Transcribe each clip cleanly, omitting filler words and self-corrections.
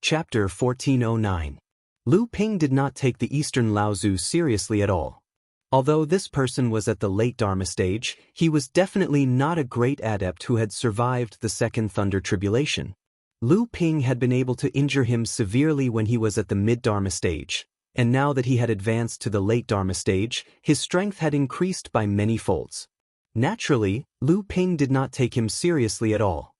Chapter 1409. Lu Ping did not take the Eastern Laozu seriously at all. Although this person was at the late Dharma stage, he was definitely not a great adept who had survived the Second Thunder Tribulation. Lu Ping had been able to injure him severely when he was at the mid-Dharma stage, and now that he had advanced to the late Dharma stage, his strength had increased by many folds. Naturally, Lu Ping did not take him seriously at all.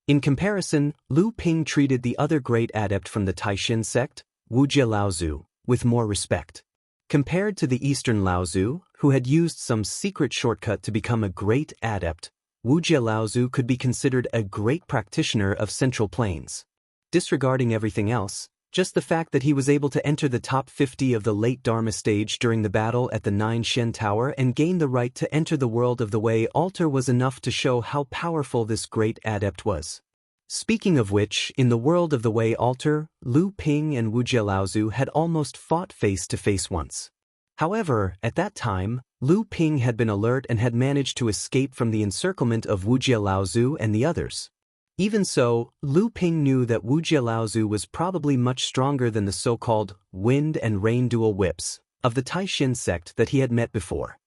In comparison, Lu Ping treated the other great adept from the Taishin sect, Wujie Laozu, with more respect. Compared to the Eastern Laozu, who had used some secret shortcut to become a great adept, Wujie Laozu could be considered a great practitioner of Central Plains. Disregarding everything else, just the fact that he was able to enter the top 50 of the late Dharma stage during the battle at the Nine Shen Tower and gain the right to enter the world of the Wei altar was enough to show how powerful this great adept was. Speaking of which, in the world of the Wei altar, Lu Ping and Wujie Laozu had almost fought face to face once. However, at that time, Lu Ping had been alert and had managed to escape from the encirclement of Wujie Laozu and the others. Even so, Lu Ping knew that Wujie Laozu was probably much stronger than the so-called wind and rain dual whips of the Taishin sect that he had met before.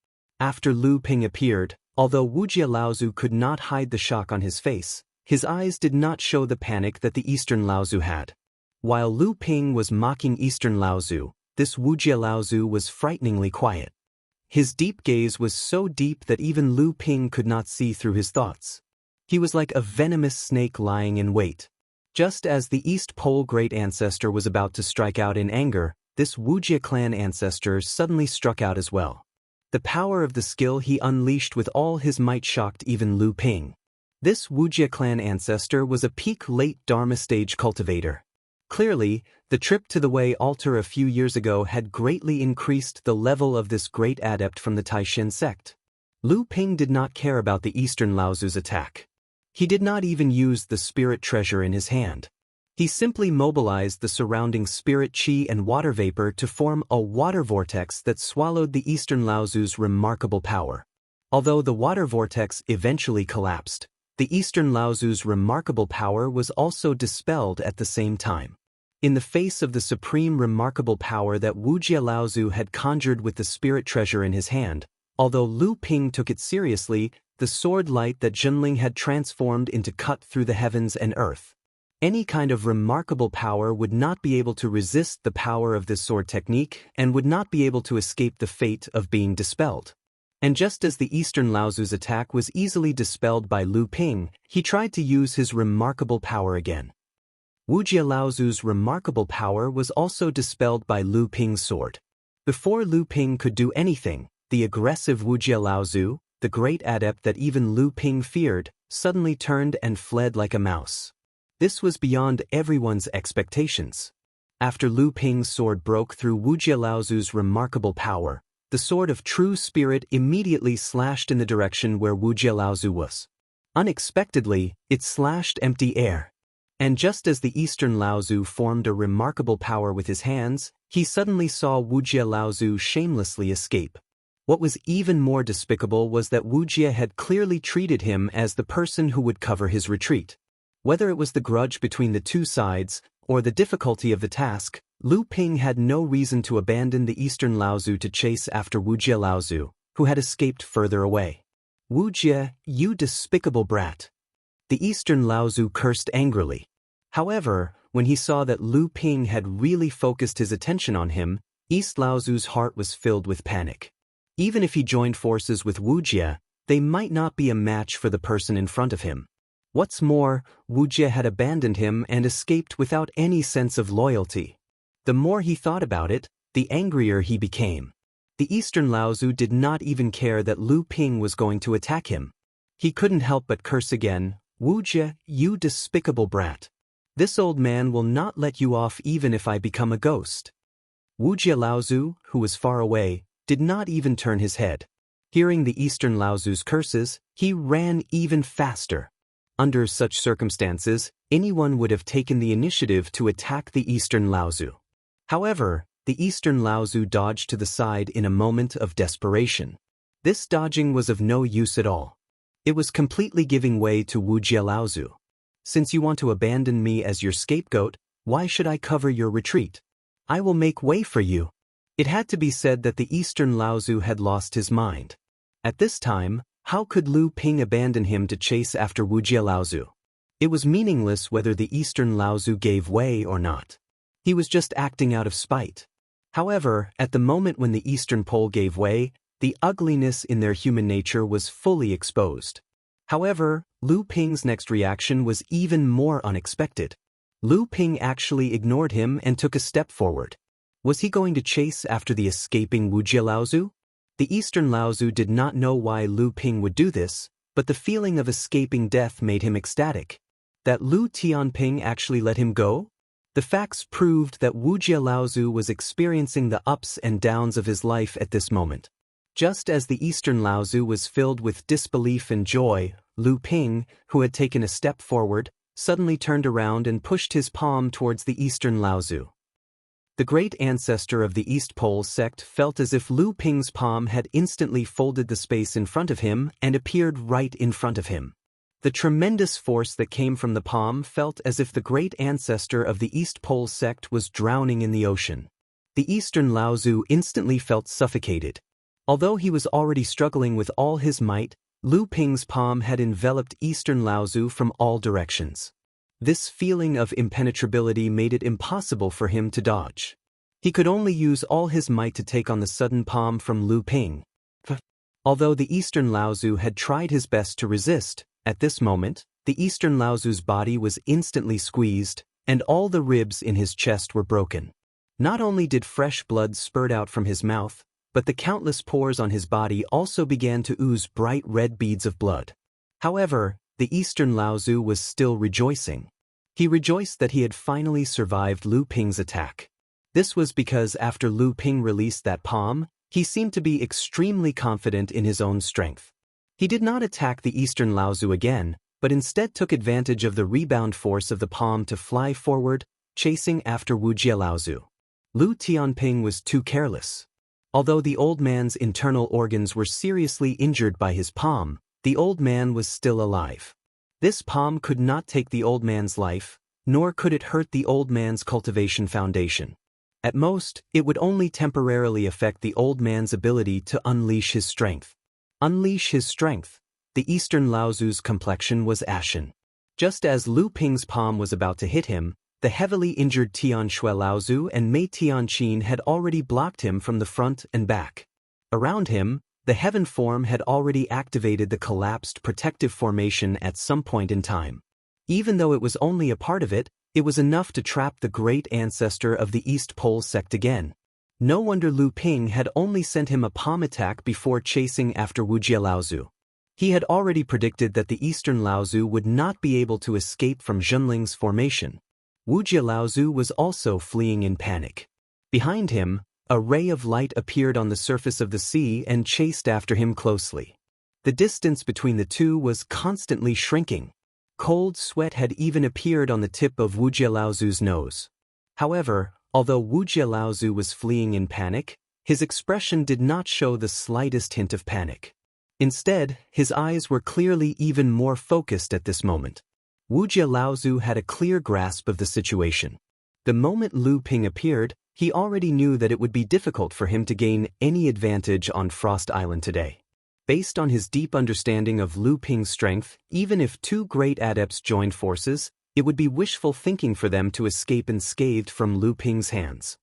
After Lu Ping appeared, although Wujie Laozu could not hide the shock on his face, his eyes did not show the panic that the Eastern Laozu had. While Lu Ping was mocking Eastern Laozu, this Wujie Laozu was frighteningly quiet. His deep gaze was so deep that even Lu Ping could not see through his thoughts. He was like a venomous snake lying in wait. Just as the East Pole Great Ancestor was about to strike out in anger, this Wujie clan ancestor suddenly struck out as well. The power of the skill he unleashed with all his might shocked even Lu Ping. This Wujie clan ancestor was a peak late Dharma stage cultivator. Clearly, the trip to the Wei altar a few years ago had greatly increased the level of this great adept from the Taishin sect. Lu Ping did not care about the Eastern Laozu's attack. He did not even use the spirit treasure in his hand. He simply mobilized the surrounding spirit chi and water vapor to form a water vortex that swallowed the Eastern Laozu's remarkable power. Although the water vortex eventually collapsed, the Eastern Laozu's remarkable power was also dispelled at the same time. In the face of the supreme remarkable power that Wujie Laozu had conjured with the spirit treasure in his hand, although Lu Ping took it seriously, the sword light that Zhenling had transformed into cut through the heavens and earth. Any kind of remarkable power would not be able to resist the power of this sword technique and would not be able to escape the fate of being dispelled. And just as the Eastern Laozu's attack was easily dispelled by Lu Ping, he tried to use his remarkable power again. Wujie Laozu's remarkable power was also dispelled by Lu Ping's sword. Before Lu Ping could do anything, the aggressive Wujie Laozu, the great adept that even Lu Ping feared, suddenly turned and fled like a mouse. This was beyond everyone's expectations. After Lu Ping's sword broke through Wujie Laozu's remarkable power, the sword of true spirit immediately slashed in the direction where Wujie Laozu was. Unexpectedly, it slashed empty air. And just as the Eastern Laozu formed a remarkable power with his hands, he suddenly saw Wujie Laozu shamelessly escape. What was even more despicable was that Wujie had clearly treated him as the person who would cover his retreat. Whether it was the grudge between the two sides, or the difficulty of the task, Lu Ping had no reason to abandon the Eastern Laozu to chase after Wujie Laozu, who had escaped further away. "Wujie, you despicable brat!" The Eastern Laozu cursed angrily. However, when he saw that Lu Ping had really focused his attention on him, East Laozu's heart was filled with panic. Even if he joined forces with Wujie, they might not be a match for the person in front of him. What's more, Wujie had abandoned him and escaped without any sense of loyalty. The more he thought about it, the angrier he became. The Eastern Laozu did not even care that Lu Ping was going to attack him. He couldn't help but curse again, "Wujie, you despicable brat. This old man will not let you off even if I become a ghost." Wujie Laozu, who was far away, did not even turn his head. Hearing the Eastern Laozu's curses, he ran even faster. Under such circumstances, anyone would have taken the initiative to attack the Eastern Laozu. However, the Eastern Laozu dodged to the side in a moment of desperation. This dodging was of no use at all. It was completely giving way to Wujie Laozu. "Since you want to abandon me as your scapegoat, Why should I cover your retreat? I will make way for you. It had to be said that the Eastern Laozu had lost his mind. At this time, how could Lu Ping abandon him to chase after Wujie Laozu? It was meaningless whether the Eastern Laozu gave way or not. He was just acting out of spite. However, at the moment when the Eastern Pole gave way, the ugliness in their human nature was fully exposed. However, Lu Ping's next reaction was even more unexpected. Lu Ping actually ignored him and took a step forward. Was he going to chase after the escaping Wujie Laozu? The Eastern Laozu did not know why Lu Ping would do this, but the feeling of escaping death made him ecstatic. That Lu Tianping actually let him go? The facts proved that Wujie Laozu was experiencing the ups and downs of his life at this moment. Just as the Eastern Laozu was filled with disbelief and joy, Lu Ping, who had taken a step forward, suddenly turned around and pushed his palm towards the Eastern Laozu. The great ancestor of the East Pole sect felt as if Lu Ping's palm had instantly folded the space in front of him and appeared right in front of him. The tremendous force that came from the palm felt as if the great ancestor of the East Pole sect was drowning in the ocean. The Eastern Laozu instantly felt suffocated. Although he was already struggling with all his might, Lu Ping's palm had enveloped Eastern Laozu from all directions. This feeling of impenetrability made it impossible for him to dodge. He could only use all his might to take on the sudden palm from Lu Ping. Although the Eastern Laozu had tried his best to resist, at this moment, the Eastern Laozu's body was instantly squeezed, and all the ribs in his chest were broken. Not only did fresh blood spurt out from his mouth, but the countless pores on his body also began to ooze bright red beads of blood. However, the Eastern Laozu was still rejoicing. He rejoiced that he had finally survived Lu Ping's attack. This was because after Lu Ping released that palm, he seemed to be extremely confident in his own strength. He did not attack the Eastern Laozu again, but instead took advantage of the rebound force of the palm to fly forward, chasing after Wujie Laozu. Lu Tianping was too careless. Although the old man's internal organs were seriously injured by his palm, the old man was still alive. This palm could not take the old man's life, nor could it hurt the old man's cultivation foundation. At most, it would only temporarily affect the old man's ability to unleash his strength. Unleash his strength. The Eastern Laozu's complexion was ashen. Just as Lu Ping's palm was about to hit him, the heavily injured Tian Shui Laozu and Mei Tianqin had already blocked him from the front and back. Around him, the heaven form had already activated the collapsed protective formation at some point in time. Even though it was only a part of it, it was enough to trap the great ancestor of the East Pole sect again. No wonder Lu Ping had only sent him a palm attack before chasing after Wujie Laozu. He had already predicted that the Eastern Laozu would not be able to escape from Zhenling's formation. Wujie Laozu was also fleeing in panic. Behind him, a ray of light appeared on the surface of the sea and chased after him closely. The distance between the two was constantly shrinking. Cold sweat had even appeared on the tip of Wujie Laozu's nose. However, although Wujie Laozu was fleeing in panic, his expression did not show the slightest hint of panic. Instead, his eyes were clearly even more focused at this moment. Wujie Laozu had a clear grasp of the situation. The moment Lu Ping appeared, he already knew that it would be difficult for him to gain any advantage on Frost Island today. Based on his deep understanding of Lu Ping's strength, even if two great adepts joined forces, it would be wishful thinking for them to escape unscathed from Lu Ping's hands.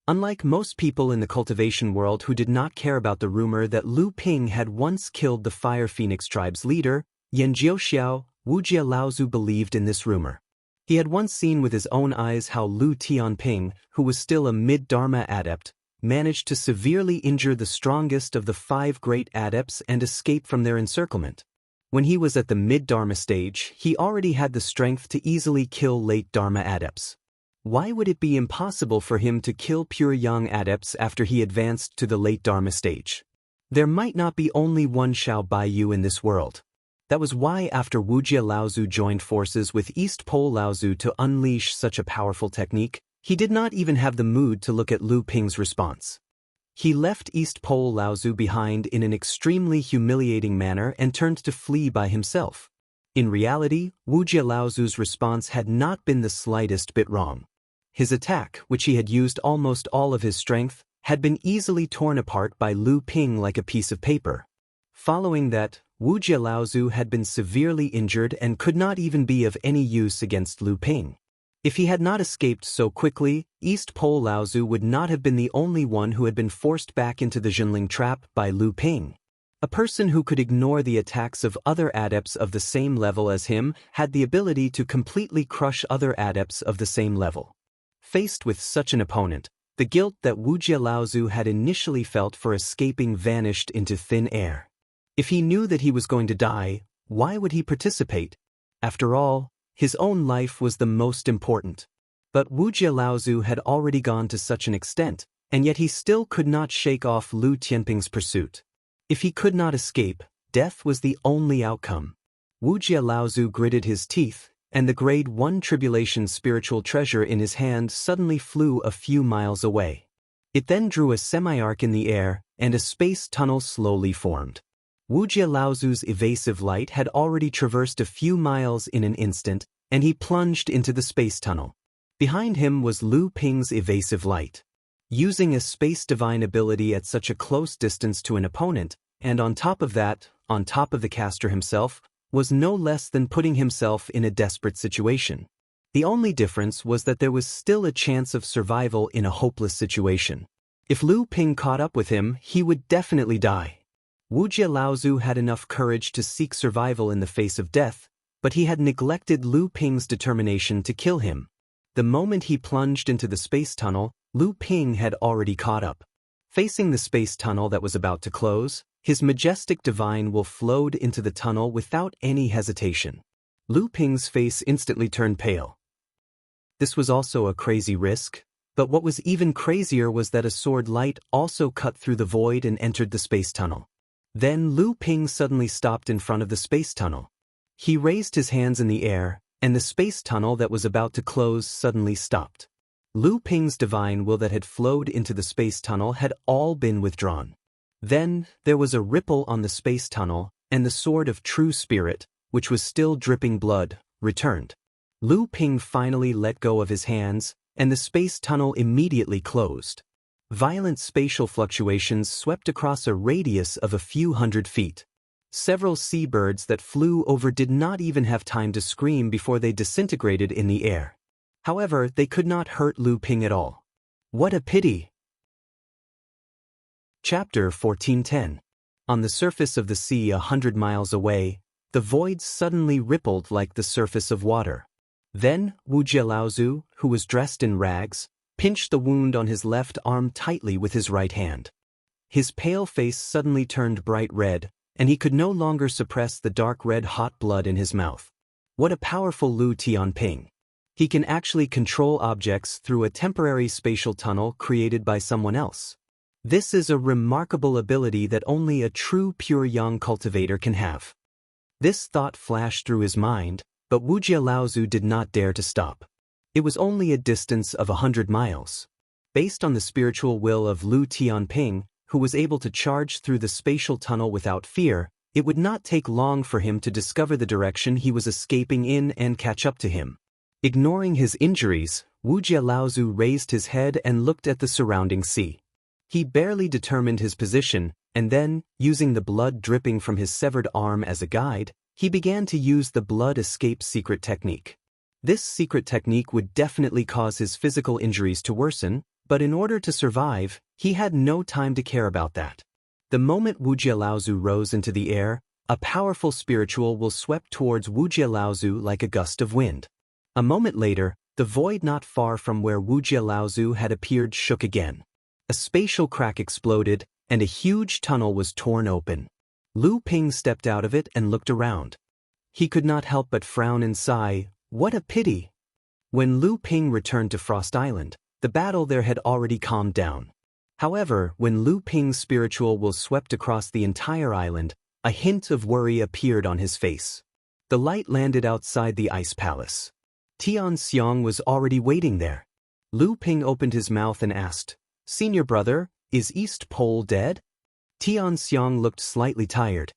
Unlike most people in the cultivation world who did not care about the rumor that Lu Ping had once killed the Fire Phoenix tribe's leader, Yan Jiuxiao, Wujie Laozu believed in this rumor. He had once seen with his own eyes how Lu Tianping, who was still a mid-Dharma adept, managed to severely injure the strongest of the 5 great adepts and escape from their encirclement. When he was at the mid-Dharma stage, he already had the strength to easily kill late Dharma adepts. Why would it be impossible for him to kill pure young adepts after he advanced to the late Dharma stage? There might not be only one Xiao Baiyu in this world. That was why after Wujie Laozu joined forces with East Pole Laozu to unleash such a powerful technique, he did not even have the mood to look at Lu Ping's response. He left East Pole Laozu behind in an extremely humiliating manner and turned to flee by himself. In reality, Wu Jialaozu's response had not been the slightest bit wrong. His attack, which he had used almost all of his strength, had been easily torn apart by Lu Ping like a piece of paper. Following that, Wu Jialaozu had been severely injured and could not even be of any use against Lu Ping. If he had not escaped so quickly, East Pole Laozu would not have been the only one who had been forced back into the Junling trap by Lu Ping. A person who could ignore the attacks of other adepts of the same level as him had the ability to completely crush other adepts of the same level. Faced with such an opponent, the guilt that Wu Jialaozu had initially felt for escaping vanished into thin air. If he knew that he was going to die, why would he participate? After all, his own life was the most important. But Wu Jialaozu had already gone to such an extent, and yet he still could not shake off Lu Tianping's pursuit. If he could not escape, death was the only outcome. Wu Jialaozu gritted his teeth, and the Grade 1 Tribulation spiritual treasure in his hand suddenly flew a few miles away. It then drew a semi-arc in the air, and a space tunnel slowly formed. Wu Jialaozu's evasive light had already traversed a few miles in an instant, and he plunged into the space tunnel. Behind him was Lu Ping's evasive light. Using a space divine ability at such a close distance to an opponent, and on top of that, on top of the caster himself, was no less than putting himself in a desperate situation. The only difference was that there was still a chance of survival in a hopeless situation. If Lu Ping caught up with him, he would definitely die. Wu Jialaozu had enough courage to seek survival in the face of death, but he had neglected Lu Ping's determination to kill him. The moment he plunged into the space tunnel, Lu Ping had already caught up. Facing the space tunnel that was about to close, his majestic divine will flowed into the tunnel without any hesitation. Lu Ping's face instantly turned pale. This was also a crazy risk, but what was even crazier was that a sword light also cut through the void and entered the space tunnel. Then Lu Ping suddenly stopped in front of the space tunnel. He raised his hands in the air, and the space tunnel that was about to close suddenly stopped. Lu Ping's divine will that had flowed into the space tunnel had all been withdrawn. Then, there was a ripple on the space tunnel, and the sword of true spirit, which was still dripping blood, returned. Lu Ping finally let go of his hands, and the space tunnel immediately closed. Violent spatial fluctuations swept across a radius of a few hundred feet. Several seabirds that flew over did not even have time to scream before they disintegrated in the air. However, they could not hurt Lu Ping at all. What a pity! Chapter 1410. On the surface of the sea 100 miles away, the void suddenly rippled like the surface of water. Then, Wu Jialaozu, who was dressed in rags, pinched the wound on his left arm tightly with his right hand. His pale face suddenly turned bright red, and he could no longer suppress the dark red hot blood in his mouth. What a powerful Lu Tianping! He can actually control objects through a temporary spatial tunnel created by someone else. This is a remarkable ability that only a true pure yang cultivator can have. This thought flashed through his mind, but Wu Jialaozu did not dare to stop. It was only a distance of 100 miles. Based on the spiritual will of Lu Tianping, who was able to charge through the spatial tunnel without fear, it would not take long for him to discover the direction he was escaping in and catch up to him. Ignoring his injuries, Wu Jialaozu raised his head and looked at the surrounding sea. He barely determined his position, and then, using the blood dripping from his severed arm as a guide, he began to use the blood escape secret technique. This secret technique would definitely cause his physical injuries to worsen, but in order to survive, he had no time to care about that. The moment Wu Jialaozu rose into the air, a powerful spiritual will swept towards Wu Jialaozu like a gust of wind. A moment later, the void not far from where Wu Jialaozu had appeared shook again. A spatial crack exploded, and a huge tunnel was torn open. Lu Ping stepped out of it and looked around. He could not help but frown and sigh, what a pity! When Lu Ping returned to Frost Island, the battle there had already calmed down. However, when Lu Ping's spiritual will swept across the entire island, a hint of worry appeared on his face. The light landed outside the ice palace. Tian Xiong was already waiting there. Lu Ping opened his mouth and asked, "Senior brother, is East Pole dead?" Tian Xiong looked slightly tired.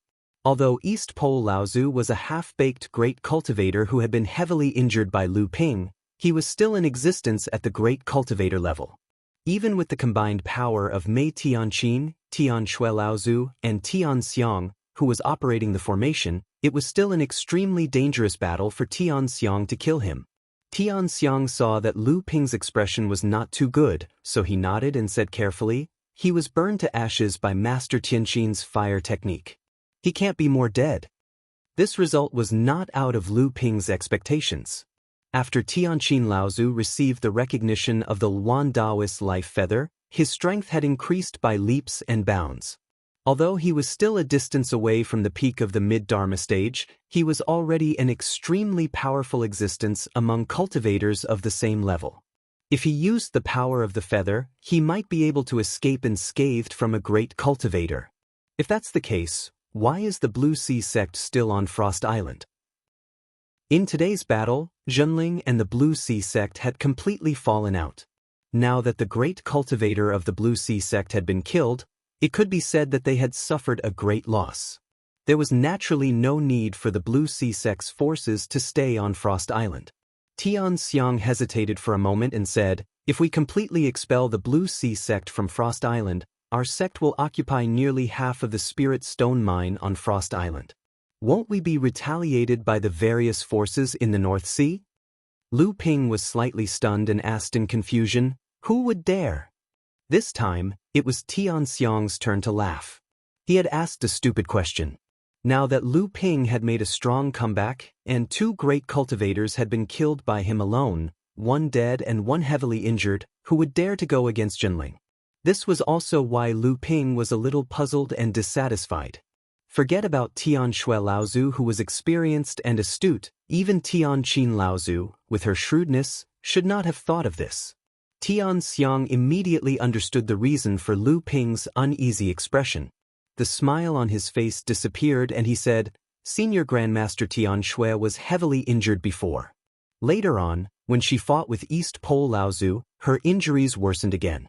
Although East Pole Laozu was a half-baked great cultivator who had been heavily injured by Lu Ping, he was still in existence at the great cultivator level. Even with the combined power of Mei Tianqin, Tian Shui Laozu, and Tian Xiang, who was operating the formation, it was still an extremely dangerous battle for Tian Xiang to kill him. Tian Xiang saw that Lu Ping's expression was not too good, so he nodded and said carefully, "He was burned to ashes by Master Tianqin's fire technique. He can't be more dead." This result was not out of Lu Ping's expectations. After Tianqin Laozu received the recognition of the Luan Daoist life feather, his strength had increased by leaps and bounds. Although he was still a distance away from the peak of the mid-Dharma stage, he was already an extremely powerful existence among cultivators of the same level. If he used the power of the feather, he might be able to escape unscathed from a great cultivator. If that's the case, why is the Blue Sea sect still on Frost Island? In today's battle, Zhenling and the Blue Sea sect had completely fallen out. Now that the great cultivator of the Blue Sea sect had been killed, it could be said that they had suffered a great loss. There was naturally no need for the Blue Sea sect's forces to stay on Frost Island. Tian Xiang hesitated for a moment and said, "If we completely expel the Blue Sea sect from Frost Island, our sect will occupy nearly half of the Spirit Stone mine on Frost Island. Won't we be retaliated by the various forces in the North Sea?" Lu Ping was slightly stunned and asked in confusion, "Who would dare?" This time, it was Tian Xiang's turn to laugh. He had asked a stupid question. Now that Lu Ping had made a strong comeback, and two great cultivators had been killed by him alone, one dead and one heavily injured, who would dare to go against Zhenling? This was also why Lu Ping was a little puzzled and dissatisfied. Forget about Tian Shui Laozu, who was experienced and astute. Even Tianqin Laozu, with her shrewdness, should not have thought of this. Tian Xiang immediately understood the reason for Lu Ping's uneasy expression. The smile on his face disappeared and he said, "Senior Grandmaster Tian Shui was heavily injured before. Later on, when she fought with East Pole Laozu, her injuries worsened again.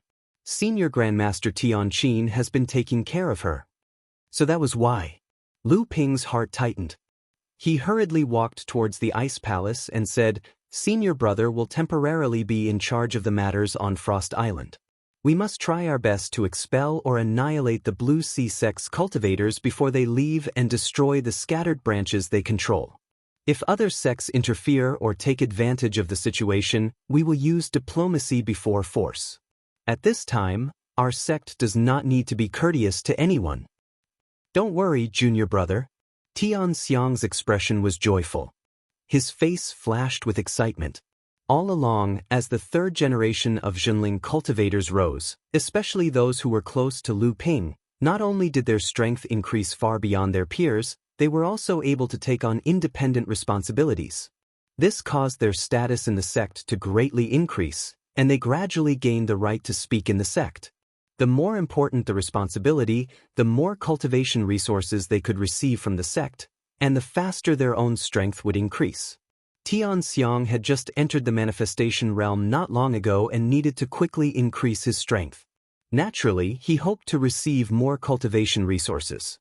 Senior Grandmaster Tianqin has been taking care of her." So that was why. Lu Ping's heart tightened. He hurriedly walked towards the Ice Palace and said, "Senior brother will temporarily be in charge of the matters on Frost Island. We must try our best to expel or annihilate the Blue Sea sect's cultivators before they leave and destroy the scattered branches they control. If other sects interfere or take advantage of the situation, we will use diplomacy before force. At this time, our sect does not need to be courteous to anyone." "Don't worry, junior brother." Tian Xiang's expression was joyful. His face flashed with excitement. All along, as the third generation of Zhenling cultivators rose, especially those who were close to Lu Ping, not only did their strength increase far beyond their peers, they were also able to take on independent responsibilities. This caused their status in the sect to greatly increase, and they gradually gained the right to speak in the sect. The more important the responsibility, the more cultivation resources they could receive from the sect, and the faster their own strength would increase. Tian Xiang had just entered the manifestation realm not long ago and needed to quickly increase his strength. Naturally, he hoped to receive more cultivation resources.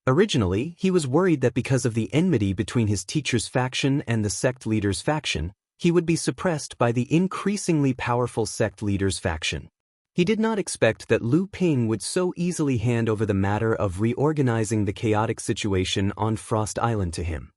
Originally, he was worried that because of the enmity between his teacher's faction and the sect leader's faction, he would be suppressed by the increasingly powerful sect leader's faction. He did not expect that Lu Ping would so easily hand over the matter of reorganizing the chaotic situation on Frost Island to him.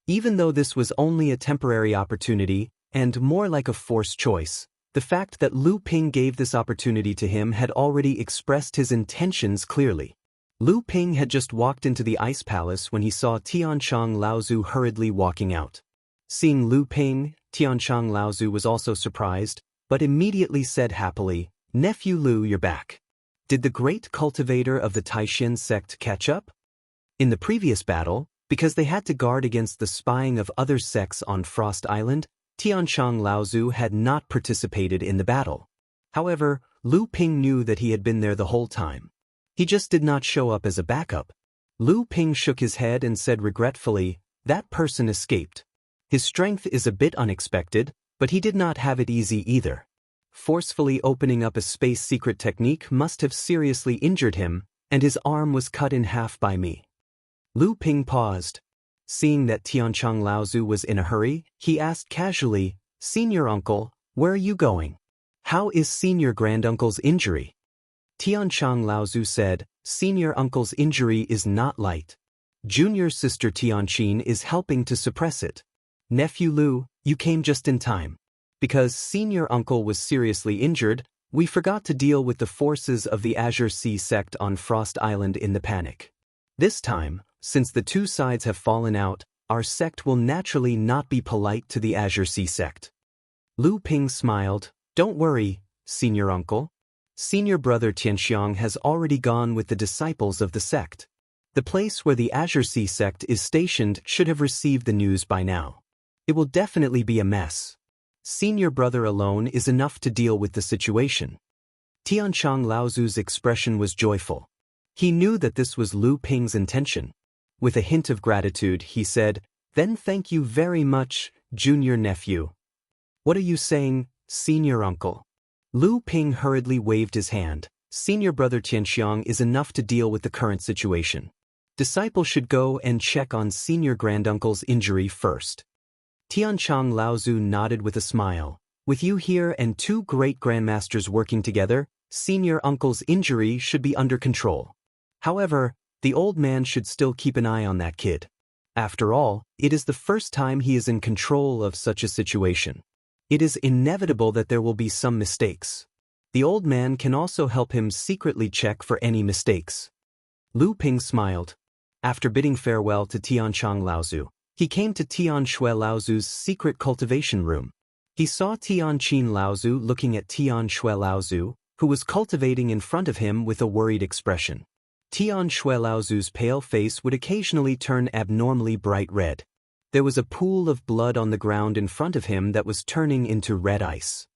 Even though this was only a temporary opportunity, and more like a forced choice, the fact that Lu Ping gave this opportunity to him had already expressed his intentions clearly. Lu Ping had just walked into the Ice Palace when he saw Tianchang Laozu hurriedly walking out. Seeing Lu Ping, Tianchang Laozu was also surprised, but immediately said happily, "Nephew Lu, you're back. Did the great cultivator of the Taishan sect catch up?" In the previous battle, because they had to guard against the spying of other sects on Frost Island, Tianchang Laozu had not participated in the battle. However, Lu Ping knew that he had been there the whole time. He just did not show up as a backup. Lu Ping shook his head and said regretfully, "That person escaped. His strength is a bit unexpected, but he did not have it easy either. Forcefully opening up a space secret technique must have seriously injured him, and his arm was cut in half by me. Lu Ping paused. Seeing that Tianchang Laozu was in a hurry, he asked casually, "Senior uncle, where are you going? How is senior granduncle's injury?" Tianchang Laozu said, "Senior uncle's injury is not light. Junior sister Tianqin is helping to suppress it. Nephew Lu, you came just in time. Because senior uncle was seriously injured, we forgot to deal with the forces of the Azure Sea sect on Frost Island in the panic. This time, since the two sides have fallen out, our sect will naturally not be polite to the Azure Sea sect." Lu Ping smiled. "Don't worry, senior uncle. Senior brother Tianxiang has already gone with the disciples of the sect. The place where the Azure Sea sect is stationed should have received the news by now. It will definitely be a mess. Senior brother alone is enough to deal with the situation." Tianchang Laozu's expression was joyful. He knew that this was Lu Ping's intention. With a hint of gratitude, he said, "Then thank you very much, junior nephew." "What are you saying, senior uncle?" Lu Ping hurriedly waved his hand. "Senior brother Tianxiang is enough to deal with the current situation. Disciple should go and check on senior granduncle's injury first." Tianchang Laozu nodded with a smile. "With you here and two great grandmasters working together, senior uncle's injury should be under control. However, the old man should still keep an eye on that kid. After all, it is the first time he is in control of such a situation. It is inevitable that there will be some mistakes. The old man can also help him secretly check for any mistakes." Lu Ping smiled. After bidding farewell to Tianchang Laozu, he came to Tian Shui Laozu's secret cultivation room. He saw Tianqin Laozu looking at Tian Shui Laozu, who was cultivating in front of him with a worried expression. Tian Shui Laozu's pale face would occasionally turn abnormally bright red. There was a pool of blood on the ground in front of him that was turning into red ice.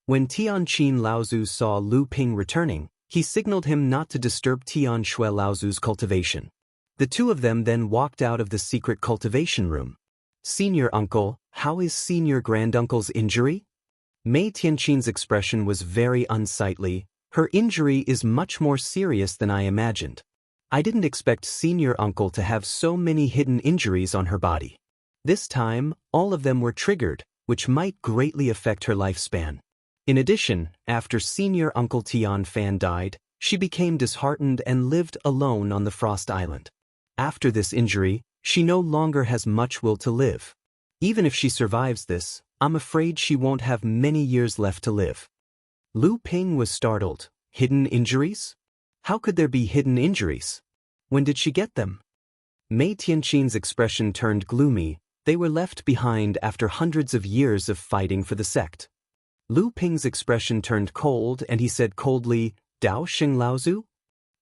When Tianqin Laozu saw Lu Ping returning, he signaled him not to disturb Tian Shui Laozu's cultivation. The two of them then walked out of the secret cultivation room. "Senior uncle, how is senior granduncle's injury?" Mei Tianqin's expression was very unsightly. "Her injury is much more serious than I imagined. I didn't expect senior uncle to have so many hidden injuries on her body. This time, all of them were triggered, which might greatly affect her lifespan. In addition, after senior uncle Tian Fan died, she became disheartened and lived alone on the Frost Island. After this injury, she no longer has much will to live. Even if she survives this, I'm afraid she won't have many years left to live." Lu Ping was startled. "Hidden injuries? How could there be hidden injuries? When did she get them?" Mei Tianqin's expression turned gloomy. They were left behind after hundreds of years of fighting for the sect. Lu Ping's expression turned cold and he said coldly, "Dao Xing Laozu?"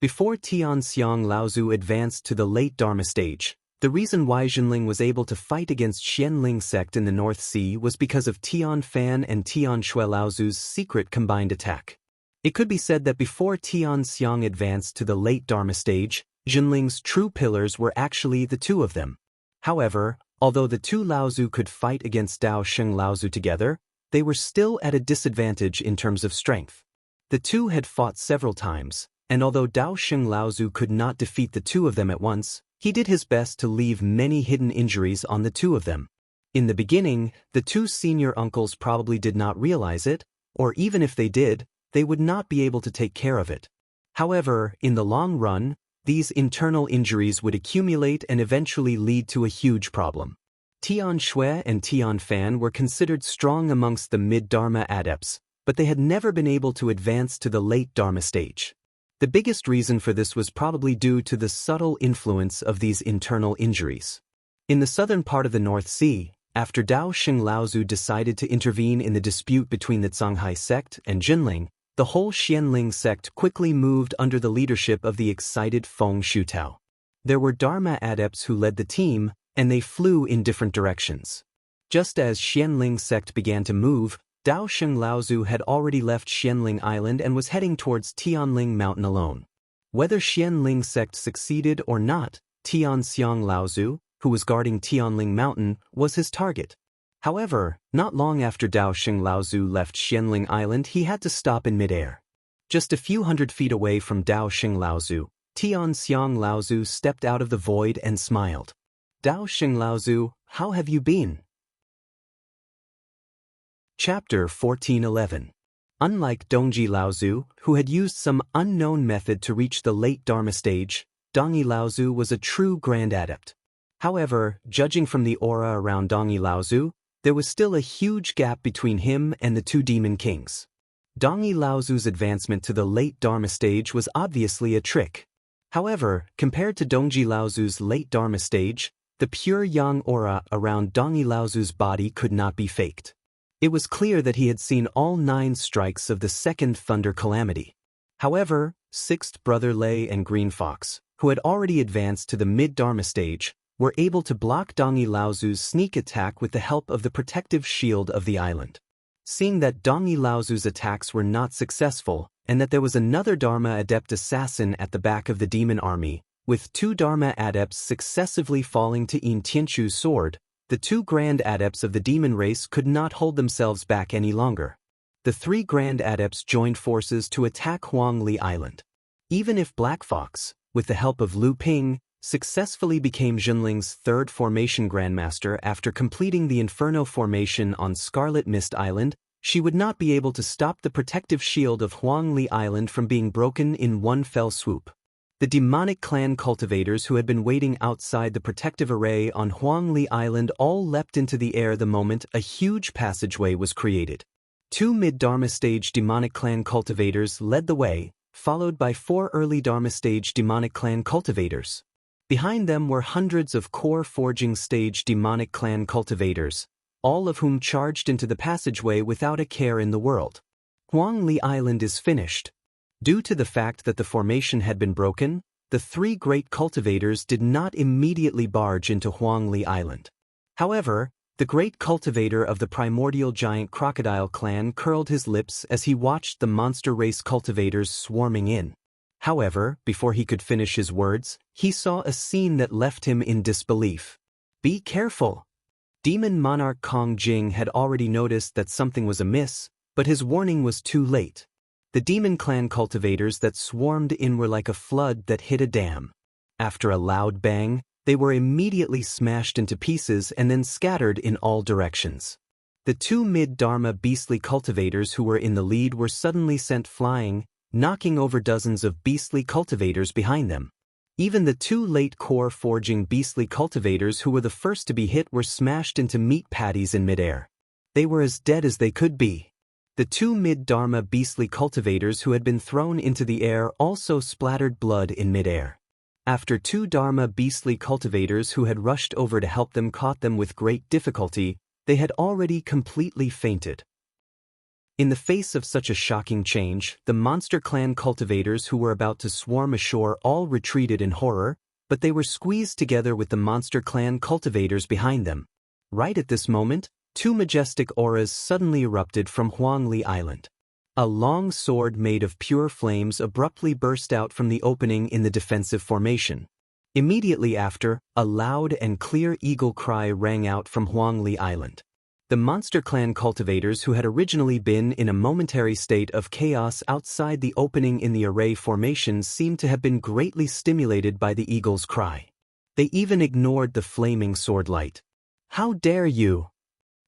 Before Tian Xiang Laozu advanced to the late Dharma stage, the reason why Jinling was able to fight against Xianling sect in the North Sea was because of Tian Fan and Tian Shui Laozu's secret combined attack. It could be said that before Tian Xiang advanced to the late Dharma stage, Jinling's true pillars were actually the two of them. However, although the two Laozu could fight against Dao Xing Laozu together, they were still at a disadvantage in terms of strength. The two had fought several times, and although Dao Xing Laozu could not defeat the two of them at once, he did his best to leave many hidden injuries on the two of them. In the beginning, the two senior uncles probably did not realize it, or even if they did, they would not be able to take care of it. However, in the long run, these internal injuries would accumulate and eventually lead to a huge problem. Tian Shui and Tian Fan were considered strong amongst the mid-Dharma adepts, but they had never been able to advance to the late Dharma stage. The biggest reason for this was probably due to the subtle influence of these internal injuries. In the southern part of the North Sea, after Dao Xing Laozu decided to intervene in the dispute between the Zhanghai sect and Jinling, the whole Xianling sect quickly moved under the leadership of the excited Feng Shutao. There were Dharma adepts who led the team, and they flew in different directions. Just as Xianling sect began to move, Dao Xing Laozu had already left Xianling Island and was heading towards Tianling Mountain alone. Whether Xianling sect succeeded or not, Tian Xiang Laozu, who was guarding Tianling Mountain, was his target. However, not long after Dao Xing Laozu left Xianling Island, he had to stop in midair. Just a few hundred feet away from Dao Xing Laozu, Tian Xiang Laozu stepped out of the void and smiled. Dao Xing Laozu, how have you been? Chapter 1411. Unlike Dongji Laozu, who had used some unknown method to reach the late Dharma stage, Dongyi Laozu was a true grand adept. However, judging from the aura around Dongyi Laozu, there was still a huge gap between him and the two demon kings. Dongyi Laozu's advancement to the late Dharma stage was obviously a trick. However, compared to Dongji Laozu's late Dharma stage, the pure yang aura around Dongyi Laozu's body could not be faked. It was clear that he had seen all 9 strikes of the second thunder calamity. However, Sixth Brother Lei and Green Fox, who had already advanced to the mid-Dharma stage, were able to block Dongyi Laozu's sneak attack with the help of the protective shield of the island. Seeing that Dongyi Laozu's attacks were not successful, and that there was another Dharma adept assassin at the back of the demon army, with 2 Dharma adepts successively falling to Yin Tianchu's sword, the 2 grand adepts of the demon race could not hold themselves back any longer. The 3 grand adepts joined forces to attack Huang Li Island. Even if Black Fox, with the help of Lu Ping, successfully became Junling's 3rd formation grandmaster after completing the Inferno formation on Scarlet Mist Island, she would not be able to stop the protective shield of Huang Li Island from being broken in one fell swoop. The demonic clan cultivators who had been waiting outside the protective array on Huang Li Island all leapt into the air the moment a huge passageway was created. 2 mid-Dharma stage demonic clan cultivators led the way, followed by 4 early Dharma stage demonic clan cultivators. Behind them were hundreds of core forging stage demonic clan cultivators, all of whom charged into the passageway without a care in the world. Huang Li Island is finished. Due to the fact that the formation had been broken, the 3 great cultivators did not immediately barge into Huang Li Island. However, the great cultivator of the primordial giant crocodile clan curled his lips as he watched the monster race cultivators swarming in. However, before he could finish his words, he saw a scene that left him in disbelief. Be careful! Demon Monarch Kong Jing had already noticed that something was amiss, but his warning was too late. The demon clan cultivators that swarmed in were like a flood that hit a dam. After a loud bang, they were immediately smashed into pieces and then scattered in all directions. The 2 mid-Dharma beastly cultivators who were in the lead were suddenly sent flying, knocking over dozens of beastly cultivators behind them. Even the 2 late core forging beastly cultivators who were the first to be hit were smashed into meat patties in midair. They were as dead as they could be. The 2 mid-Dharma beastly cultivators who had been thrown into the air also splattered blood in midair. After 2 Dharma beastly cultivators who had rushed over to help them caught them with great difficulty, they had already completely fainted. In the face of such a shocking change, the monster clan cultivators who were about to swarm ashore all retreated in horror, but they were squeezed together with the monster clan cultivators behind them. Right at this moment, 2 majestic auras suddenly erupted from Huang Li Island. A long sword made of pure flames abruptly burst out from the opening in the defensive formation. Immediately after, a loud and clear eagle cry rang out from Huang Li Island. The monster clan cultivators who had originally been in a momentary state of chaos outside the opening in the array formation seemed to have been greatly stimulated by the eagle's cry. They even ignored the flaming sword light. How dare you!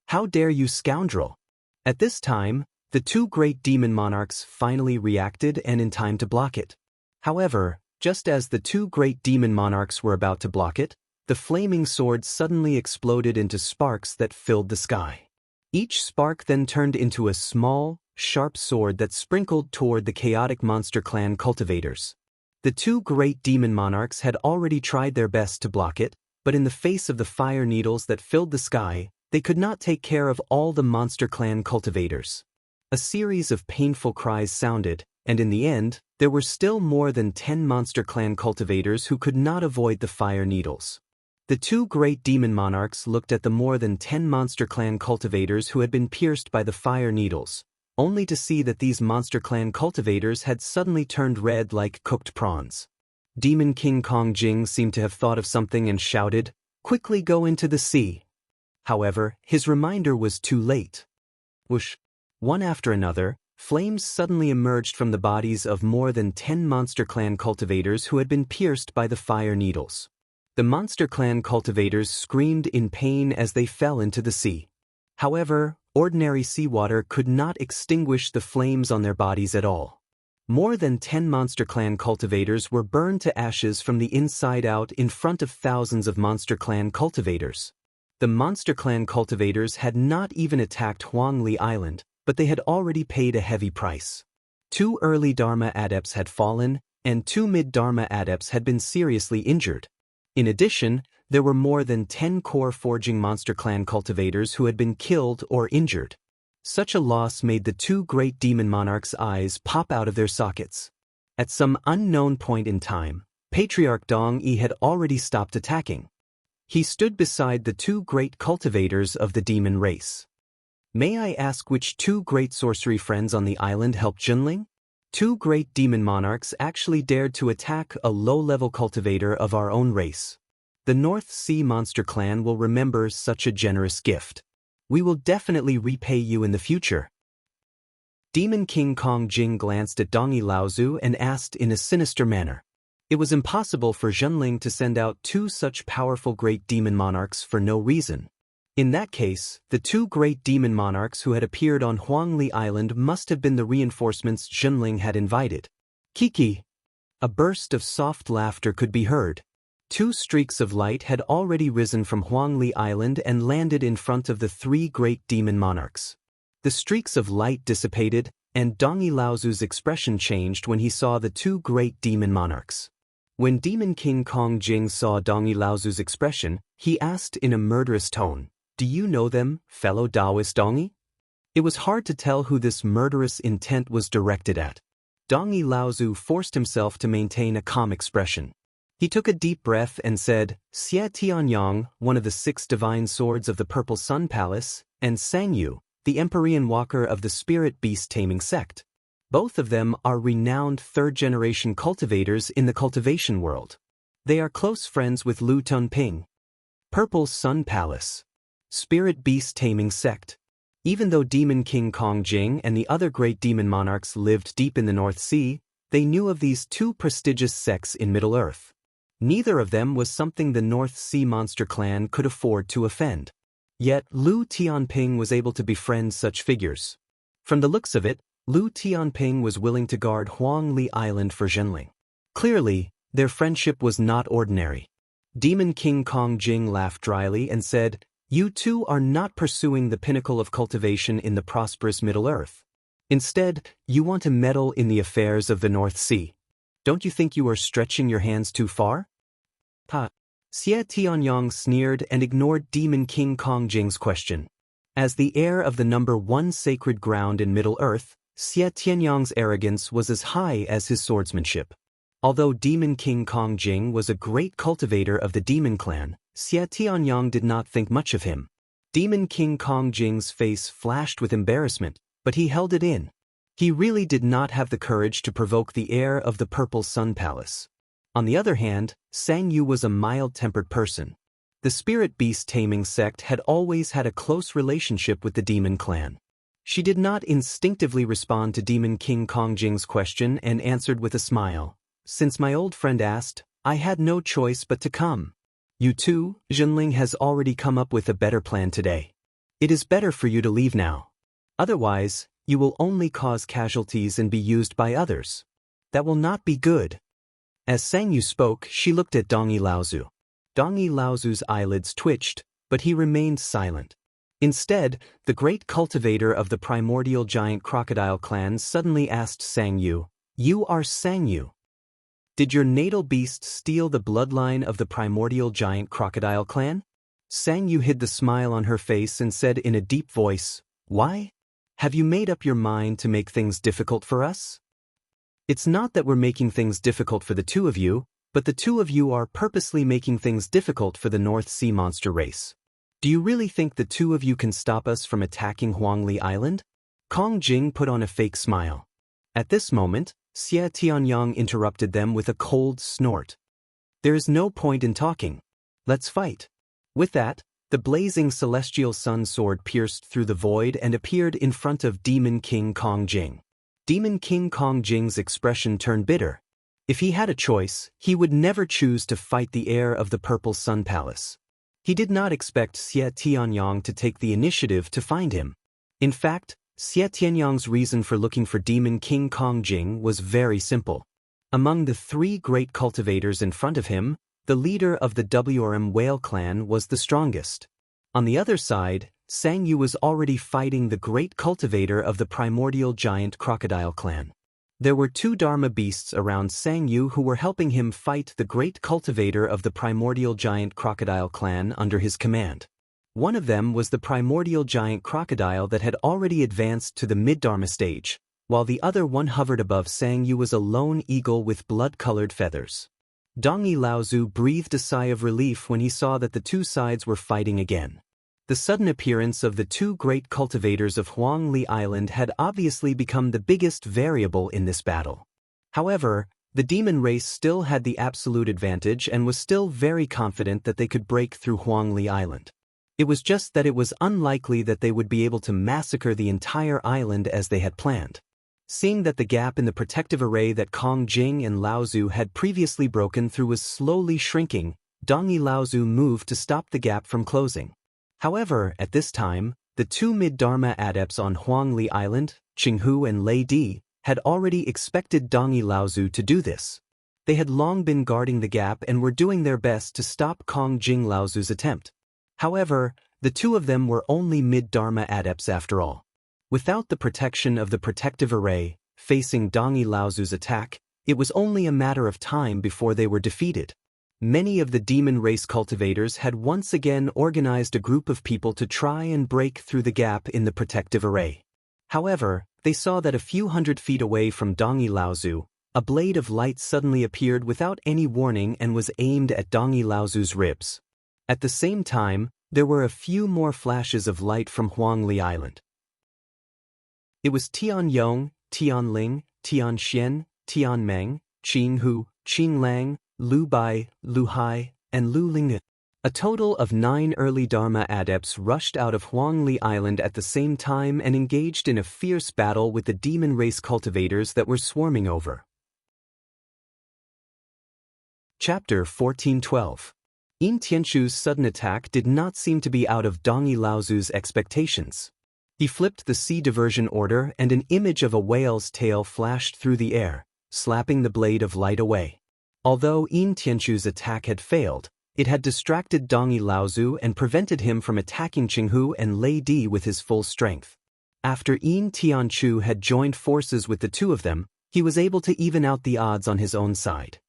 How dare you, scoundrel! At this time, the 2 great demon monarchs finally reacted and in time to block it. However, just as the 2 great demon monarchs were about to block it, the flaming sword suddenly exploded into sparks that filled the sky. Each spark then turned into a small, sharp sword that sprinkled toward the chaotic monster clan cultivators. The 2 great demon monarchs had already tried their best to block it, but in the face of the fire needles that filled the sky, they could not take care of all the monster clan cultivators. A series of painful cries sounded, and in the end, there were still more than 10 monster clan cultivators who could not avoid the fire needles. The 2 great demon monarchs looked at the more than 10 monster clan cultivators who had been pierced by the fire needles, only to see that these monster clan cultivators had suddenly turned red like cooked prawns. Demon King Kong Jing seemed to have thought of something and shouted, "Quickly go into the sea." However, his reminder was too late. Whoosh! One after another, Flames suddenly emerged from the bodies of more than 10 Monster Clan cultivators who had been pierced by the fire needles. The Monster Clan cultivators screamed in pain as they fell into the sea. However, ordinary seawater could not extinguish the flames on their bodies at all. More than 10 Monster Clan cultivators were burned to ashes from the inside out in front of thousands of Monster Clan cultivators. The Monster Clan cultivators had not even attacked Huangli Island, but they had already paid a heavy price. 2 early Dharma adepts had fallen, and 2 mid-Dharma adepts had been seriously injured. In addition, there were more than 10 core forging Monster Clan cultivators who had been killed or injured. Such a loss made the 2 great demon monarchs' eyes pop out of their sockets. At some unknown point in time, Patriarch Dong Yi had already stopped attacking. He stood beside the 2 great cultivators of the demon race. May I ask which 2 great sorcery friends on the island helped Junling? 2 great demon monarchs actually dared to attack a low-level cultivator of our own race. The North Sea Monster Clan will remember such a generous gift. We will definitely repay you in the future. Demon King Kong Jing glanced at Dongyi Laozu and asked in a sinister manner. It was impossible for Junling to send out 2 such powerful great demon monarchs for no reason. In that case, the 2 great demon monarchs who had appeared on Huangli Island must have been the reinforcements Junling had invited. Kiki! A burst of soft laughter could be heard. 2 streaks of light had already risen from Huangli Island and landed in front of the 3 great demon monarchs. The streaks of light dissipated, and Dongyi Laozu's expression changed when he saw the 2 great demon monarchs. When Demon King Kong Jing saw Dongyi Laozu's expression, he asked in a murderous tone, "Do you know them, fellow Taoist Dongyi?" It was hard to tell who this murderous intent was directed at. Dongyi Laozu forced himself to maintain a calm expression. He took a deep breath and said, "Xie Tianyang, one of the 6 divine swords of the Purple Sun Palace, and Sangyu, the Empyrean Walker of the Spirit Beast Taming Sect. Both of them are renowned 3rd-generation cultivators in the cultivation world. They are close friends with Lu Tunping. Purple Sun Palace. Spirit Beast Taming Sect." Even though Demon King Kong Jing and the other great demon monarchs lived deep in the North Sea, they knew of these 2 prestigious sects in Middle-earth. Neither of them was something the North Sea Monster Clan could afford to offend. Yet Lu Tianping was able to befriend such figures. From the looks of it, Lu Tianping was willing to guard Huangli Island for Junling. Clearly, their friendship was not ordinary. Demon King Kong Jing laughed dryly and said, "You 2 are not pursuing the pinnacle of cultivation in the prosperous Middle-earth. Instead, you want to meddle in the affairs of the North Sea. Don't you think you are stretching your hands too far?" Xie Tianyang sneered and ignored Demon King Kong Jing's question. As the heir of the number 1 sacred ground in Middle-earth, Xie Tianyang's arrogance was as high as his swordsmanship. Although Demon King Kong Jing was a great cultivator of the Demon Clan, Xie Tianyang did not think much of him. Demon King Kong Jing's face flashed with embarrassment, but he held it in. He really did not have the courage to provoke the heir of the Purple Sun Palace. On the other hand, Sangyu was a mild-tempered person. The Spirit Beast Taming Sect had always had a close relationship with the Demon Clan. She did not instinctively respond to Demon King Kong Jing's question and answered with a smile. "Since my old friend asked, I had no choice but to come. You too, Junling has already come up with a better plan today. It is better for you to leave now. Otherwise, you will only cause casualties and be used by others. That will not be good." As Sangyu spoke, she looked at Dongyi Laozu. Dongyi Laozu's eyelids twitched, but he remained silent. Instead, the great cultivator of the primordial giant crocodile clan suddenly asked Sangyu, "You are Sangyu. Did your natal beast steal the bloodline of the primordial giant crocodile clan?" Sangyu hid the smile on her face and said in a deep voice, "Why? Have you made up your mind to make things difficult for us?" "It's not that we're making things difficult for the 2 of you, but the 2 of you are purposely making things difficult for the North Sea monster race. Do you really think the 2 of you can stop us from attacking Huangli Island?" Kong Jing put on a fake smile. At this moment, Xie Tianyang interrupted them with a cold snort. "There is no point in talking. Let's fight." With that, the blazing celestial sun sword pierced through the void and appeared in front of Demon King Kong Jing. Demon King Kong Jing's expression turned bitter. If he had a choice, he would never choose to fight the heir of the Purple Sun Palace. He did not expect Xie Tianyang to take the initiative to find him. In fact, Xie Tianyang's reason for looking for Demon King Kong Jing was very simple. Among the 3 great cultivators in front of him, the leader of the WRM Whale clan was the strongest. On the other side, Sang Yu was already fighting the great cultivator of the primordial giant crocodile clan. There were 2 Dharma beasts around Sang Yu who were helping him fight the great cultivator of the primordial giant crocodile clan under his command. One of them was the primordial giant crocodile that had already advanced to the mid-Dharma stage, while the other one hovered above Sang Yu was a lone eagle with blood-colored feathers. Dongyi Laozu breathed a sigh of relief when he saw that the 2 sides were fighting again. The sudden appearance of the 2 great cultivators of Huangli Island had obviously become the biggest variable in this battle. However, the demon race still had the absolute advantage and was still very confident that they could break through Huangli Island. It was just that it was unlikely that they would be able to massacre the entire island as they had planned. Seeing that the gap in the protective array that Kong Jing and Laozu had previously broken through was slowly shrinking, Dongyi Laozu moved to stop the gap from closing. However, at this time, the 2 mid-Dharma adepts on Huangli Island, Qinghu and Lei Di, had already expected Dongyi Laozu to do this. They had long been guarding the gap and were doing their best to stop Kong Jing Laozu's attempt. However, the 2 of them were only mid-Dharma adepts after all. Without the protection of the protective array, facing Dongyi Laozu's attack, it was only a matter of time before they were defeated. Many of the demon race cultivators had once again organized a group of people to try and break through the gap in the protective array. However, they saw that a few hundred feet away from Dongyi Laozu, a blade of light suddenly appeared without any warning and was aimed at Dongyi Laozu's ribs. At the same time, there were a few more flashes of light from Huangli Island. It was Tian Yong, Tian Ling, Tian Xian, Tian Meng, Qing Hu, Qing Lang, Lu Bai, Lu Hai, and Lu Ling. A total of 9 early Dharma adepts rushed out of Huangli Island at the same time and engaged in a fierce battle with the demon race cultivators that were swarming over. Chapter 1412. Yin Tianchu's sudden attack did not seem to be out of Dongyi Laozu's expectations. He flipped the sea diversion order and an image of a whale's tail flashed through the air, slapping the blade of light away. Although Yin Tianchu's attack had failed, it had distracted Dongyi Laozu and prevented him from attacking Qinghu and Lei Di with his full strength. After Yin Tianchu had joined forces with the 2 of them, he was able to even out the odds on his own side.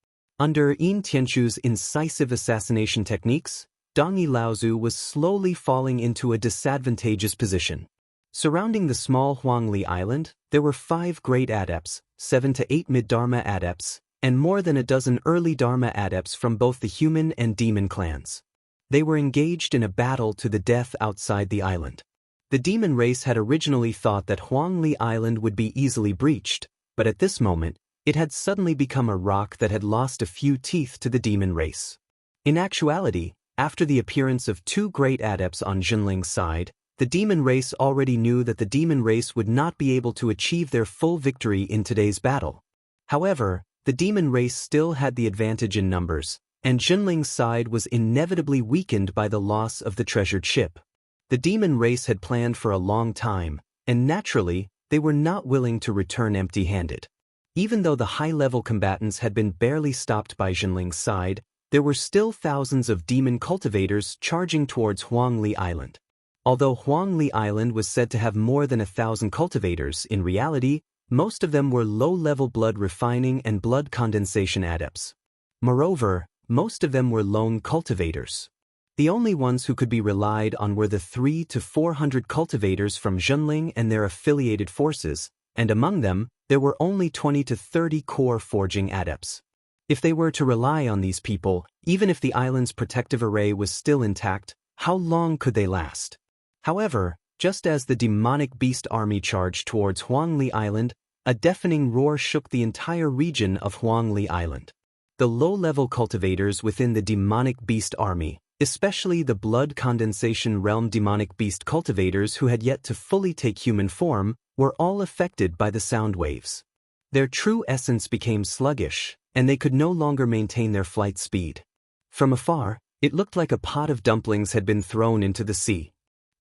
Under Yin Tianchu's incisive assassination techniques, Dongyi Laozu was slowly falling into a disadvantageous position. Surrounding the small Huangli Island, there were 5 great adepts, 7 to 8 mid-Dharma adepts, and more than a dozen early Dharma adepts from both the human and demon clans. They were engaged in a battle to the death outside the island. The demon race had originally thought that Huangli Island would be easily breached, but at this moment, it had suddenly become a rock that had lost a few teeth to the demon race. In actuality, after the appearance of 2 great adepts on Jinling's side, the demon race already knew that the demon race would not be able to achieve their full victory in today's battle. However, the demon race still had the advantage in numbers, and Jinling's side was inevitably weakened by the loss of the treasured ship. The demon race had planned for a long time, and naturally, they were not willing to return empty-handed. Even though the high-level combatants had been barely stopped by Jinling's side, there were still thousands of demon cultivators charging towards Huangli Island. Although Huangli Island was said to have more than 1,000 cultivators, in reality, most of them were low-level blood refining and blood condensation adepts. Moreover, most of them were lone cultivators. The only ones who could be relied on were the 300 to 400 cultivators from Jinling and their affiliated forces, and among them, there were only 20 to 30 core forging adepts. If they were to rely on these people, even if the island's protective array was still intact, how long could they last? However, just as the demonic beast army charged towards Huangli Island, a deafening roar shook the entire region of Huangli Island. The low-level cultivators within the demonic beast army, especially the blood condensation realm demonic beast cultivators who had yet to fully take human form, were all affected by the sound waves. Their true essence became sluggish, and they could no longer maintain their flight speed. From afar, it looked like a pot of dumplings had been thrown into the sea.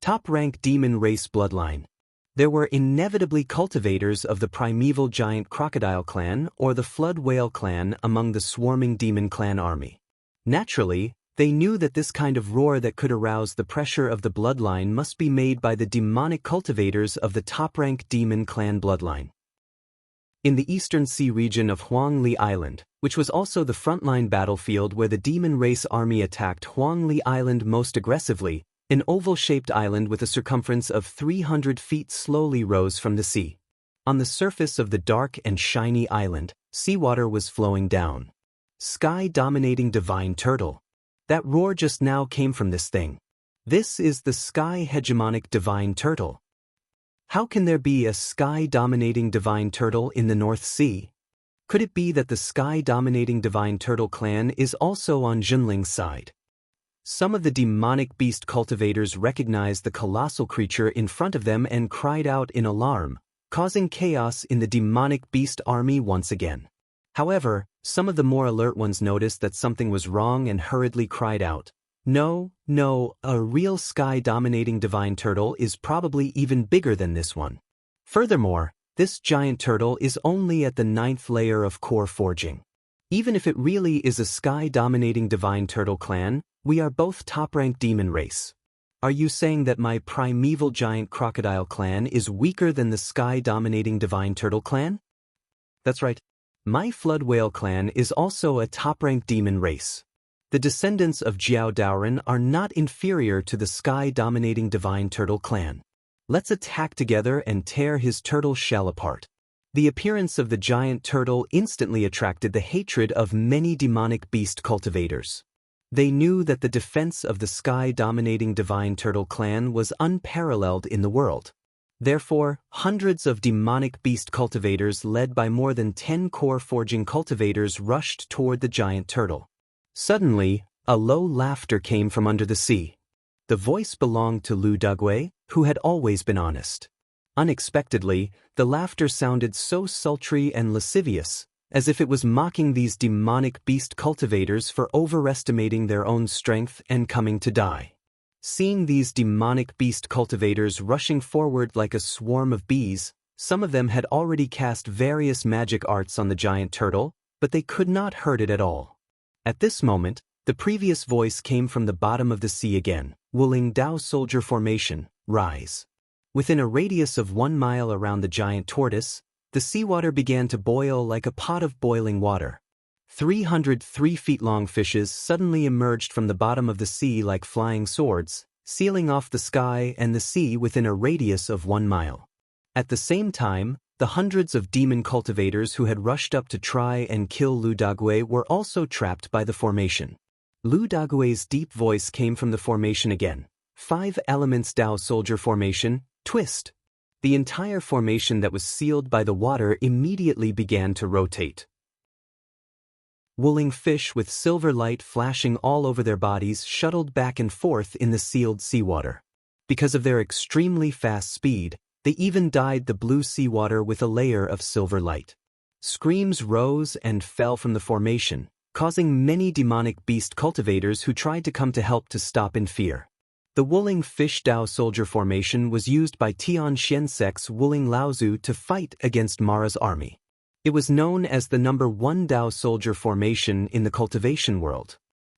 Top-rank demon race bloodline. There were inevitably cultivators of the primeval giant crocodile clan or the flood whale clan among the swarming demon clan army. Naturally, they knew that this kind of roar that could arouse the pressure of the bloodline must be made by the demonic cultivators of the top-rank demon clan bloodline. In the eastern sea region of Huang Li Island, which was also the frontline battlefield where the demon race army attacked Huang Li Island most aggressively, an oval-shaped island with a circumference of 300 feet slowly rose from the sea. On the surface of the dark and shiny island, seawater was flowing down. Sky-dominating divine turtle. That roar just now came from this thing. This is the sky-hegemonic divine turtle. How can there be a sky-dominating divine turtle in the North Sea? Could it be that the sky-dominating divine turtle clan is also on Junling's side? Some of the demonic beast cultivators recognized the colossal creature in front of them and cried out in alarm, causing chaos in the demonic beast army once again. However, some of the more alert ones noticed that something was wrong and hurriedly cried out, "No, a real sky-dominating divine turtle is probably even bigger than this one. Furthermore, this giant turtle is only at the 9th layer of core forging. Even if it really is a sky-dominating divine turtle clan, we are both top-ranked demon race. Are you saying that my primeval giant crocodile clan is weaker than the sky-dominating divine turtle clan?" That's right. My flood whale clan is also a top-ranked demon race. The descendants of Jiao Daoren are not inferior to the sky-dominating divine turtle clan. Let's attack together and tear his turtle shell apart. The appearance of the giant turtle instantly attracted the hatred of many demonic beast cultivators. They knew that the defense of the sky-dominating divine turtle clan was unparalleled in the world. Therefore, hundreds of demonic beast cultivators led by more than 10 core forging cultivators rushed toward the giant turtle. Suddenly, a low laughter came from under the sea. The voice belonged to Lu Dugwei, who had always been honest. Unexpectedly, the laughter sounded so sultry and lascivious, as if it was mocking these demonic beast cultivators for overestimating their own strength and coming to die. Seeing these demonic beast cultivators rushing forward like a swarm of bees, some of them had already cast various magic arts on the giant turtle, but they could not hurt it at all. At this moment, the previous voice came from the bottom of the sea again. Wuling Dao Soldier Formation, rise. Within a radius of 1 mile around the giant tortoise, the seawater began to boil like a pot of boiling water. 303 feet long fishes suddenly emerged from the bottom of the sea like flying swords, sealing off the sky and the sea within a radius of 1 mile. At the same time, the hundreds of demon cultivators who had rushed up to try and kill Lu Dagui were also trapped by the formation. Lu Dagui's deep voice came from the formation again. 5 elements Dao Soldier Formation, twist. The entire formation that was sealed by the water immediately began to rotate. Wooling fish with silver light flashing all over their bodies shuttled back and forth in the sealed seawater. Because of their extremely fast speed, they even dyed the blue seawater with a layer of silver light. Screams rose and fell from the formation, causing many demonic beast cultivators who tried to come to help to stop in fear. The Wooling Fish Dao Soldier Formation was used by Tian Xiansek's Wooling Laozu to fight against Mara's army. It was known as the number 1 Dao Soldier Formation in the cultivation world.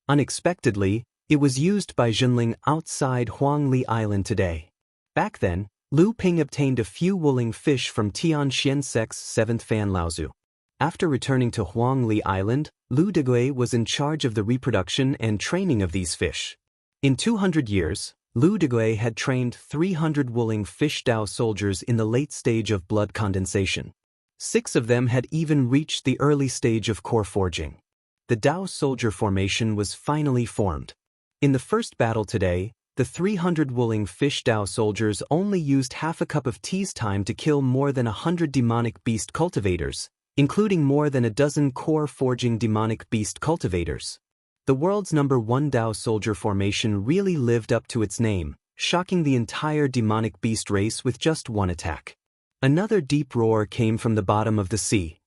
Unexpectedly, it was used by Junling outside Huangli Island today. Back then, Lu Ping obtained a few Wooling fish from Tian Xiansek's 7th Fan Laozu. After returning to Huangli Island, Lu Degui was in charge of the reproduction and training of these fish. In 200 years, Lu Degui had trained 300 Wooling Fish Dao soldiers in the late stage of blood condensation. 6 of them had even reached the early stage of core forging. The Dao Soldier Formation was finally formed. In the first battle today, the 300 Wooling Fish Dao soldiers only used half a cup of tea's time to kill more than 100 demonic beast cultivators, including more than a dozen core forging demonic beast cultivators. The world's number 1 Dao Soldier Formation really lived up to its name, shocking the entire demonic beast race with just one attack. Another deep roar came from the bottom of the sea.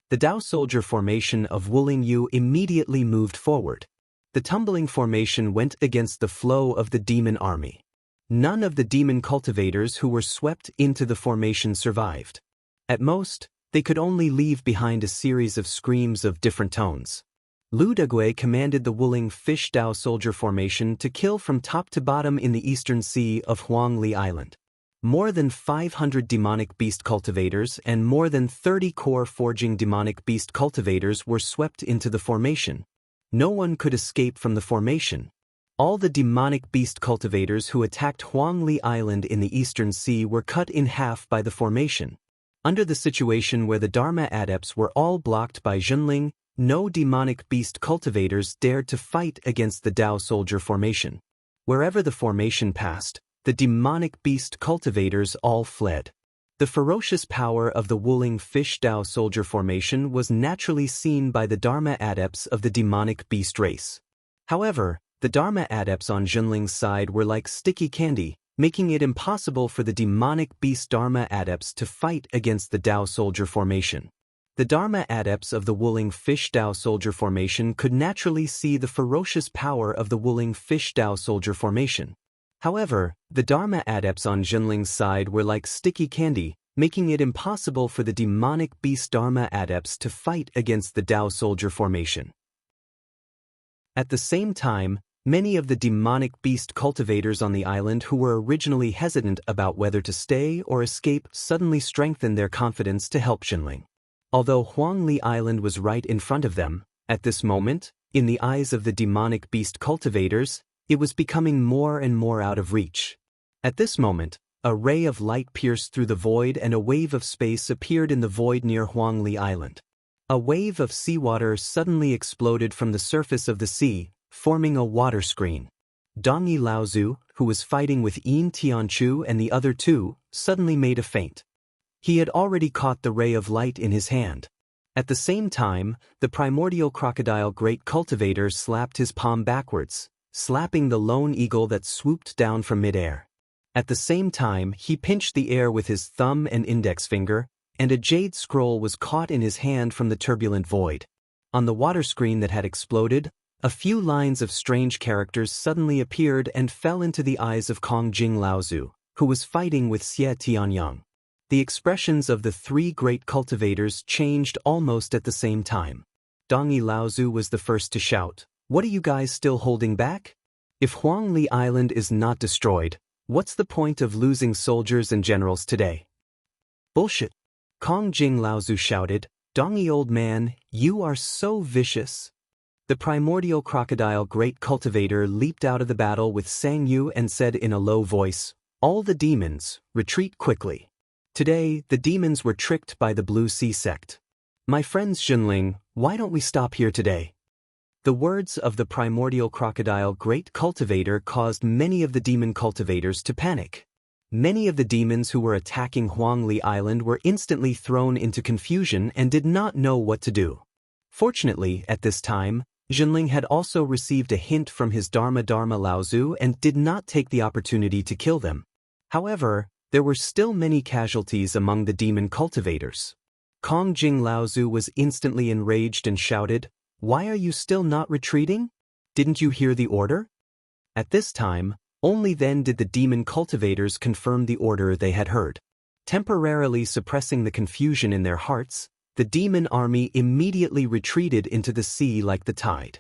The Dao soldier formation of Wuling Yu immediately moved forward. The tumbling formation went against the flow of the demon army. None of the demon cultivators who were swept into the formation survived. At most, they could only leave behind a series of screams of different tones. Lu Degui commanded the Wuling Fish Dao soldier formation to kill from top to bottom in the eastern sea of Huangli Island. More than 500 demonic beast cultivators and more than 30 core forging demonic beast cultivators were swept into the formation. No one could escape from the formation. All the demonic beast cultivators who attacked Huangli Island in the eastern sea were cut in half by the formation. Under the situation where the Dharma adepts were all blocked by Zhenling, no demonic beast cultivators dared to fight against the Dao soldier formation. Wherever the formation passed, the demonic beast cultivators all fled. The ferocious power of the Wuling Fish Dao soldier formation was naturally seen by the Dharma adepts of the demonic beast race. However, the Dharma adepts on Zhenling's side were like sticky candy, making it impossible for the demonic beast Dharma adepts to fight against the Dao soldier formation. The Dharma adepts of the Wuling Fish Dao soldier formation could naturally see the ferocious power of the Wuling Fish Dao soldier formation. However, the Dharma adepts on Zhenling's side were like sticky candy, making it impossible for the demonic beast Dharma adepts to fight against the Dao soldier formation. At the same time, many of the demonic beast cultivators on the island who were originally hesitant about whether to stay or escape suddenly strengthened their confidence to help Zhenling. Although Huangli Island was right in front of them, at this moment, in the eyes of the demonic beast cultivators, it was becoming more and more out of reach. At this moment, a ray of light pierced through the void and a wave of space appeared in the void near Huangli Island. A wave of seawater suddenly exploded from the surface of the sea, forming a water screen. Dongyi Laozu, who was fighting with Yin Tianchu and the other two, suddenly made a feint. He had already caught the ray of light in his hand. At the same time, the primordial crocodile great cultivator slapped his palm backwards, slapping the lone eagle that swooped down from midair. At the same time, he pinched the air with his thumb and index finger, and a jade scroll was caught in his hand from the turbulent void. On the water screen that had exploded, a few lines of strange characters suddenly appeared and fell into the eyes of Kongjing Laozu, who was fighting with Xie Tianyang. The expressions of the three great cultivators changed almost at the same time. Dongyi Laozu was the first to shout, "What are you guys still holding back? If Huangli Island is not destroyed, what's the point of losing soldiers and generals today?" "Bullshit!" Kongjing Laozu shouted, "Dongyi old man, you are so vicious." The primordial crocodile great cultivator leaped out of the battle with Sang Yu and said in a low voice, "All the demons, retreat quickly." Today, the demons were tricked by the Blue Sea sect. "My friends Zhenling, why don't we stop here today?" The words of the primordial crocodile great cultivator caused many of the demon cultivators to panic. Many of the demons who were attacking Huangli Island were instantly thrown into confusion and did not know what to do. Fortunately, at this time, Zhenling had also received a hint from his Dharma Laozu and did not take the opportunity to kill them. However, there were still many casualties among the demon cultivators. Kongjing Laozu was instantly enraged and shouted, "Why are you still not retreating? Didn't you hear the order?" At this time, only then did the demon cultivators confirm the order they had heard. Temporarily suppressing the confusion in their hearts, the demon army immediately retreated into the sea like the tide.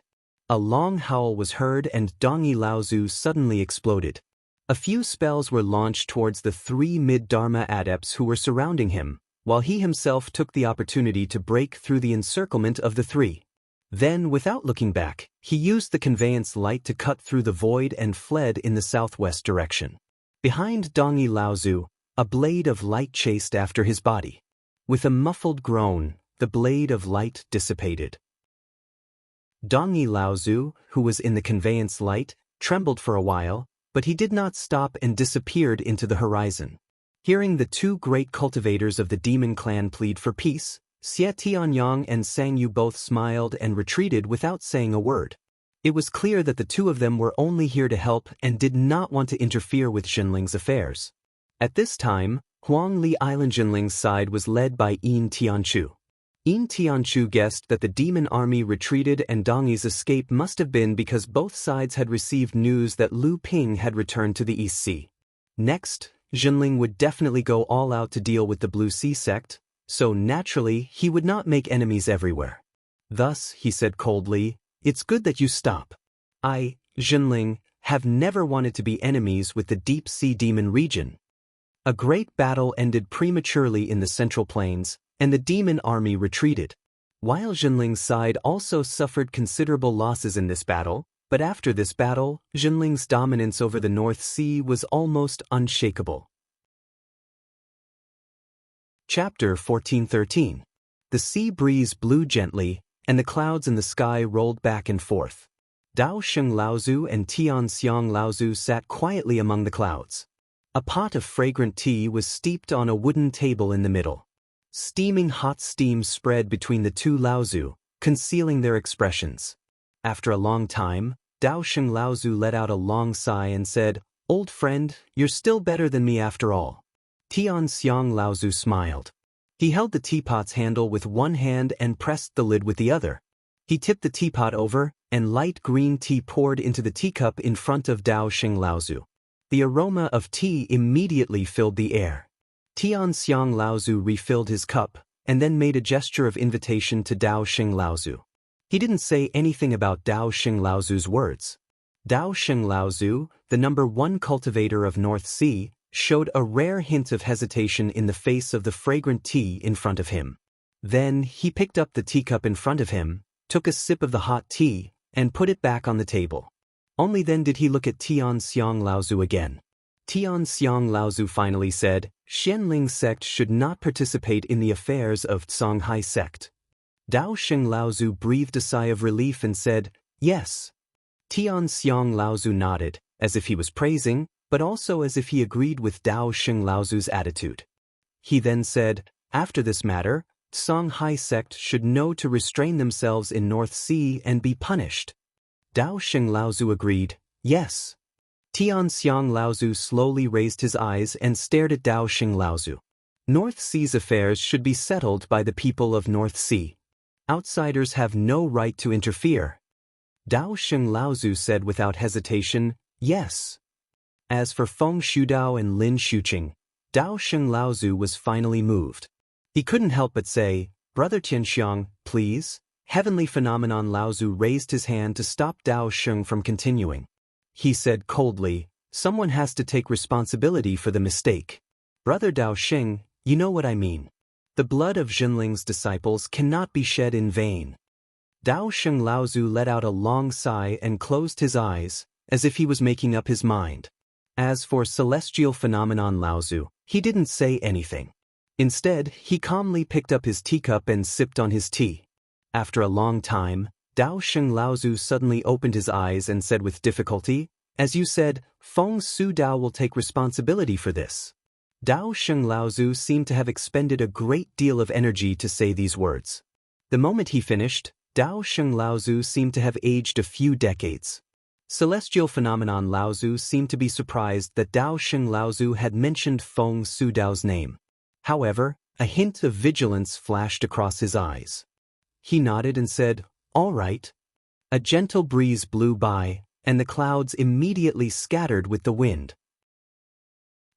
A long howl was heard and Dongyi Laozu suddenly exploded. A few spells were launched towards the three mid-Dharma adepts who were surrounding him, while he himself took the opportunity to break through the encirclement of the three. Then, without looking back, he used the conveyance light to cut through the void and fled in the southwest direction. Behind Dongyi Laozu, a blade of light chased after his body. With a muffled groan, the blade of light dissipated. Dongyi Laozu, who was in the conveyance light, trembled for a while, but he did not stop and disappeared into the horizon. Hearing the two great cultivators of the demon clan plead for peace, Xie Tianyang and Sang Yu both smiled and retreated without saying a word. It was clear that the two of them were only here to help and did not want to interfere with Zhenling's affairs. At this time, Huangli Island Jinling's side was led by Yin Tianchu. Yin Tianchu guessed that the demon army retreated and Dongyi's escape must have been because both sides had received news that Lu Ping had returned to the East Sea. Next, Jinling would definitely go all out to deal with the Blue Sea sect, so naturally he would not make enemies everywhere. Thus, he said coldly, "It's good that you stop. I, Jinling, have never wanted to be enemies with the Deep Sea Demon region." A great battle ended prematurely in the Central Plains, and the demon army retreated. While Jinling's side also suffered considerable losses in this battle, but after this battle, Jinling's dominance over the North Sea was almost unshakable. Chapter 14:13. The sea breeze blew gently, and the clouds in the sky rolled back and forth. Dao Sheng Laozu and Tian Xiang Laozu sat quietly among the clouds. A pot of fragrant tea was steeped on a wooden table in the middle. Steaming hot steam spread between the two Laozu, concealing their expressions. After a long time, Dao Sheng Laozu let out a long sigh and said, "Old friend, you're still better than me after all." Tian Xiang Laozu smiled. He held the teapot's handle with one hand and pressed the lid with the other. He tipped the teapot over, and light green tea poured into the teacup in front of Dao Sheng Laozu. The aroma of tea immediately filled the air. Tian Xiang Laozu refilled his cup, and then made a gesture of invitation to Dao Sheng Laozu. He didn't say anything about Dao Sheng Laozu's words. Dao Sheng Laozu, the #1 cultivator of North Sea, showed a rare hint of hesitation in the face of the fragrant tea in front of him. Then he picked up the teacup in front of him, took a sip of the hot tea, and put it back on the table. Only then did he look at Tian Xiang Laozu again. Tian Xiang Laozu finally said, "Xianling sect should not participate in the affairs of Songhai sect." Dao Sheng Laozu breathed a sigh of relief and said, "Yes." Tian Xiang Laozu nodded, as if he was praising, but also as if he agreed with Dao Sheng Laozu's attitude. He then said, "After this matter, Songhai sect should know to restrain themselves in North Sea and be punished." Dao Sheng Laozu agreed, "Yes." Tian Xiang Laozu slowly raised his eyes and stared at Dao Sheng Laozu. North Sea's affairs should be settled by the people of North Sea. Outsiders have no right to interfere. Dao Sheng Laozu said without hesitation, "Yes." As for Feng Shudao and Lin Shuqing, Dao Sheng Laozu was finally moved. He couldn't help but say, "Brother Tianxiang, please." Heavenly Phenomenon Laozu raised his hand to stop Dao Sheng from continuing. He said coldly, "Someone has to take responsibility for the mistake. Brother Dao Sheng, you know what I mean. The blood of Jinling's disciples cannot be shed in vain." Dao Sheng Laozu let out a long sigh and closed his eyes, as if he was making up his mind. As for Celestial Phenomenon Laozu, he didn't say anything. Instead, he calmly picked up his teacup and sipped on his tea. After a long time, Dao Sheng Laozu suddenly opened his eyes and said with difficulty, "As you said, Feng Shudao will take responsibility for this." Dao Sheng Laozu seemed to have expended a great deal of energy to say these words. The moment he finished, Dao Sheng Laozu seemed to have aged a few decades. Celestial Phenomenon Laozu seemed to be surprised that Dao Sheng Laozu had mentioned Feng Shudao's name. However, a hint of vigilance flashed across his eyes. He nodded and said, "All right." A gentle breeze blew by, and the clouds immediately scattered with the wind.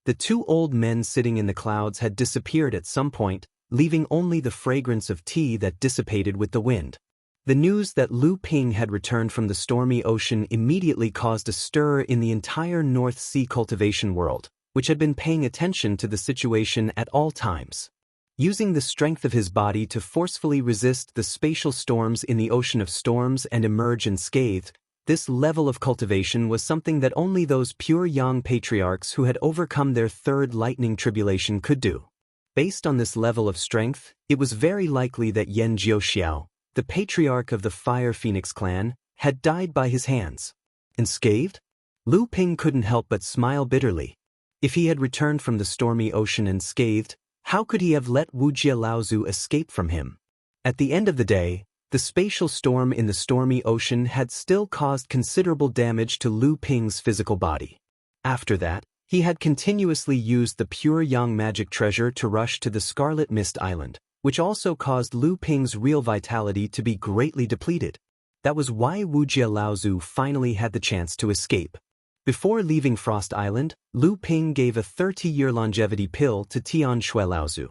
The two old men sitting in the clouds had disappeared at some point, leaving only the fragrance of tea that dissipated with the wind. The news that Lu Ping had returned from the stormy ocean immediately caused a stir in the entire North Sea cultivation world, which had been paying attention to the situation at all times. Using the strength of his body to forcefully resist the spatial storms in the ocean of storms and emerge unscathed, this level of cultivation was something that only those pure Yang patriarchs who had overcome their third lightning tribulation could do. Based on this level of strength, it was very likely that Yan Jiuxiao, the patriarch of the Fire Phoenix clan, had died by his hands. Unscathed? Lu Ping couldn't help but smile bitterly. If he had returned from the stormy ocean unscathed, how could he have let Wujia Laozu escape from him? At the end of the day, the spatial storm in the stormy ocean had still caused considerable damage to Lu Ping's physical body. After that, He had continuously used the pure yang magic treasure to rush to the Scarlet Mist Island, which also caused Lu Ping's real vitality to be greatly depleted. That was why Wujie Laozu finally had the chance to escape. Before leaving Frost Island, Lu Ping gave a 30-year longevity pill to Tian Shui Laozu.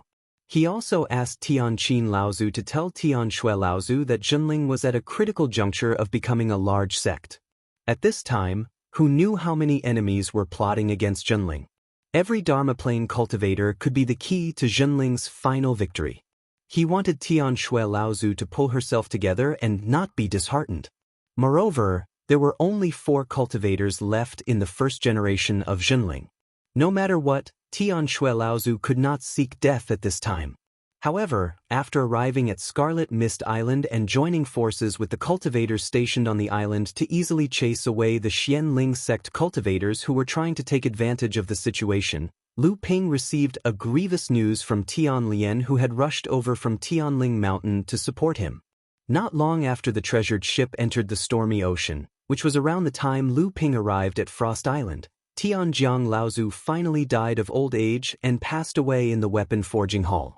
He also asked Tian Qin Laozu to tell Tian Shui Laozu that Zhenling was at a critical juncture of becoming a large sect. At this time, who knew how many enemies were plotting against Zhenling? Every Dharma Plane cultivator could be the key to Zhenling's final victory. He wanted Tian Shui Laozu to pull herself together and not be disheartened. Moreover, there were only 4 cultivators left in the first generation of Zhenling. No matter what, Tian Shui Laozu could not seek death at this time. However, after arriving at Scarlet Mist Island and joining forces with the cultivators stationed on the island to easily chase away the Xianling sect cultivators who were trying to take advantage of the situation, Lu Ping received a grievous news from Tian Lian, who had rushed over from Tianling Mountain to support him. Not long after the treasured ship entered the stormy ocean, which was around the time Lu Ping arrived at Frost Island, Tianjiang Laozu finally died of old age and passed away in the weapon forging hall.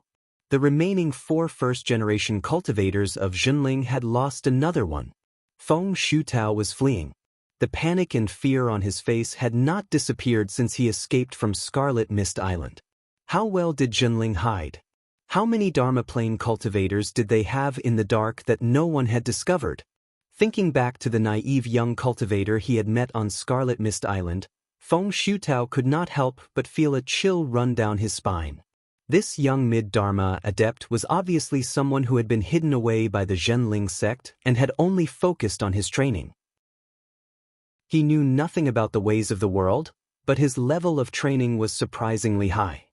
The remaining 4 first-generation cultivators of Zhenling had lost another one. Feng Shutao was fleeing. The panic and fear on his face had not disappeared since he escaped from Scarlet Mist Island. How well did Zhenling hide? How many Dharma Plane cultivators did they have in the dark that no one had discovered? Thinking back to the naive young cultivator he had met on Scarlet Mist Island, Feng Shutao could not help but feel a chill run down his spine. This young mid-Dharma adept was obviously someone who had been hidden away by the Zhenling sect and had only focused on his training. He knew nothing about the ways of the world, but his level of training was surprisingly high.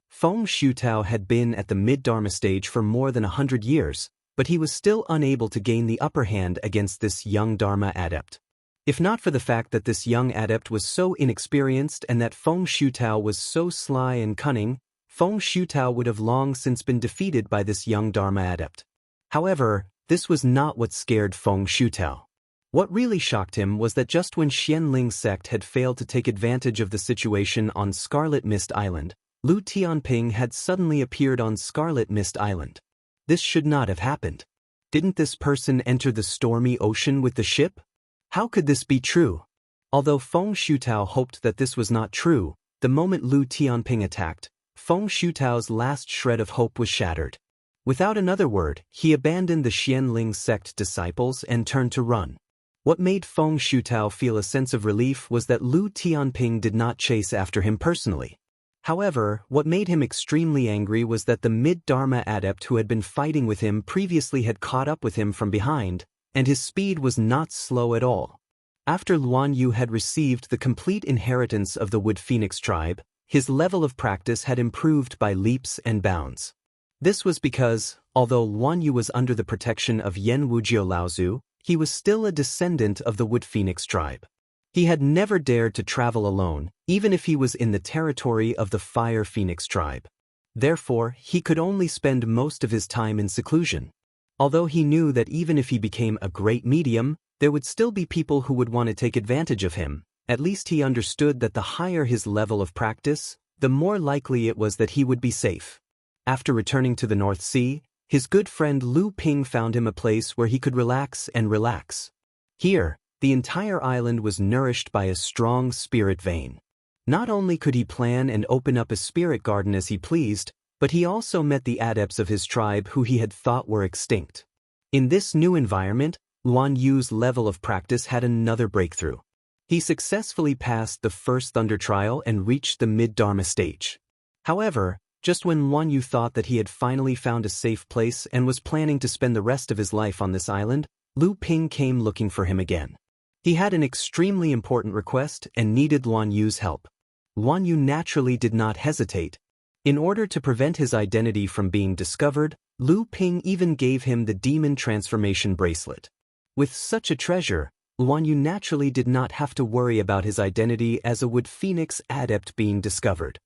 Feng Shutao had been at the mid-Dharma stage for more than 100 years, but he was still unable to gain the upper hand against this young Dharma adept. If not for the fact that this young adept was so inexperienced and that Feng Shutao was so sly and cunning, Feng Shutao would have long since been defeated by this young Dharma adept. However, this was not what scared Feng Shutao. What really shocked him was that just when Xianling sect had failed to take advantage of the situation on Scarlet Mist Island, Lu Tianping had suddenly appeared on Scarlet Mist Island. This should not have happened. Didn't this person enter the stormy ocean with the ship? How could this be true? Although Feng Shutao hoped that this was not true, the moment Lu Tianping attacked, Feng Shutao's last shred of hope was shattered. Without another word, he abandoned the Xianling sect disciples and turned to run. What made Feng Shutao feel a sense of relief was that Lu Tianping did not chase after him personally. However, what made him extremely angry was that the mid-Dharma adept who had been fighting with him previously had caught up with him from behind, and his speed was not slow at all. After Luan Yu had received the complete inheritance of the Wood Phoenix tribe, his level of practice had improved by leaps and bounds. This was because, although Luan Yu was under the protection of Yen Wujie Laozu, he was still a descendant of the Wood Phoenix tribe. He had never dared to travel alone, even if he was in the territory of the Fire Phoenix tribe. Therefore, he could only spend most of his time in seclusion. Although he knew that even if he became a great medium, there would still be people who would want to take advantage of him, at least he understood that the higher his level of practice, the more likely it was that he would be safe. After returning to the North Sea, his good friend Lu Ping found him a place where he could relax. Here, the entire island was nourished by a strong spirit vein. Not only could he plan and open up a spirit garden as he pleased, but he also met the adepts of his tribe who he had thought were extinct. In this new environment, Luan Yu's level of practice had another breakthrough. He successfully passed the first Thunder Trial and reached the mid-Dharma stage. However, just when Luan Yu thought that he had finally found a safe place and was planning to spend the rest of his life on this island, Lu Ping came looking for him again. He had an extremely important request and needed Luan Yu's help. Luan Yu naturally did not hesitate. In order to prevent his identity from being discovered, Lu Ping even gave him the demon transformation bracelet. With such a treasure, Luan Yu naturally did not have to worry about his identity as a Wood Phoenix adept being discovered.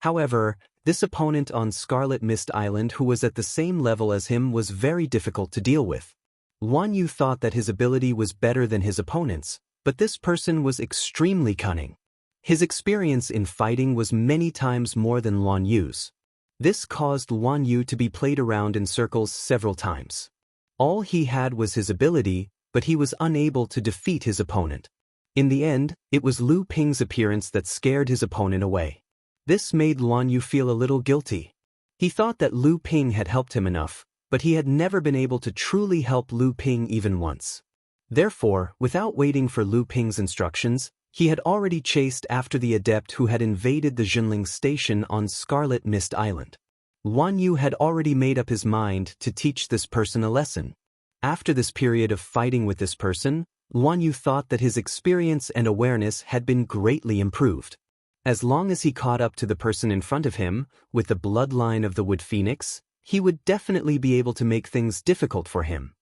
However, this opponent on Scarlet Mist Island who was at the same level as him was very difficult to deal with. Luan Yu thought that his ability was better than his opponent's, but this person was extremely cunning. His experience in fighting was many times more than Luan Yu's. This caused Luan Yu to be played around in circles several times. All he had was his ability, but he was unable to defeat his opponent. In the end, it was Lu Ping's appearance that scared his opponent away. This made Luan Yu feel a little guilty. He thought that Lu Ping had helped him enough, but he had never been able to truly help Lu Ping even once. Therefore, without waiting for Lu Ping's instructions, he had already chased after the adept who had invaded the Jinling station on Scarlet Mist Island. Luan Yu had already made up his mind to teach this person a lesson. After this period of fighting with this person, Luan Yu thought that his experience and awareness had been greatly improved. As long as he caught up to the person in front of him, with the bloodline of the Wood Phoenix, he would definitely be able to make things difficult for him.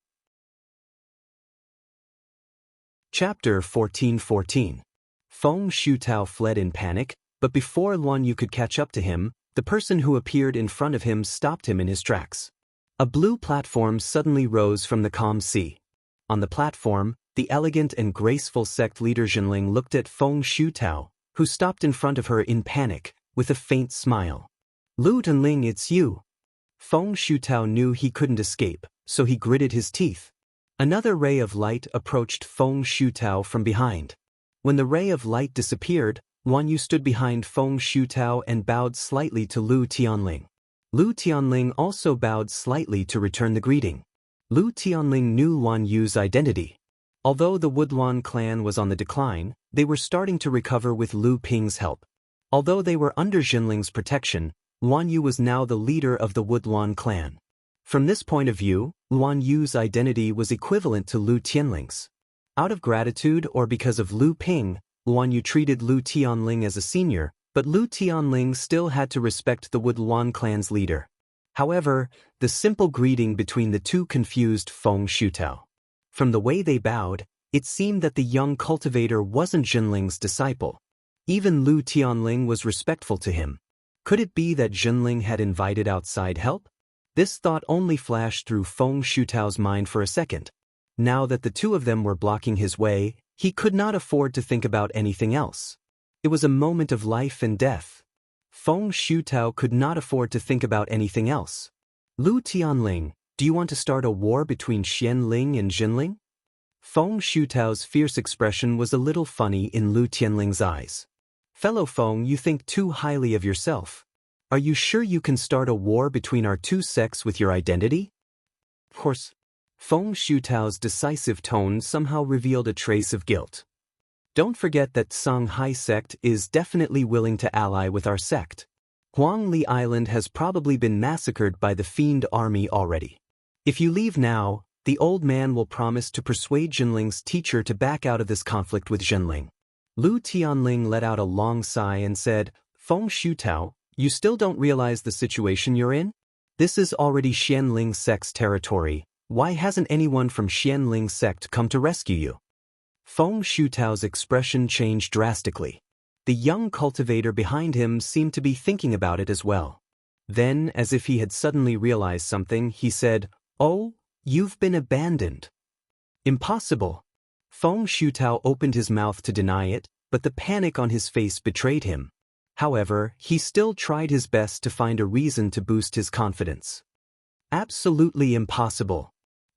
Chapter 14:14. Feng Shutao fled in panic, but before Luan Yu could catch up to him, the person who appeared in front of him stopped him in his tracks. A blue platform suddenly rose from the calm sea. On the platform, the elegant and graceful sect leader Jinling looked at Feng Shutao, who stopped in front of her in panic, with a faint smile. "Lu Tenling, it's you." Feng Shutao knew he couldn't escape, so he gritted his teeth. Another ray of light approached Feng Shutao from behind. When the ray of light disappeared, Luan Yu stood behind Feng Shutao and bowed slightly to Lu Tianling. Lu Tianling also bowed slightly to return the greeting. Lu Tianling knew Luan Yu's identity. Although the Woodlawn clan was on the decline, they were starting to recover with Lu Ping's help. Although they were under Jinling's protection, Luan Yu was now the leader of the Woodlawn clan. From this point of view, Luan Yu's identity was equivalent to Lu Tianling's. Out of gratitude or because of Lu Ping, Luan Yu treated Lu Tianling as a senior, but Lu Tianling still had to respect the Woodlawn clan's leader. However, the simple greeting between the two confused Feng Shutao. From the way they bowed, it seemed that the young cultivator wasn't Jinling's disciple. Even Lu Tianling was respectful to him. Could it be that Jinling had invited outside help? This thought only flashed through Feng Shutao's mind for a second. Now that the two of them were blocking his way, he could not afford to think about anything else. It was a moment of life and death. Feng Shutao could not afford to think about anything else. "Lu Tianling, do you want to start a war between Xianling and Jinling?" Feng Shutao's fierce expression was a little funny in Lu Tianling's eyes. "Fellow Feng, you think too highly of yourself. Are you sure you can start a war between our two sects with your identity?" Of course. Feng Shutao's decisive tone somehow revealed a trace of guilt. "Don't forget that Songhai sect is definitely willing to ally with our sect. Huangli Island has probably been massacred by the Fiend army already. If you leave now, the old man will promise to persuade Jinling's teacher to back out of this conflict with Jinling." Lu Tianling let out a long sigh and said, "Feng Shutao, you still don't realize the situation you're in? This is already Xianling sect's territory. Why hasn't anyone from Xianling sect come to rescue you?" Feng Shutao's expression changed drastically. The young cultivator behind him seemed to be thinking about it as well. Then, as if he had suddenly realized something, he said, "Oh, you've been abandoned." "Impossible." Feng Shutao opened his mouth to deny it, but the panic on his face betrayed him. However, he still tried his best to find a reason to boost his confidence. "Absolutely impossible.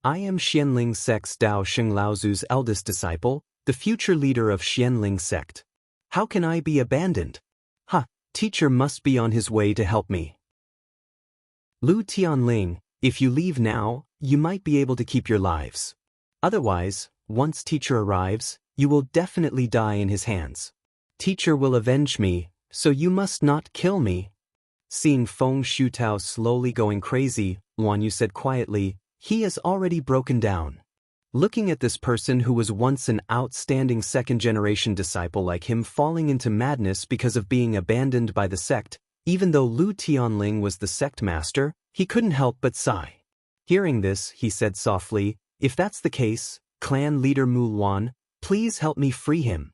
I am Xianling sect's Dao Sheng Laozu's eldest disciple, the future leader of Xianling sect. How can I be abandoned? Teacher must be on his way to help me." "Lu Tianling, if you leave now, you might be able to keep your lives. Otherwise, once teacher arrives, you will definitely die in his hands. Teacher will avenge me, so you must not kill me." Seeing Feng Shutao slowly going crazy, Luan Yu said quietly, "He has already broken down." Looking at this person who was once an outstanding second-generation disciple like him falling into madness because of being abandoned by the sect, even though Lu Tianling was the sect master, he couldn't help but sigh. Hearing this, he said softly, "If that's the case, clan leader Mu Luan, please help me free him."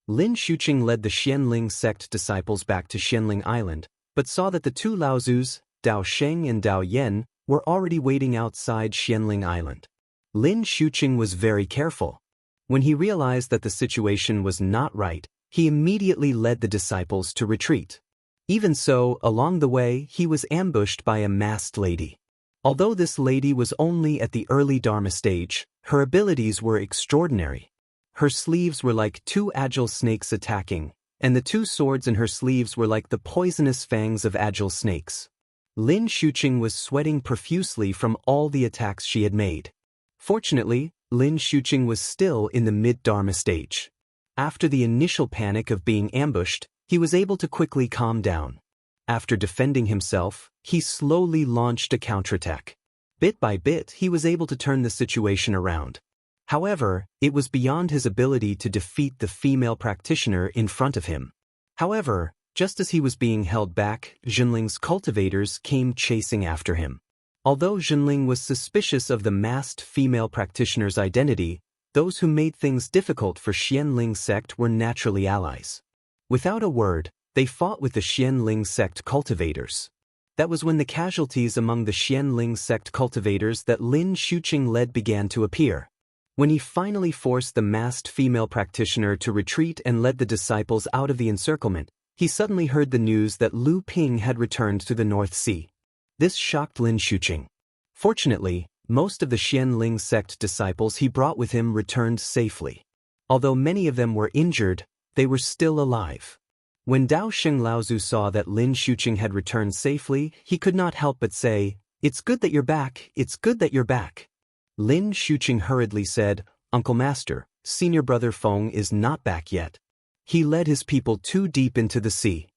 Lin Shuqing led the Xianling sect disciples back to Xianling Island, but saw that the two Laozus, Dao Sheng and Dao Yen, were already waiting outside Xianling Island. Lin Shuqing was very careful. When he realized that the situation was not right, He immediately led the disciples to retreat. Even so, along the way, he was ambushed by a masked lady. Although this lady was only at the early Dharma stage, her abilities were extraordinary. Her sleeves were like two agile snakes attacking, and the two swords in her sleeves were like the poisonous fangs of agile snakes. Lin Xuqing was sweating profusely from all the attacks she had made. Fortunately, Lin Xuqing was still in the mid-Dharma stage. After the initial panic of being ambushed, he was able to quickly calm down. After defending himself, he slowly launched a counterattack. Bit by bit, he was able to turn the situation around. However, it was beyond his ability to defeat the female practitioner in front of him. However, just as he was being held back, Jinling's cultivators came chasing after him. Although Jinling was suspicious of the masked female practitioner's identity, those who made things difficult for Xianling sect were naturally allies. Without a word, they fought with the Xianling sect cultivators. That was when the casualties among the Xianling sect cultivators that Lin Xuqing led began to appear. When he finally forced the masked female practitioner to retreat and led the disciples out of the encirclement, he suddenly heard the news that Lu Ping had returned to the North Sea. This shocked Lin Xuqing. Fortunately, most of the Xianling sect disciples he brought with him returned safely. Although many of them were injured, they were still alive. When Dao Xing Laozu saw that Lin Xuqing had returned safely, he could not help but say, "It's good that you're back, it's good that you're back." Lin Xuqing hurriedly said, "Uncle Master, senior brother Feng is not back yet. He led his people too deep into the sea.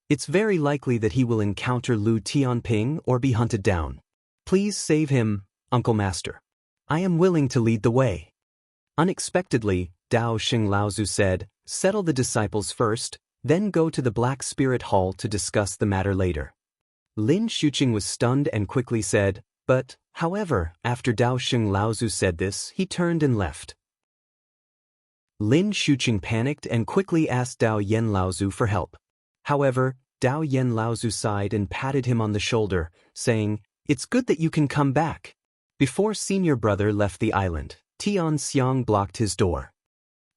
It's very likely that he will encounter Lu Tianping or be hunted down. Please save him, Uncle Master. I am willing to lead the way." Unexpectedly, Dao Xing Laozu said, "Settle the disciples first, then go to the Black Spirit Hall to discuss the matter later." Lin Xuqing was stunned and quickly said, "But, however," after Dao Xing Laozu said this, he turned and left. Lin Xuqing panicked and quickly asked Dao Yen Laozu for help. However, Dao Yen Laozu sighed and patted him on the shoulder, saying, "It's good that you can come back." Before senior brother left the island, Tian Xiang blocked his door.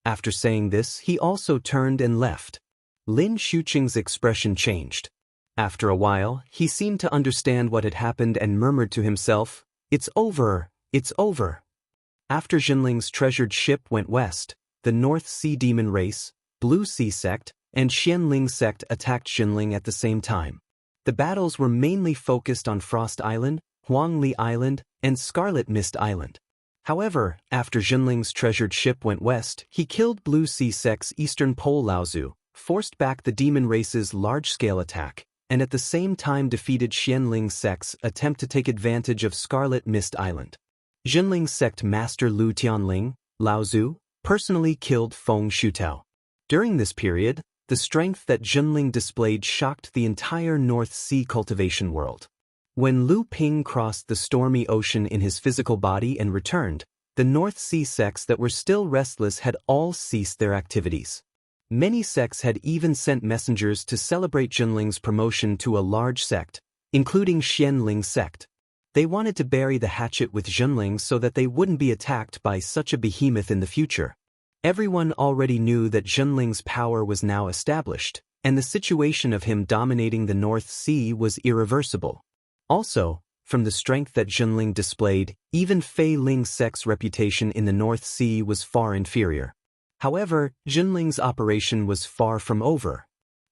After saying this, he also turned and left. Lin Xuqing's expression changed. After a while, he seemed to understand what had happened and murmured to himself, "It's over, it's over." After Jinling's treasured ship went west, the North Sea Demon Race, Blue Sea Sect, and Xianling Sect attacked Jinling at the same time. The battles were mainly focused on Frost Island, Huangli Island, and Scarlet Mist Island. However, after Jinling's treasured ship went west, he killed Blue Sea Sect's Eastern Pole Laozu, forced back the Demon Race's large-scale attack, and at the same time defeated Xianling Sect's attempt to take advantage of Scarlet Mist Island. Jinling Sect Master Lu Tianling, Laozu, personally killed Feng Shutao. During this period, the strength that Jinling displayed shocked the entire North Sea cultivation world. When Lu Ping crossed the stormy ocean in his physical body and returned, the North Sea sects that were still restless had all ceased their activities. Many sects had even sent messengers to celebrate Jinling's promotion to a large sect, including Xianling Sect. They wanted to bury the hatchet with Jinling so that they wouldn't be attacked by such a behemoth in the future. Everyone already knew that Jinling's power was now established, and the situation of him dominating the North Sea was irreversible. Also, from the strength that Jinling displayed, even Fei Ling Sect's reputation in the North Sea was far inferior. However, Jinling's operation was far from over.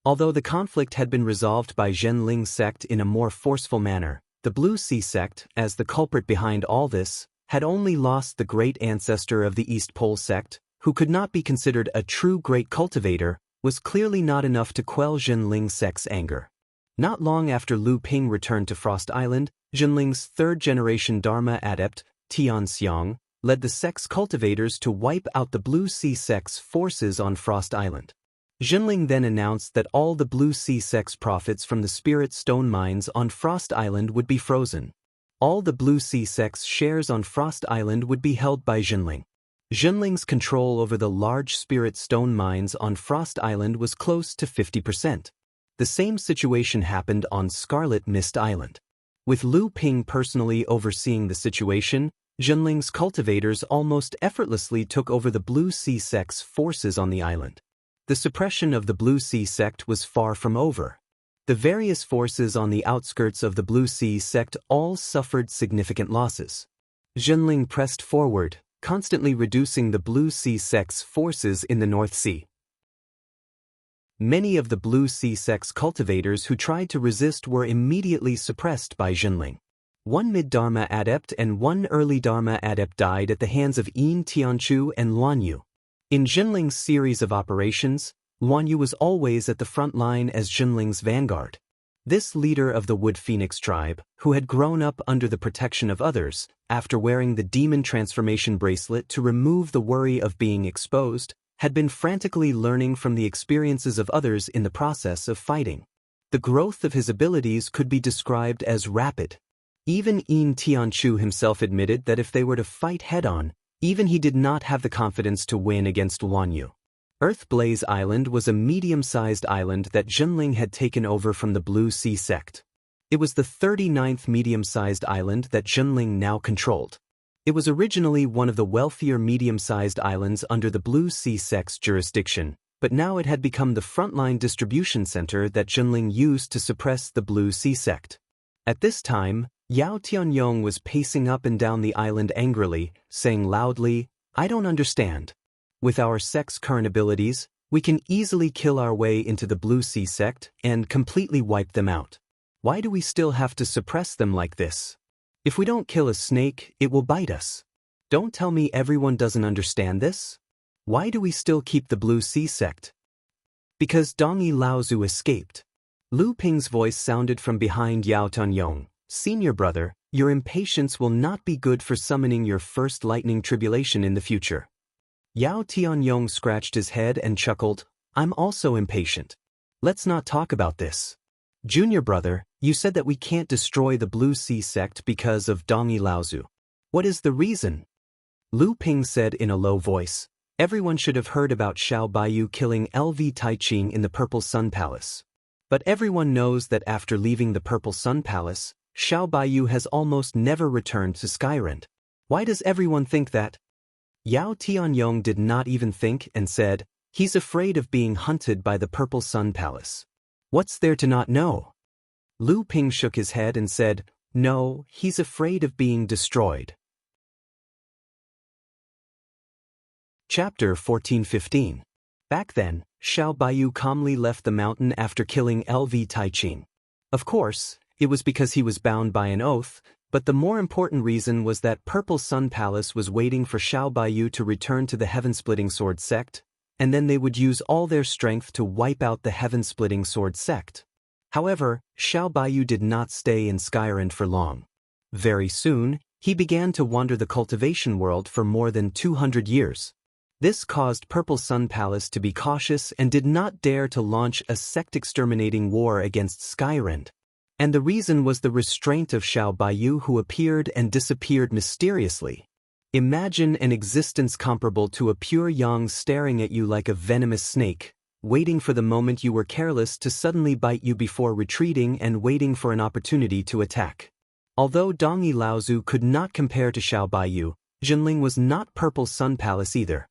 Although the conflict had been resolved by Zhenling Sect in a more forceful manner, the Blue Sea Sect, as the culprit behind all this, had only lost the great ancestor of the East Pole Sect, who could not be considered a true great cultivator, was clearly not enough to quell Zhenling Sect's anger. Not long after Lu Ping returned to Frost Island, Jinling's third-generation Dharma adept, Tian Xiang, led the sect's cultivators to wipe out the Blue Sea Sect's forces on Frost Island. Jinling then announced that all the Blue Sea Sect's profits from the Spirit Stone mines on Frost Island would be frozen. All the Blue Sea Sect's shares on Frost Island would be held by Jinling. Jinling's control over the large Spirit Stone mines on Frost Island was close to 50%. The same situation happened on Scarlet Mist Island. With Lu Ping personally overseeing the situation, Jinling's cultivators almost effortlessly took over the Blue Sea Sect's forces on the island. the suppression of the Blue Sea sect was far from over. The various forces on the outskirts of the Blue Sea sect all suffered significant losses. Zhenling pressed forward, constantly reducing the Blue Sea sect's forces in the North Sea. Many of the Blue Sea sect's cultivators who tried to resist were immediately suppressed by Zhenling. One mid-Dharma adept and one early Dharma adept died at the hands of Yin Tianchu and Luanyu. In Zhenling's series of operations, Luanyu was always at the front line as Zhenling's vanguard. This leader of the Wood Phoenix tribe, who had grown up under the protection of others, after wearing the demon transformation bracelet to remove the worry of being exposed, had been frantically learning from the experiences of others in the process of fighting. The growth of his abilities could be described as rapid. Even Yin Tianchu himself admitted that if they were to fight head-on, even he did not have the confidence to win against Luanyu. Earthblaze Island was a medium-sized island that Zhenling had taken over from the Blue Sea sect. It was the 39th medium-sized island that Zhenling now controlled. It was originally one of the wealthier medium-sized islands under the Blue Sea sect's jurisdiction, but now it had become the frontline distribution center that Zhenling used to suppress the Blue Sea sect. At this time, Yao Tianyong was pacing up and down the island angrily, saying loudly, "I don't understand. With our sect's current abilities, we can easily kill our way into the Blue Sea sect and completely wipe them out. Why do we still have to suppress them like this? If we don't kill a snake, it will bite us. Don't tell me everyone doesn't understand this. Why do we still keep the Blue Sea sect?" Because Dongyi Laozu escaped. Lu Ping's voice sounded from behind Yao Tianyong. "Senior brother, your impatience will not be good for summoning your first lightning tribulation in the future." Yao Tianyong scratched his head and chuckled, "I'm also impatient. Let's not talk about this. Junior brother, you said that we can't destroy the Blue Sea sect because of Dongyi Laozu. What is the reason?" Lu Ping said in a low voice, "Everyone should have heard about Xiao Baiyu killing LV Taiqing in the Purple Sun Palace. But everyone knows that after leaving the Purple Sun Palace, Xiao Baiyu has almost never returned to Skyrend. Why does everyone think that?" Yao Tianyong did not even think and said, "He's afraid of being hunted by the Purple Sun Palace. What's there to not know?" Lu Ping shook his head and said, "No, he's afraid of being destroyed." Chapter 14-15. Back then, Xiao Baiyu calmly left the mountain after killing LV Taiqing. Of course, it was because he was bound by an oath, but the more important reason was that Purple Sun Palace was waiting for Xiao Baiyu to return to the Heaven-Splitting Sword sect, and then they would use all their strength to wipe out the Heaven-Splitting Sword sect. However, Xiao Baiyu did not stay in Skyrend for long. Very soon, he began to wander the cultivation world for more than 200 years. This caused Purple Sun Palace to be cautious and did not dare to launch a sect-exterminating war against Skyrend. And the reason was the restraint of Xiao Baiyu, who appeared and disappeared mysteriously. Imagine an existence comparable to a pure yang staring at you like a venomous snake, waiting for the moment you were careless to suddenly bite you before retreating and waiting for an opportunity to attack. Although Dongyi Laozu could not compare to Xiao Baiyu, Zhenling was not Purple Sun Palace either.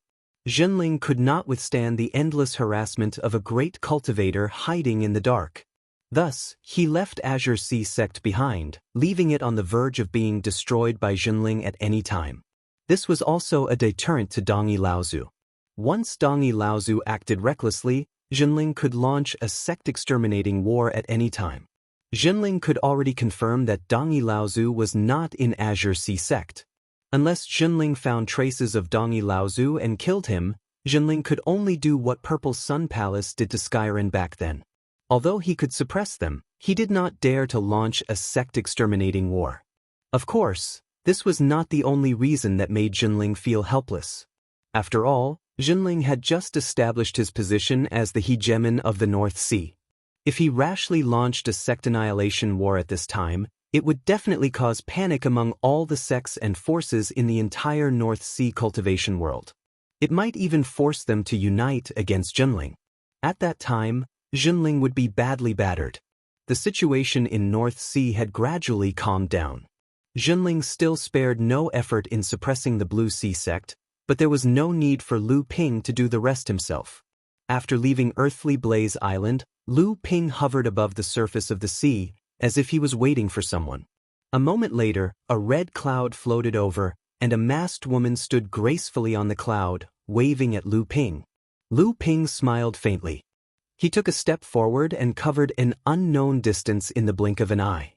Zhenling could not withstand the endless harassment of a great cultivator hiding in the dark. Thus, he left Azure Sea sect behind, leaving it on the verge of being destroyed by Zhenling at any time. This was also a deterrent to Dongyi Laozu. Once Dongyi Laozu acted recklessly, Zhenling could launch a sect-exterminating war at any time. Zhenling could already confirm that Dongyi Laozu was not in Azure Sea sect. Unless Zhenling found traces of Dongyi Laozu and killed him, Zhenling could only do what Purple Sun Palace did to Skyrend back then. Although he could suppress them, he did not dare to launch a sect-exterminating war. Of course, this was not the only reason that made Zhenling feel helpless. After all, Zhenling had just established his position as the hegemon of the North Sea. If he rashly launched a sect annihilation war at this time, it would definitely cause panic among all the sects and forces in the entire North Sea cultivation world. It might even force them to unite against Zhenling. At that time, Zhenling would be badly battered. The situation in North Sea had gradually calmed down. Zhenling still spared no effort in suppressing the Blue Sea sect, but there was no need for Lu Ping to do the rest himself. After leaving earthly Blaze Island, Lu Ping hovered above the surface of the sea, as if he was waiting for someone. A moment later, a red cloud floated over, and a masked woman stood gracefully on the cloud, waving at Lu Ping. Lu Ping smiled faintly. He took a step forward and covered an unknown distance in the blink of an eye.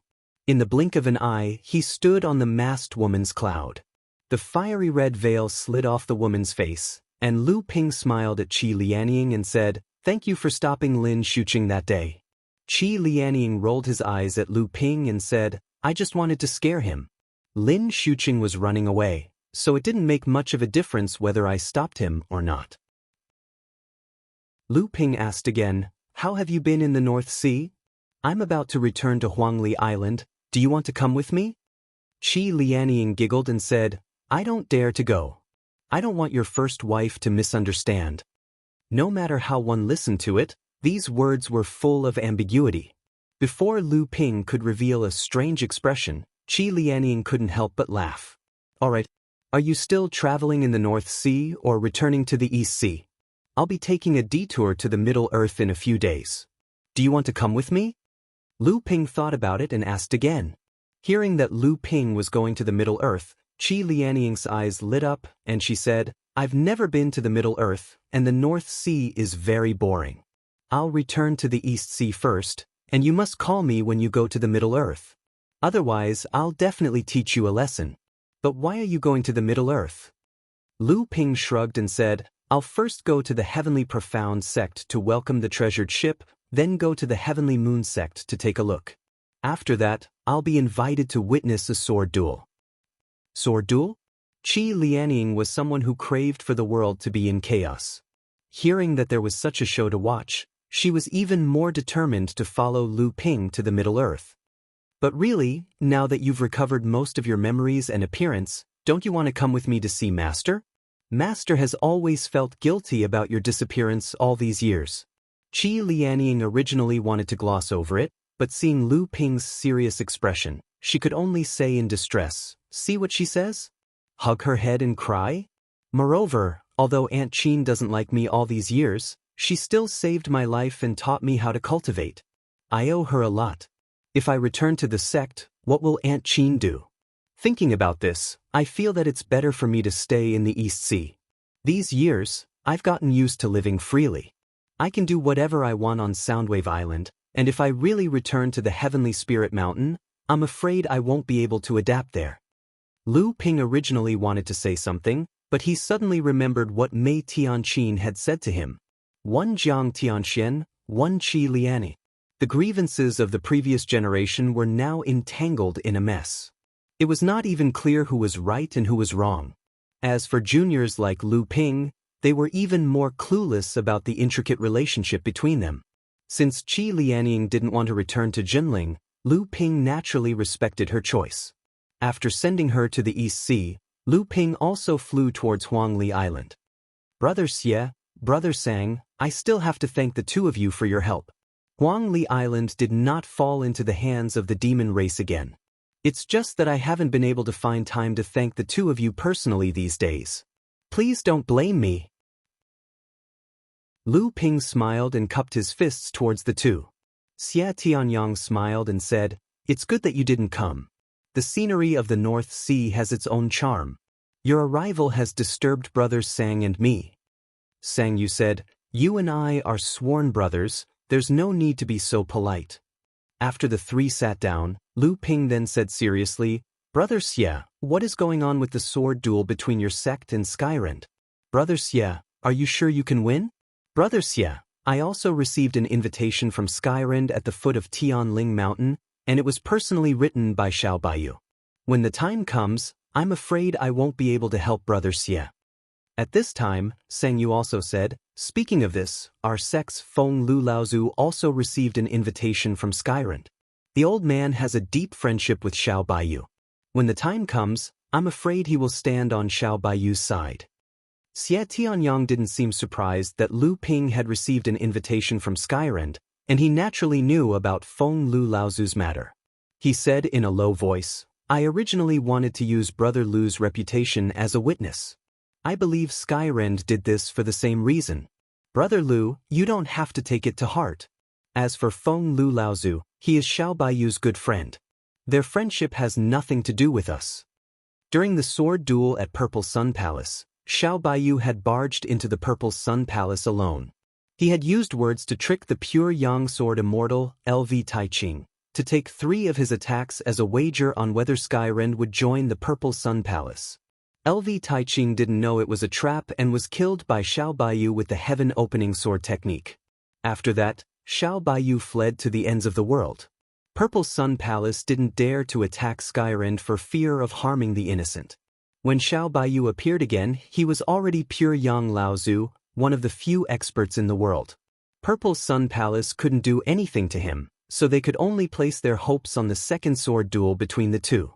In the blink of an eye, he stood on the masked woman's cloud. The fiery red veil slid off the woman's face, and Lu Ping smiled at Qi Lianying and said, "Thank you for stopping Lin Shuqing that day." Qi Lianying rolled his eyes at Lu Ping and said, "I just wanted to scare him. Lin Shuqing was running away, so it didn't make much of a difference whether I stopped him or not." Lu Ping asked again, "How have you been in the North Sea? I'm about to return to Huangli Island. Do you want to come with me?" Qi Lianying giggled and said, "I don't dare to go. I don't want your first wife to misunderstand." No matter how one listened to it, these words were full of ambiguity. Before Lu Ping could reveal a strange expression, Qi Lianying couldn't help but laugh. "All right, are you still traveling in the North Sea or returning to the East Sea? I'll be taking a detour to the Middle Earth in a few days. Do you want to come with me?" Lu Ping thought about it and asked again. Hearing that Lu Ping was going to the Middle Earth, Qi Lianying's eyes lit up, and she said, "I've never been to the Middle Earth, and the North Sea is very boring. I'll return to the East Sea first, and you must call me when you go to the Middle Earth. Otherwise, I'll definitely teach you a lesson. But why are you going to the Middle Earth?" Lu Ping shrugged and said, "I'll first go to the Heavenly Profound sect to welcome the treasured ship, then go to the Heavenly Moon sect to take a look. After that, I'll be invited to witness a sword duel." Sword duel? Qi Lianying was someone who craved for the world to be in chaos. Hearing that there was such a show to watch, she was even more determined to follow Lu Ping to the Middle Earth. "But really, now that you've recovered most of your memories and appearance, don't you want to come with me to see Master? Master has always felt guilty about your disappearance all these years." Qi Lianying originally wanted to gloss over it, but seeing Lu Ping's serious expression, she could only say in distress, "See what she says? Hug her head and cry? Moreover, although Aunt Qin doesn't like me all these years, she still saved my life and taught me how to cultivate. I owe her a lot. If I return to the sect, what will Aunt Qin do?" Thinking about this, I feel that it's better for me to stay in the East Sea. These years, I've gotten used to living freely. I can do whatever I want on Soundwave Island, and if I really return to the Heavenly Spirit Mountain, I'm afraid I won't be able to adapt there. Lu Ping originally wanted to say something, but he suddenly remembered what Mei Tianqin had said to him. "One Jiang Tianxian, one Qi Lianying." The grievances of the previous generation were now entangled in a mess. It was not even clear who was right and who was wrong. As for juniors like Lu Ping, they were even more clueless about the intricate relationship between them. Since Qi Lianying didn't want to return to Jinling, Lu Ping naturally respected her choice. After sending her to the East Sea, Lu Ping also flew towards Huangli Island. "Brother Xie, Brother Sang, I still have to thank the two of you for your help. Huangli Island did not fall into the hands of the demon race again. It's just that I haven't been able to find time to thank the two of you personally these days. Please don't blame me." Lu Ping smiled and cupped his fists towards the two. Xie Tianyang smiled and said, "It's good that you didn't come. The scenery of the North Sea has its own charm. Your arrival has disturbed brothers Sang and me." "Sang," you said, "you and I are sworn brothers, there's no need to be so polite." After the three sat down, Lu Ping then said seriously, "Brother Xie, what is going on with the sword duel between your sect and Skyrend? Brother Xie, are you sure you can win?" "Brother Xie, I also received an invitation from Skyrend at the foot of Tianling Mountain, and it was personally written by Xiao Baiyu. When the time comes, I'm afraid I won't be able to help Brother Xie." At this time, Sang Yu also said, "Speaking of this, our sect's Feng Lu Laozu also received an invitation from Skyrend. The old man has a deep friendship with Xiao Baiyu. When the time comes, I'm afraid he will stand on Xiao Baiyu's side." Xie Tianyang didn't seem surprised that Lu Ping had received an invitation from Skyrend, and he naturally knew about Feng Lu Laozu's matter. He said in a low voice, "I originally wanted to use Brother Lu's reputation as a witness. I believe Skyrend did this for the same reason. Brother Lu, you don't have to take it to heart. As for Feng Lu Laozu, he is Xiao Baiyu's good friend. Their friendship has nothing to do with us. During the sword duel at Purple Sun Palace, Xiao Baiyu had barged into the Purple Sun Palace alone. He had used words to trick the pure Yang Sword Immortal, LV Taiching, to take 3 of his attacks as a wager on whether Skyrend would join the Purple Sun Palace. LV Taiching didn't know it was a trap and was killed by Xiao Baiyu with the heaven-opening sword technique. After that, Xiao Baiyu fled to the ends of the world. Purple Sun Palace didn't dare to attack Skyrend for fear of harming the innocent. When Xiao Baiyu appeared again, he was already pure Yang Laozu, one of the few experts in the world. Purple Sun Palace couldn't do anything to him, so they could only place their hopes on the second sword duel between the two.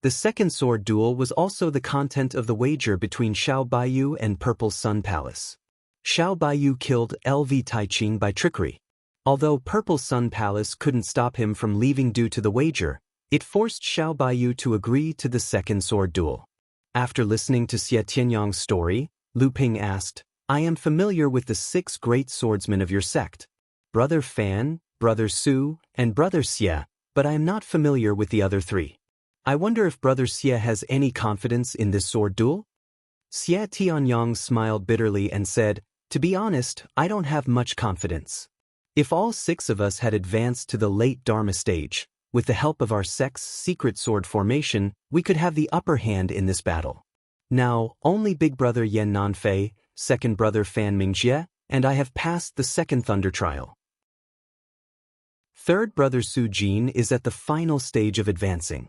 The second sword duel was also the content of the wager between Xiao Baiyu and Purple Sun Palace. Xiao Baiyu killed LV Taiching by trickery. Although Purple Sun Palace couldn't stop him from leaving due to the wager, it forced Xiao Baiyu to agree to the second sword duel. After listening to Xie Tianyang's story, Lu Ping asked, I am familiar with the 6 great swordsmen of your sect, Brother Fan, Brother Su, and Brother Xie, but I am not familiar with the other 3. I wonder if Brother Xie has any confidence in this sword duel? Xie Tianyang smiled bitterly and said, To be honest, I don't have much confidence. If all 6 of us had advanced to the late Dharma stage, with the help of our sect's secret sword formation, we could have the upper hand in this battle. Now, only Big Brother Yan Nanfei, second brother Fan Mingjie, and I have passed the second thunder trial. Third brother Su Jin is at the final stage of advancing.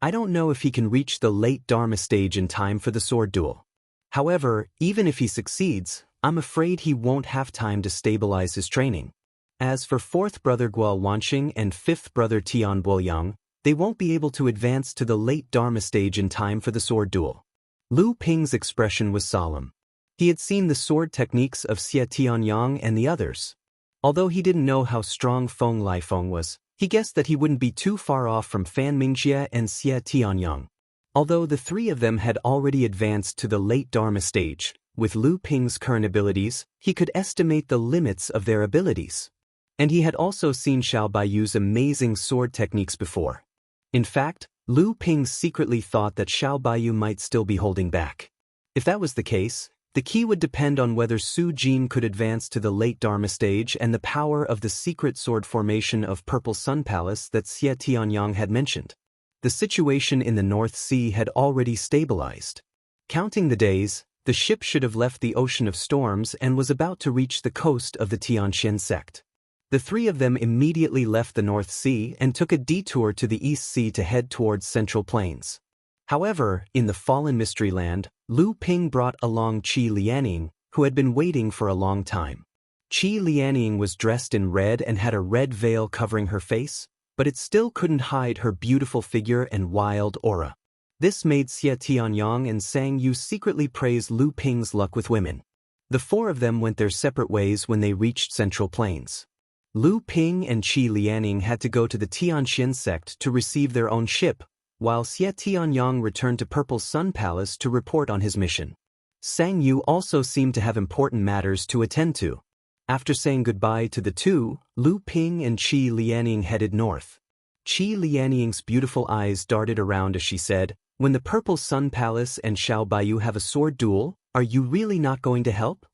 I don't know if he can reach the late Dharma stage in time for the sword duel. However, even if he succeeds, I'm afraid he won't have time to stabilize his training. As for fourth brother Guo Wanqing and fifth brother Tian Boyang, they won't be able to advance to the late Dharma stage in time for the sword duel. Lu Ping's expression was solemn. He had seen the sword techniques of Xie Tianyang and the others. Although he didn't know how strong Feng Lifeng was, he guessed that he wouldn't be too far off from Fan Mingjie and Xie Tianyang. Although the 3 of them had already advanced to the late Dharma stage, with Lu Ping's current abilities, he could estimate the limits of their abilities. And he had also seen Xiao Baiyu's amazing sword techniques before. In fact, Lu Ping secretly thought that Xiao Baiyu might still be holding back. If that was the case, the key would depend on whether Su Jin could advance to the late Dharma stage and the power of the secret sword formation of Purple Sun Palace that Xie Tianyang had mentioned. The situation in the North Sea had already stabilized. Counting the days, the ship should have left the Ocean of Storms and was about to reach the coast of the Tianqian sect. The 3 of them immediately left the North Sea and took a detour to the East Sea to head towards Central Plains. However, in the fallen Mystery Land, Lu Ping brought along Qi Lianing, who had been waiting for a long time. Qi Lianing was dressed in red and had a red veil covering her face, but it still couldn't hide her beautiful figure and wild aura. This made Xie Tianyang and Sang Yu secretly praise Lu Ping's luck with women. The 4 of them went their separate ways when they reached Central Plains. Lu Ping and Qi Lianing had to go to the Tianqian sect to receive their own ship, while Xie Tianyang returned to Purple Sun Palace to report on his mission. Sang Yu also seemed to have important matters to attend to. After saying goodbye to the 2, Lu Ping and Qi Lianing headed north. Qi Lianing's beautiful eyes darted around as she said, When the Purple Sun Palace and Xiao Baiyu have a sword duel, are you really not going to help?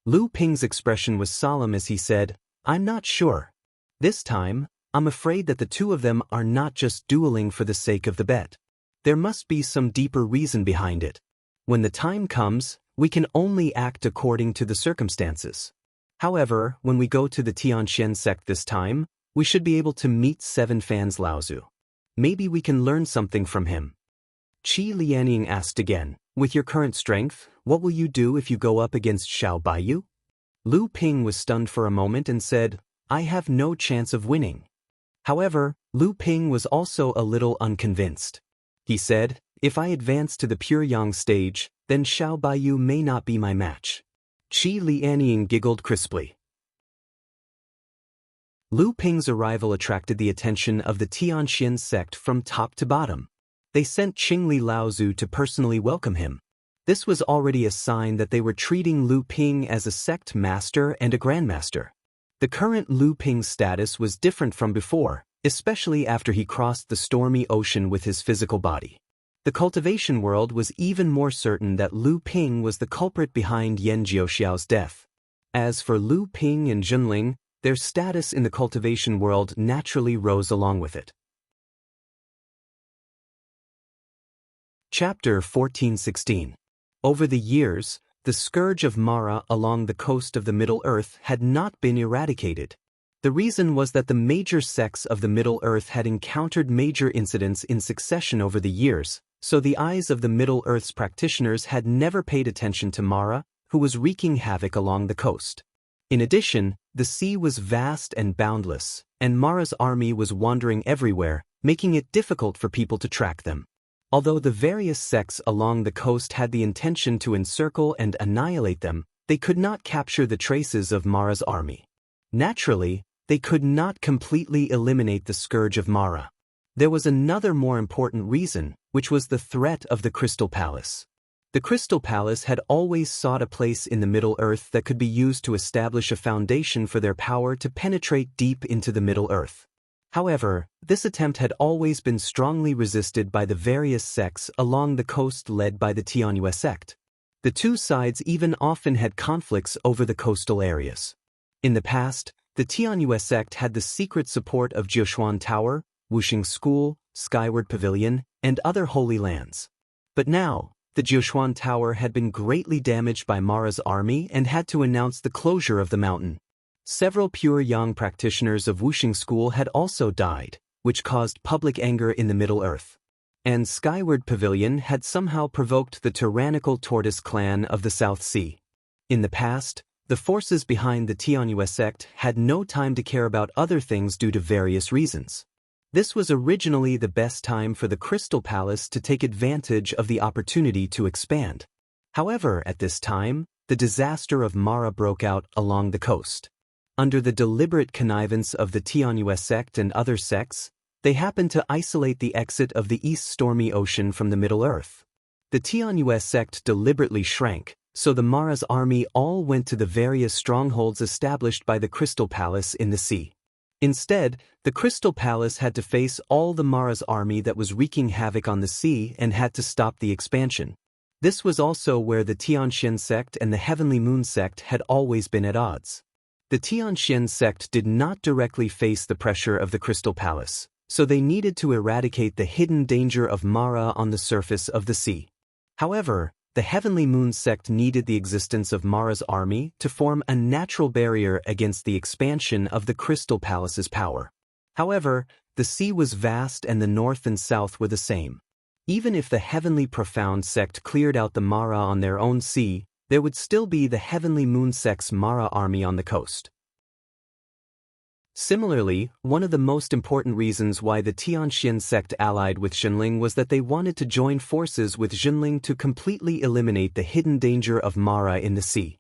Lu Ping's expression was solemn as he said, I'm not sure. This time, I'm afraid that the 2 of them are not just dueling for the sake of the bet. There must be some deeper reason behind it. When the time comes, we can only act according to the circumstances. However, when we go to the Tianqian sect this time, we should be able to meet 7 Fans Laozu. Maybe we can learn something from him. Qi Lianing asked again, With your current strength, what will you do if you go up against Xiao Baiyu? Lu Ping was stunned for a moment and said, I have no chance of winning. However, Lu Ping was also a little unconvinced. He said, If I advance to the pure Yang stage, then Xiao Baiyu may not be my match. Qi Lianing giggled crisply. Lu Ping's arrival attracted the attention of the Tianqian sect from top to bottom. They sent Qingli Laozu to personally welcome him. This was already a sign that they were treating Lu Ping as a sect master and a grandmaster. The current Lu Ping's status was different from before, especially after he crossed the stormy ocean with his physical body. The cultivation world was even more certain that Lu Ping was the culprit behind Yan Jiuxiao's death. As for Lu Ping and Junling, their status in the cultivation world naturally rose along with it. Chapter 1416. Over the years, the scourge of Mara along the coast of the Middle Earth had not been eradicated. The reason was that the major sects of the Middle Earth had encountered major incidents in succession over the years, so the eyes of the Middle Earth's practitioners had never paid attention to Mara, who was wreaking havoc along the coast. In addition, the sea was vast and boundless, and Mara's army was wandering everywhere, making it difficult for people to track them. Although the various sects along the coast had the intention to encircle and annihilate them, they could not capture the traces of Mara's army. Naturally, they could not completely eliminate the scourge of Mara. There was another more important reason, which was the threat of the Crystal Palace. The Crystal Palace had always sought a place in the Middle Earth that could be used to establish a foundation for their power to penetrate deep into the Middle Earth. However, this attempt had always been strongly resisted by the various sects along the coast led by the Tianyue sect. The two sides even often had conflicts over the coastal areas. In the past, the Tianyue sect had the secret support of Jiushuan Tower, Wuxing School, Skyward Pavilion, and other holy lands. But now, the Jiushuan Tower had been greatly damaged by Mara's army and had to announce the closure of the mountain. Several pure yang practitioners of Wuxing School had also died, which caused public anger in the Middle Earth. And Skyward Pavilion had somehow provoked the tyrannical Tortoise clan of the South Sea. In the past, the forces behind the Tianyue sect had no time to care about other things due to various reasons. This was originally the best time for the Crystal Palace to take advantage of the opportunity to expand. However, at this time, the disaster of Mara broke out along the coast. Under the deliberate connivance of the Tianyue sect and other sects, they happened to isolate the exit of the East Stormy Ocean from the Middle Earth. The Tianyue sect deliberately shrank, so the Mara's army all went to the various strongholds established by the Crystal Palace in the sea. Instead, the Crystal Palace had to face all the Mara's army that was wreaking havoc on the sea and had to stop the expansion. This was also where the Tianxian sect and the Heavenly Moon sect had always been at odds. The Tianxian sect did not directly face the pressure of the Crystal Palace, so they needed to eradicate the hidden danger of Mara on the surface of the sea. However, the Heavenly Moon sect needed the existence of Mara's army to form a natural barrier against the expansion of the Crystal Palace's power. However, the sea was vast and the north and south were the same. Even if the Heavenly Profound sect cleared out the Mara on their own sea, there would still be the Heavenly Moon sect's Mara army on the coast. Similarly, one of the most important reasons why the Tianxian sect allied with Xunling was that they wanted to join forces with Xunling to completely eliminate the hidden danger of Mara in the sea.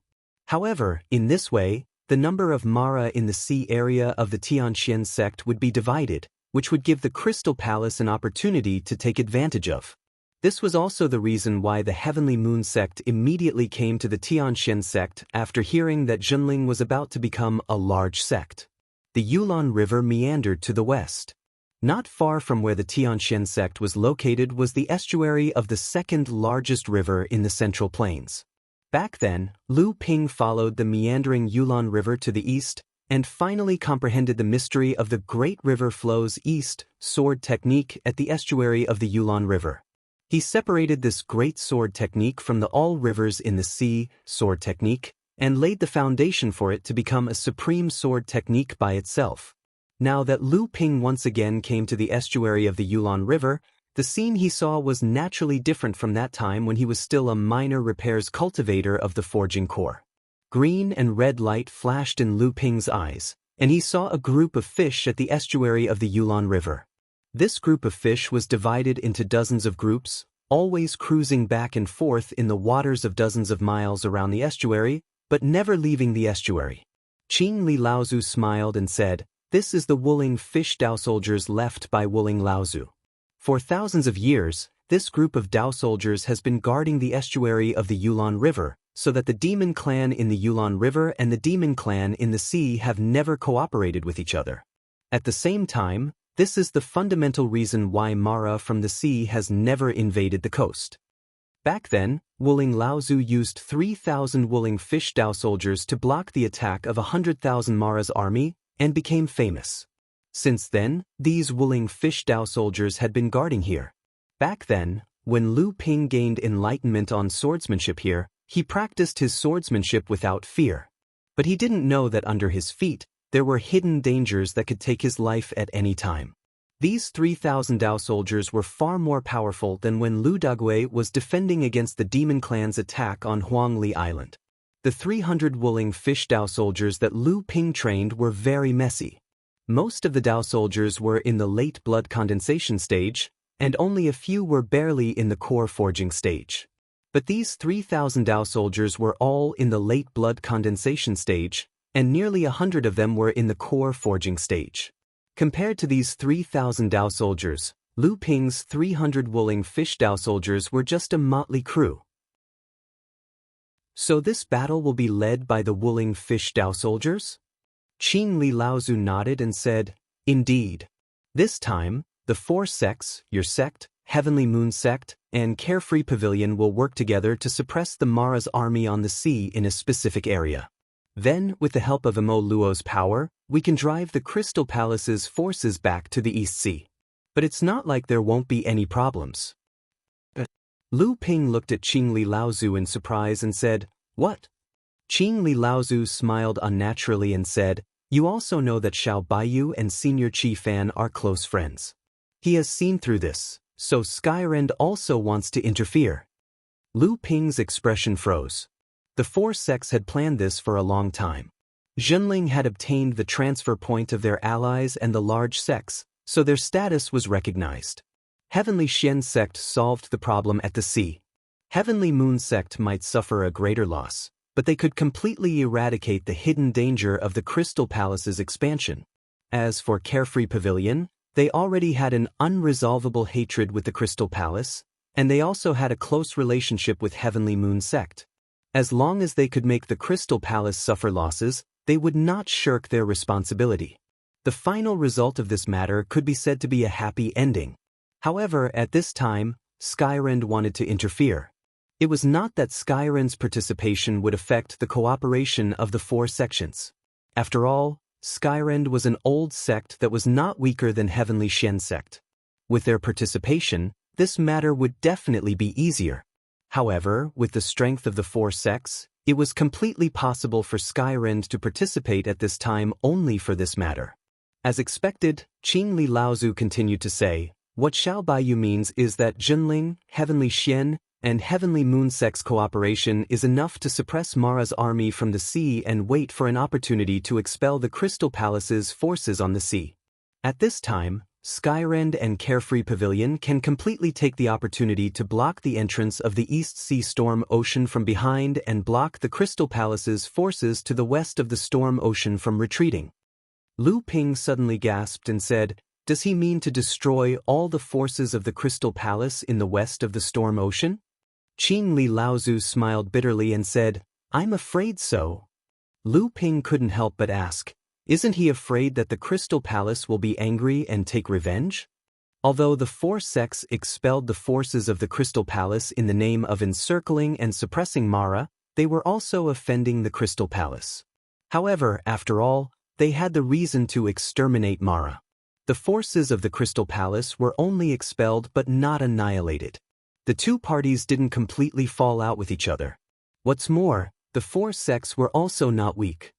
However, in this way, the number of Mara in the sea area of the Tianxian sect would be divided, which would give the Crystal Palace an opportunity to take advantage of. This was also the reason why the Heavenly Moon sect immediately came to the Tianxian sect after hearing that Xunling was about to become a large sect. The Yulon River meandered to the west. Not far from where the Tianxian sect was located was the estuary of the second largest river in the Central Plains. Back then, Lu Ping followed the meandering Yulon River to the east and finally comprehended the mystery of the great river flows east sword technique at the estuary of the Yulon River. He separated this great sword technique from the all rivers in the sea sword technique and laid the foundation for it to become a supreme sword technique by itself. Now that Lu Ping once again came to the estuary of the Yulon River, the scene he saw was naturally different from that time when he was still a minor repairs cultivator of the forging core. Green and red light flashed in Lu Ping's eyes, and he saw a group of fish at the estuary of the Yulon River. This group of fish was divided into dozens of groups, always cruising back and forth in the waters of dozens of miles around the estuary, but never leaving the estuary. Qing Li Laozu smiled and said, "This is the Wuling fish Dao soldiers left by Wuling Laozu. For thousands of years, this group of Dao soldiers has been guarding the estuary of the Yulon River, so that the demon clan in the Yulon River and the demon clan in the sea have never cooperated with each other. At the same time, this is the fundamental reason why Mara from the sea has never invaded the coast. Back then, Wuling Laozu used 3,000 Wuling fish Dao soldiers to block the attack of 100,000 Mara's army and became famous. Since then, these Wuling fish Dao soldiers had been guarding here. Back then, when Lu Ping gained enlightenment on swordsmanship here, he practiced his swordsmanship without fear. But he didn't know that under his feet, there were hidden dangers that could take his life at any time. These 3,000 Dao soldiers were far more powerful than when Lu Dagui was defending against the demon clan's attack on Huangli Island. The 300 Wuling fish Dao soldiers that Lu Ping trained were very messy. Most of the Dao soldiers were in the late blood condensation stage, and only a few were barely in the core forging stage. But these 3,000 Dao soldiers were all in the late blood condensation stage, and nearly 100 of them were in the core forging stage. Compared to these 3,000 Dao soldiers, Lu Ping's 300 Wuling fish Dao soldiers were just a motley crew. So this battle will be led by the Wuling fish Dao soldiers? Qin Li Laozu nodded and said, "Indeed. This time, the 4 sects, your sect, Heavenly Moon sect, and Carefree Pavilion will work together to suppress the Mara's army on the sea in a specific area. Then, with the help of Emo Luo's power, we can drive the Crystal Palace's forces back to the East Sea. But it's not like there won't be any problems." Lu Ping looked at Qin Li Laozu in surprise and said, "What?" Qin Li Laozu smiled unnaturally and said, "You also know that Xiao Baiyu and Senior Qi Fan are close friends. He has seen through this, so Skyrend also wants to interfere." Lu Ping's expression froze. The 4 sects had planned this for a long time. Zhenling had obtained the transfer point of their allies and the large sects, so their status was recognized. Heavenly Shen sect solved the problem at the sea. Heavenly Moon sect might suffer a greater loss, but they could completely eradicate the hidden danger of the Crystal Palace's expansion. As for Carefree Pavilion, they already had an unresolvable hatred with the Crystal Palace, and they also had a close relationship with Heavenly Moon sect. As long as they could make the Crystal Palace suffer losses, they would not shirk their responsibility. The final result of this matter could be said to be a happy ending. However, at this time, Skyrend wanted to interfere. It was not that Skyrend's participation would affect the cooperation of the 4 sections. After all, Skyrend was an old sect that was not weaker than Heavenly Shen sect. With their participation, this matter would definitely be easier. However, with the strength of the 4 sects, it was completely possible for Skyrend to participate at this time only for this matter. As expected, Qin Li Laozu continued to say, "What Xiao Baiyu means is that Zhenling, Heavenly Shen, and Heavenly Moon sects' cooperation is enough to suppress Mara's army from the sea and wait for an opportunity to expel the Crystal Palace's forces on the sea. At this time, Skyrend and Carefree Pavilion can completely take the opportunity to block the entrance of the East Sea Storm Ocean from behind and block the Crystal Palace's forces to the west of the Storm Ocean from retreating." Lu Ping suddenly gasped and said, "Does he mean to destroy all the forces of the Crystal Palace in the west of the Storm Ocean?" Qin Li Laozu smiled bitterly and said, "I'm afraid so." Lu Ping couldn't help but ask, "Isn't he afraid that the Crystal Palace will be angry and take revenge?" Although the 4 sects expelled the forces of the Crystal Palace in the name of encircling and suppressing Mara, they were also offending the Crystal Palace. However, after all, they had the reason to exterminate Mara. The forces of the Crystal Palace were only expelled but not annihilated. The 2 parties didn't completely fall out with each other. What's more, the 4 sects were also not weak.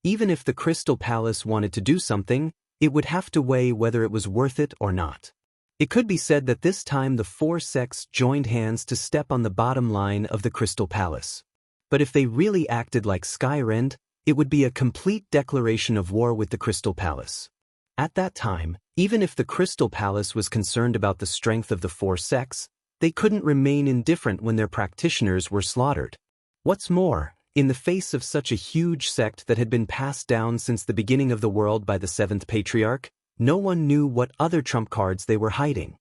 Even if the Crystal Palace wanted to do something, it would have to weigh whether it was worth it or not. It could be said that this time the 4 sects joined hands to step on the bottom line of the Crystal Palace. But if they really acted like Skyrend, it would be a complete declaration of war with the Crystal Palace. At that time, even if the Crystal Palace was concerned about the strength of the 4 sects, they couldn't remain indifferent when their practitioners were slaughtered. What's more, in the face of such a huge sect that had been passed down since the beginning of the world by the 7th Patriarch, no one knew what other trump cards they were hiding.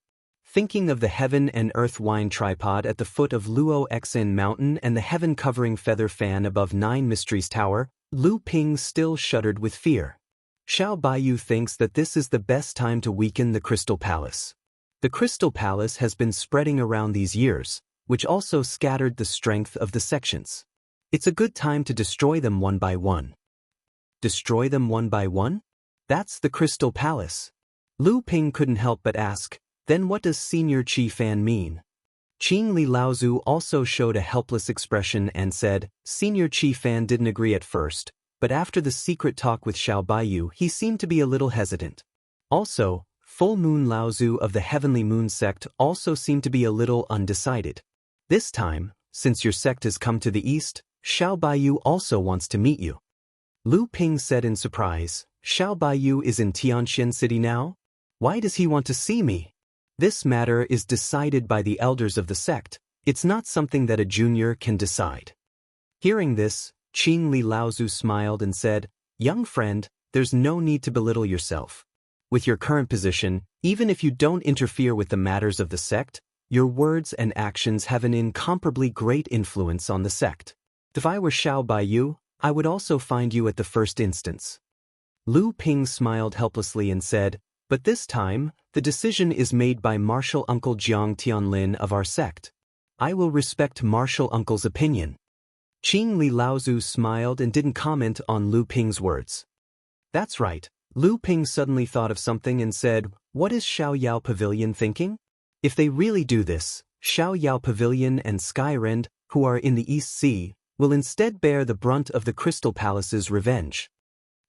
Thinking of the heaven and earth wine tripod at the foot of Luo Xin Mountain and the heaven-covering feather fan above Nine Mysteries Tower, Lu Ping still shuddered with fear. Xiao Baiyu thinks that this is the best time to weaken the Crystal Palace. The Crystal Palace has been spreading around these years, which also scattered the strength of the sections. It's a good time to destroy them one by one. Destroy them one by one? That's the Crystal Palace. Lu Ping couldn't help but ask, then what does Senior Qi Fan mean? Qing Li Laozu also showed a helpless expression and said, Senior Qi Fan didn't agree at first, but after the secret talk with Xiao Baiyu he seemed to be a little hesitant. Also, Full Moon Laozu of the Heavenly Moon sect also seemed to be a little undecided. This time, since your sect has come to the east, Xiao Baiyu also wants to meet you. Lu Ping said in surprise, Xiao Baiyu is in Tianxian City now? Why does he want to see me? This matter is decided by the elders of the sect. It's not something that a junior can decide. Hearing this, Qing Li Laozu smiled and said, Young friend, there's no need to belittle yourself. With your current position, even if you don't interfere with the matters of the sect, your words and actions have an incomparably great influence on the sect. If I were Xiao Baiyu, I would also find you at the first instance. Lu Ping smiled helplessly and said, but this time, the decision is made by Martial Uncle Jiang Tianlin of our sect. I will respect Martial Uncle's opinion. Qing Li Laozu smiled and didn't comment on Lu Ping's words. That's right. Lu Ping suddenly thought of something and said, what is Xiao Yao Pavilion thinking? If they really do this, Xiao Yao Pavilion and Skyrend, who are in the East Sea, will instead bear the brunt of the Crystal Palace's revenge.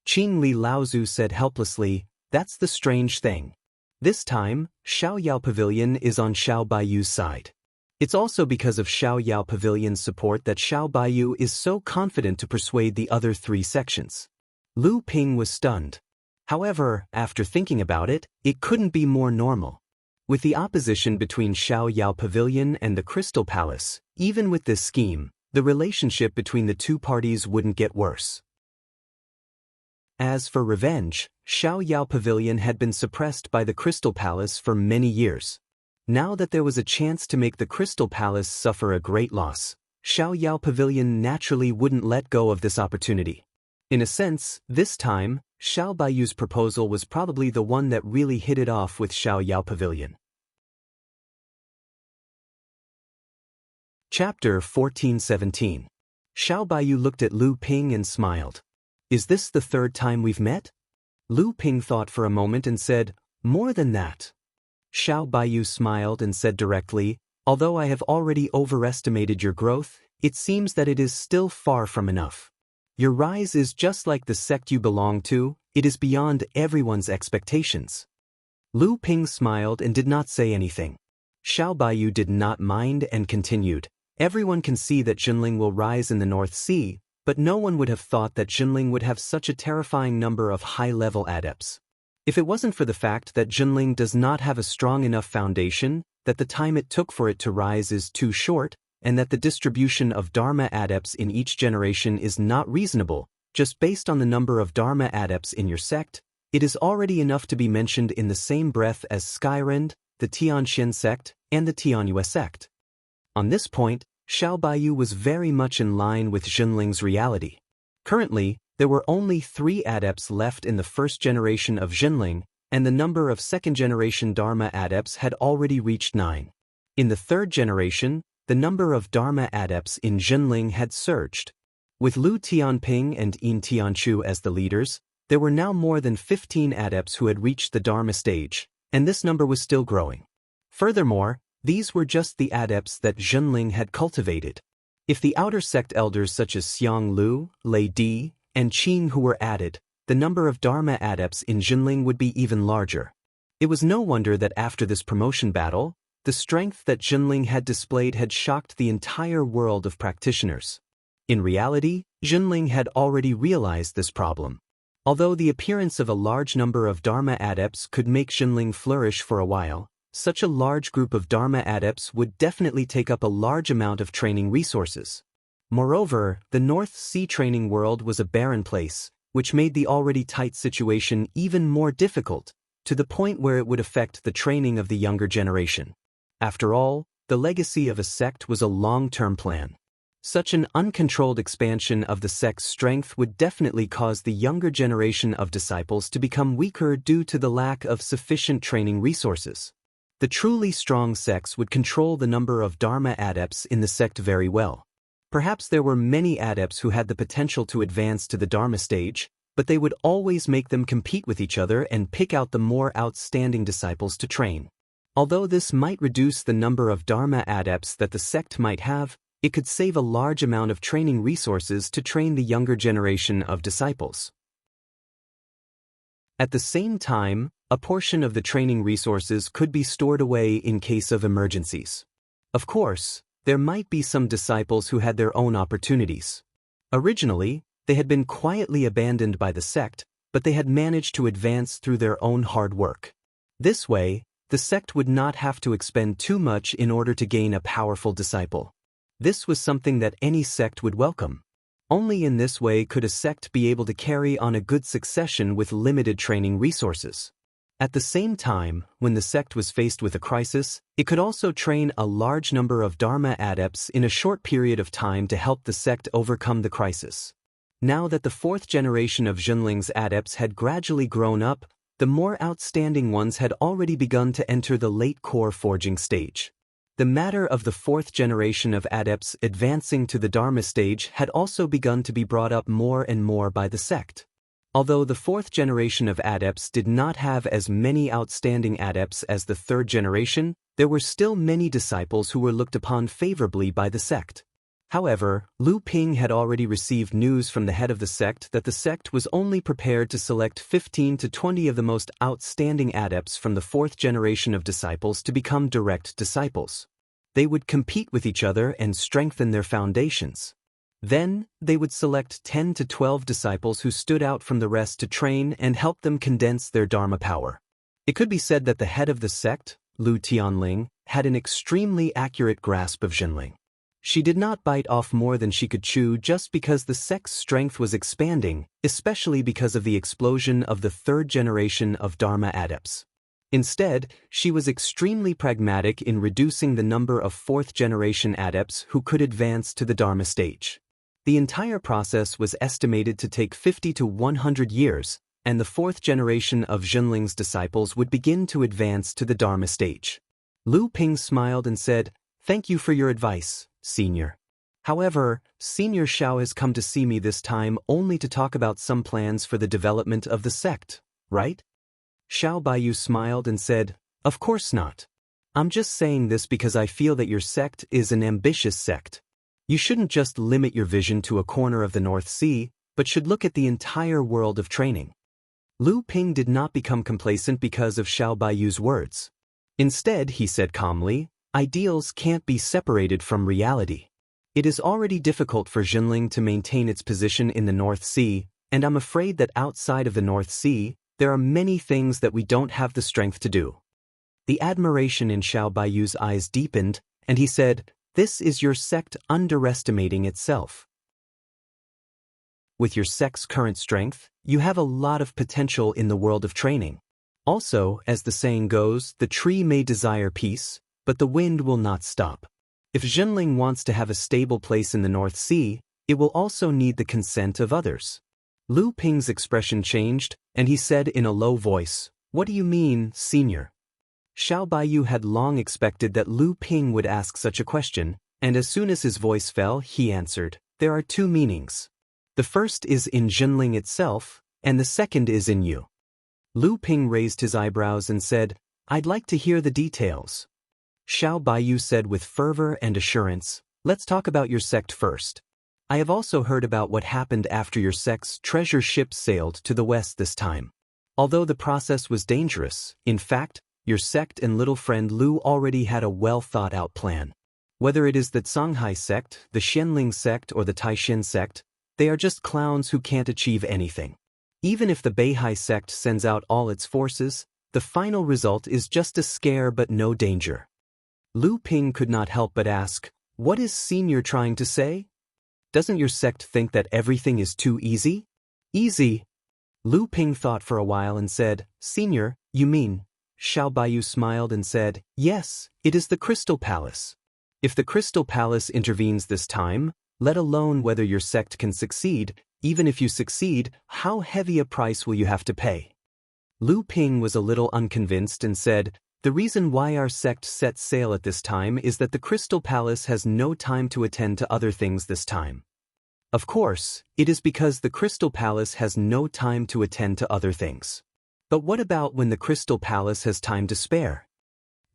Qing Li Laozu said helplessly, that's the strange thing. This time, Xiao Yao Pavilion is on Xiao Baiyu's side. It's also because of Xiao Yao Pavilion's support that Xiao Baiyu is so confident to persuade the other three sections. Lu Ping was stunned. However, after thinking about it, it couldn't be more normal. With the opposition between Xiao Yao Pavilion and the Crystal Palace, even with this scheme, the relationship between the two parties wouldn't get worse. As for revenge, Xiao Yao Pavilion had been suppressed by the Crystal Palace for many years. Now that there was a chance to make the Crystal Palace suffer a great loss, Xiao Yao Pavilion naturally wouldn't let go of this opportunity. In a sense, this time, Xiao Baiyu's proposal was probably the one that really hit it off with Xiao Yao Pavilion. Chapter 1417. Xiao Baiyu looked at Lu Ping and smiled. Is this the third time we've met? Lu Ping thought for a moment and said, more than that. Xiao Baiyu smiled and said directly, although I have already overestimated your growth, it seems that it is still far from enough. Your rise is just like the sect you belong to, it is beyond everyone's expectations. Lu Ping smiled and did not say anything. Xiao Baiyu did not mind and continued, everyone can see that Jinling will rise in the North Sea, but no one would have thought that Jinling would have such a terrifying number of high-level adepts. If it wasn't for the fact that Jinling does not have a strong enough foundation, that the time it took for it to rise is too short, and that the distribution of Dharma adepts in each generation is not reasonable, just based on the number of Dharma adepts in your sect, it is already enough to be mentioned in the same breath as Skyrend, the Tianxian sect, and the Tianyue sect. On this point, Xiao Baiyu was very much in line with Jinling's reality. Currently, there were only 3 adepts left in the first generation of Jinling, and the number of second-generation Dharma adepts had already reached 9. In the third generation, the number of Dharma adepts in Jinling had surged. With Lu Tianping and Yin Tianchu as the leaders, there were now more than 15 adepts who had reached the Dharma stage, and this number was still growing. Furthermore, these were just the adepts that Jinling had cultivated. If the outer sect elders such as Xiang Lu, Lei Di, and Qing who were added, the number of Dharma adepts in Jinling would be even larger. It was no wonder that after this promotion battle, the strength that Jinling had displayed had shocked the entire world of practitioners. In reality, Jinling had already realized this problem. Although the appearance of a large number of Dharma adepts could make Jinling flourish for a while, such a large group of Dharma adepts would definitely take up a large amount of training resources. Moreover, the North Sea training world was a barren place, which made the already tight situation even more difficult, to the point where it would affect the training of the younger generation. After all, the legacy of a sect was a long-term plan. Such an uncontrolled expansion of the sect's strength would definitely cause the younger generation of disciples to become weaker due to the lack of sufficient training resources. The truly strong sects would control the number of Dharma adepts in the sect very well. Perhaps there were many adepts who had the potential to advance to the Dharma stage, but they would always make them compete with each other and pick out the more outstanding disciples to train. Although this might reduce the number of Dharma adepts that the sect might have, it could save a large amount of training resources to train the younger generation of disciples. At the same time, a portion of the training resources could be stored away in case of emergencies. Of course, there might be some disciples who had their own opportunities. Originally, they had been quietly abandoned by the sect, but they had managed to advance through their own hard work. This way, the sect would not have to expend too much in order to gain a powerful disciple. This was something that any sect would welcome. Only in this way could a sect be able to carry on a good succession with limited training resources. At the same time, when the sect was faced with a crisis, it could also train a large number of Dharma adepts in a short period of time to help the sect overcome the crisis. Now that the fourth generation of Junling's adepts had gradually grown up, the more outstanding ones had already begun to enter the late core forging stage. The matter of the fourth generation of adepts advancing to the Dharma stage had also begun to be brought up more and more by the sect. Although the fourth generation of adepts did not have as many outstanding adepts as the third generation, there were still many disciples who were looked upon favorably by the sect. However, Lu Ping had already received news from the head of the sect that the sect was only prepared to select 15 to 20 of the most outstanding adepts from the fourth generation of disciples to become direct disciples. They would compete with each other and strengthen their foundations. Then, they would select 10 to 12 disciples who stood out from the rest to train and help them condense their Dharma power. It could be said that the head of the sect, Lu Tianling, had an extremely accurate grasp of Junling. She did not bite off more than she could chew just because the sect's strength was expanding, especially because of the explosion of the third generation of Dharma adepts. Instead, she was extremely pragmatic in reducing the number of fourth generation adepts who could advance to the Dharma stage. The entire process was estimated to take 50 to 100 years, and the fourth generation of Junling's disciples would begin to advance to the Dharma stage. Lu Ping smiled and said, "Thank you for your advice, Senior. However, Senior Xiao has come to see me this time only to talk about some plans for the development of the sect, right?" Xiao Baiyu smiled and said, "Of course not. I'm just saying this because I feel that your sect is an ambitious sect. You shouldn't just limit your vision to a corner of the North Sea, but should look at the entire world of training." Lu Ping did not become complacent because of Xiao Baiyu's words. Instead, he said calmly, "Ideals can't be separated from reality. It is already difficult for Junling to maintain its position in the North Sea, and I'm afraid that outside of the North Sea, there are many things that we don't have the strength to do." The admiration in Xiao Baiyu's eyes deepened, and he said, "This is your sect underestimating itself. With your sect's current strength, you have a lot of potential in the world of training. Also, as the saying goes, the tree may desire peace, but the wind will not stop. If Junling wants to have a stable place in the North Sea, it will also need the consent of others." Lu Ping's expression changed, and he said in a low voice, "What do you mean, Senior?" Xiao Baiyu had long expected that Lu Ping would ask such a question, and as soon as his voice fell, he answered, "There are two meanings. The first is in Junling itself, and the second is in you." Lu Ping raised his eyebrows and said, "I'd like to hear the details." Xiao Baiyu said with fervor and assurance, "Let's talk about your sect first. I have also heard about what happened after your sect's treasure ship sailed to the west this time. Although the process was dangerous, in fact, your sect and little friend Lu already had a well-thought-out plan. Whether it is the Songhai sect, the Xianling sect, or the Taishin sect, they are just clowns who can't achieve anything. Even if the Beihai sect sends out all its forces, the final result is just a scare but no danger." Lu Ping could not help but ask, "What is Senior trying to say? Doesn't your sect think that everything is too easy?" "Easy? Lu Ping thought for a while and said, Senior, you mean? Xiao Baiyu smiled and said, Yes, it is the Crystal Palace. If the Crystal Palace intervenes this time, let alone whether your sect can succeed, even if you succeed, how heavy a price will you have to pay? Lu Ping was a little unconvinced and said, The reason why our sect sets sail at this time is that the Crystal Palace has no time to attend to other things this time. Of course, it is because the Crystal Palace has no time to attend to other things. But what about when the Crystal Palace has time to spare?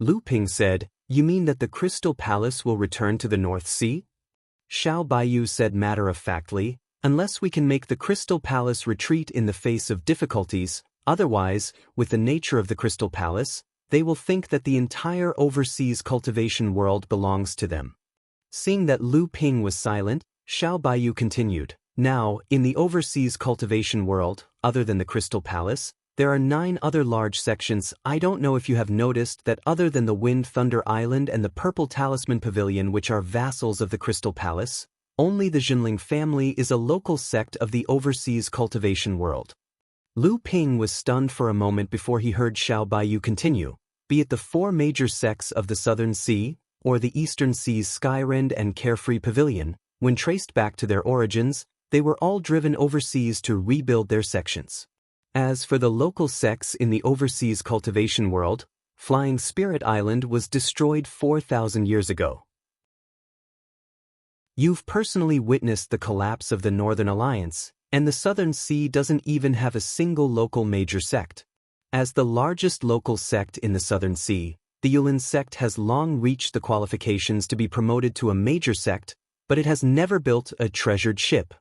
Lu Ping said, You mean that the Crystal Palace will return to the North Sea? Xiao Baiyu said matter-of-factly, Unless we can make the Crystal Palace retreat in the face of difficulties, otherwise, with the nature of the Crystal Palace, they will think that the entire overseas cultivation world belongs to them. Seeing that Lu Ping was silent, Xiao Baiyu continued, Now, in the overseas cultivation world, other than the Crystal Palace, there are 9 other large sections. I don't know if you have noticed that other than the Wind Thunder Island and the Purple Talisman Pavilion, which are vassals of the Crystal Palace, only the Jinling family is a local sect of the overseas cultivation world. Lu Ping was stunned for a moment before he heard Xiao Baiyu continue, Be it the 4 major sects of the Southern Sea, or the Eastern Sea's Skyrend and Carefree Pavilion, when traced back to their origins, they were all driven overseas to rebuild their sections. As for the local sects in the overseas cultivation world, Flying Spirit Island was destroyed 4,000 years ago. You've personally witnessed the collapse of the Northern Alliance, and the Southern Sea doesn't even have a single local major sect. As the largest local sect in the Southern Sea, the Yulin sect has long reached the qualifications to be promoted to a major sect, but it has never built a treasured ship.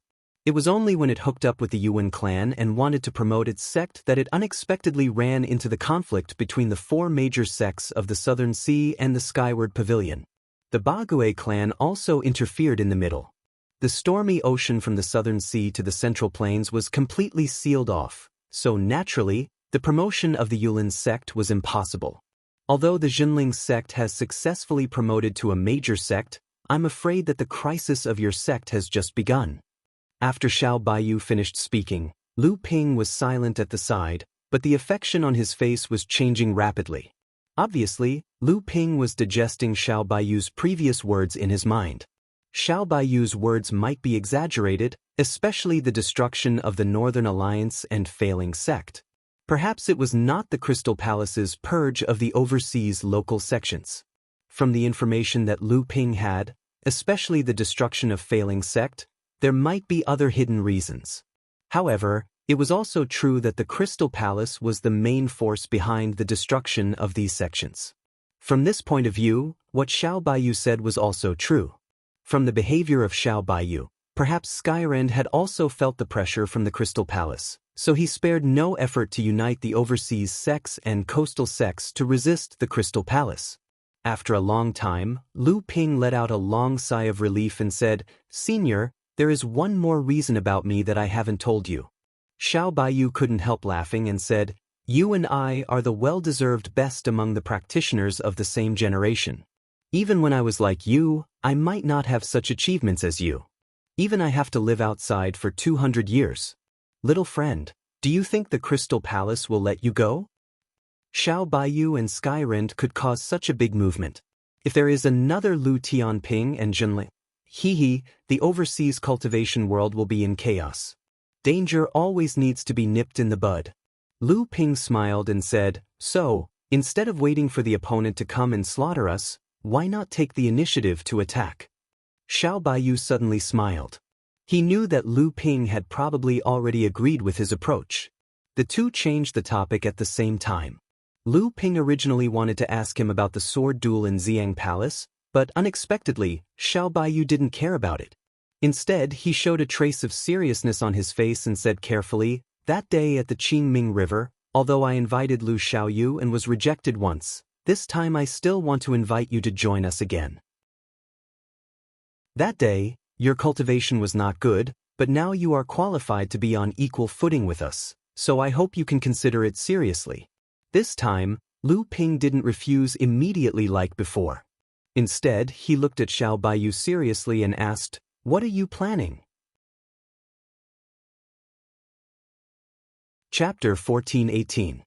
It was only when it hooked up with the Yuan clan and wanted to promote its sect that it unexpectedly ran into the conflict between the 4 major sects of the Southern Sea and the Skyward Pavilion. The Bague clan also interfered in the middle. The stormy ocean from the Southern Sea to the Central Plains was completely sealed off, so naturally, the promotion of the Yulin sect was impossible. Although the Jinling sect has successfully promoted to a major sect, I'm afraid that the crisis of your sect has just begun. After Xiao Baiyu finished speaking, Lu Ping was silent at the side, but the affection on his face was changing rapidly. Obviously, Lu Ping was digesting Xiao Baiyu's previous words in his mind. Xiao Baiyu's words might be exaggerated, especially the destruction of the Northern Alliance and failing sect. Perhaps it was not the Crystal Palace's purge of the overseas local sections. From the information that Lu Ping had, especially the destruction of failing sect, there might be other hidden reasons. However, it was also true that the Crystal Palace was the main force behind the destruction of these sections. From this point of view, what Xiao Baiyu said was also true. From the behavior of Xiao Baiyu, perhaps Skyrend had also felt the pressure from the Crystal Palace, so he spared no effort to unite the overseas sects and coastal sects to resist the Crystal Palace. After a long time, Lu Ping let out a long sigh of relief and said, Senior, there is one more reason about me that I haven't told you. Xiao Baiyu couldn't help laughing and said, You and I are the well-deserved best among the practitioners of the same generation. Even when I was like you, I might not have such achievements as you. Even I have to live outside for 200 years. Little friend, do you think the Crystal Palace will let you go? Xiao Baiyu and Skyrend could cause such a big movement. If there is another Lu Tianping and Jinling, the overseas cultivation world will be in chaos. Danger always needs to be nipped in the bud. Lu Ping smiled and said, So, instead of waiting for the opponent to come and slaughter us, why not take the initiative to attack? Xiao Baiyu suddenly smiled. He knew that Lu Ping had probably already agreed with his approach. The two changed the topic at the same time. Lu Ping originally wanted to ask him about the sword duel in Xiang Palace, but unexpectedly, Xiao Baiyu didn't care about it. Instead, he showed a trace of seriousness on his face and said carefully, That day at the Qingming River, although I invited Lu Xiaoyu and was rejected once, this time I still want to invite you to join us again. That day, your cultivation was not good, but now you are qualified to be on equal footing with us, so I hope you can consider it seriously. This time, Lu Ping didn't refuse immediately like before. Instead, he looked at Xiao Baiyu seriously and asked, What are you planning? Chapter 1418.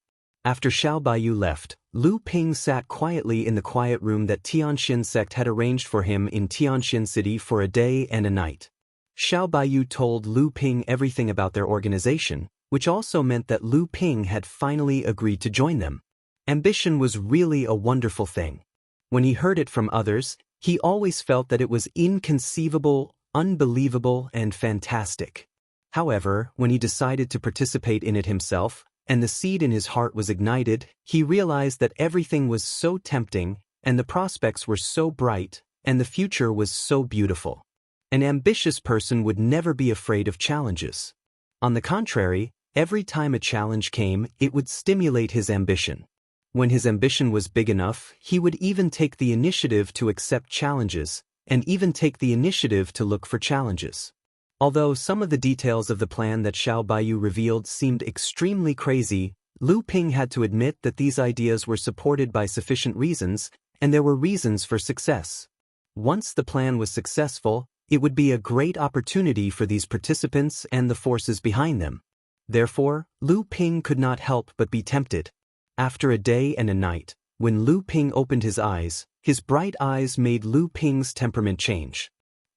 After Xiao Baiyu left, Lu Ping sat quietly in the quiet room that Tianxin sect had arranged for him in Tianxin City for a day and a night. Xiao Baiyu told Lu Ping everything about their organization, which also meant that Lu Ping had finally agreed to join them. Ambition was really a wonderful thing. When he heard it from others, he always felt that it was inconceivable, unbelievable, and fantastic. However, when he decided to participate in it himself, and the seed in his heart was ignited, he realized that everything was so tempting, and the prospects were so bright, and the future was so beautiful. An ambitious person would never be afraid of challenges. On the contrary, every time a challenge came, it would stimulate his ambition. When his ambition was big enough, he would even take the initiative to accept challenges, and even take the initiative to look for challenges. Although some of the details of the plan that Xiao Baiyu revealed seemed extremely crazy, Lu Ping had to admit that these ideas were supported by sufficient reasons, and there were reasons for success. Once the plan was successful, it would be a great opportunity for these participants and the forces behind them. Therefore, Lu Ping could not help but be tempted. After a day and a night, when Lu Ping opened his bright eyes made Lu Ping's temperament change.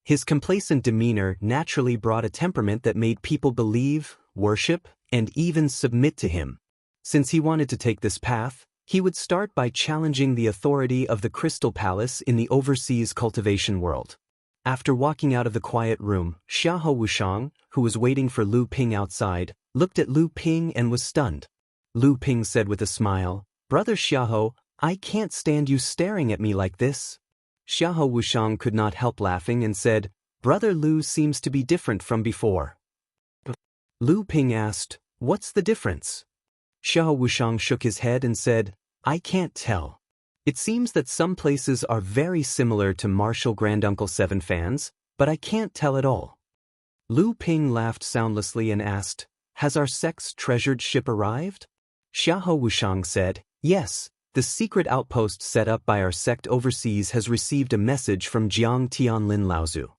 His complacent demeanor naturally brought a temperament that made people believe, worship, and even submit to him. Since he wanted to take this path, he would start by challenging the authority of the Crystal Palace in the overseas cultivation world. After walking out of the quiet room, Xiahou Wushang, who was waiting for Lu Ping outside, looked at Lu Ping and was stunned. Lu Ping said with a smile, "Brother Xiahou, I can't stand you staring at me like this." Xiahou Wushang could not help laughing and said, "Brother Lu seems to be different from before." Lu Ping asked, "What's the difference?" Xiahou Wushang shook his head and said, "I can't tell. It seems that some places are very similar to Martial Granduncle 7 fans, but I can't tell at all." Lu Ping laughed soundlessly and asked, "Has our sect's treasured ship arrived?" Xiahou Wushang said, "Yes. The secret outpost set up by our sect overseas has received a message from Jiang Tianlin Laozu.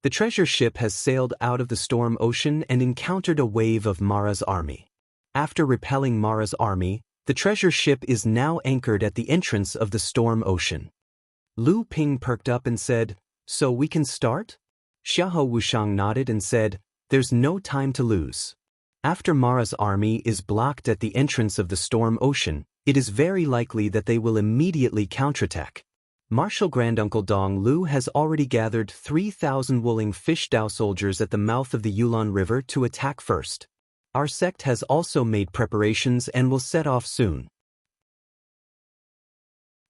The treasure ship has sailed out of the storm ocean and encountered a wave of Mara's army. After repelling Mara's army, the treasure ship is now anchored at the entrance of the storm ocean." Lu Ping perked up and said, "So we can start?" Xiahou Wushang nodded and said, "There's no time to lose. After Mara's army is blocked at the entrance of the storm ocean, it is very likely that they will immediately counterattack. Martial Granduncle Dong Lu has already gathered 3,000 Wuling Fish Dao soldiers at the mouth of the Yulon River to attack first. Our sect has also made preparations and will set off soon."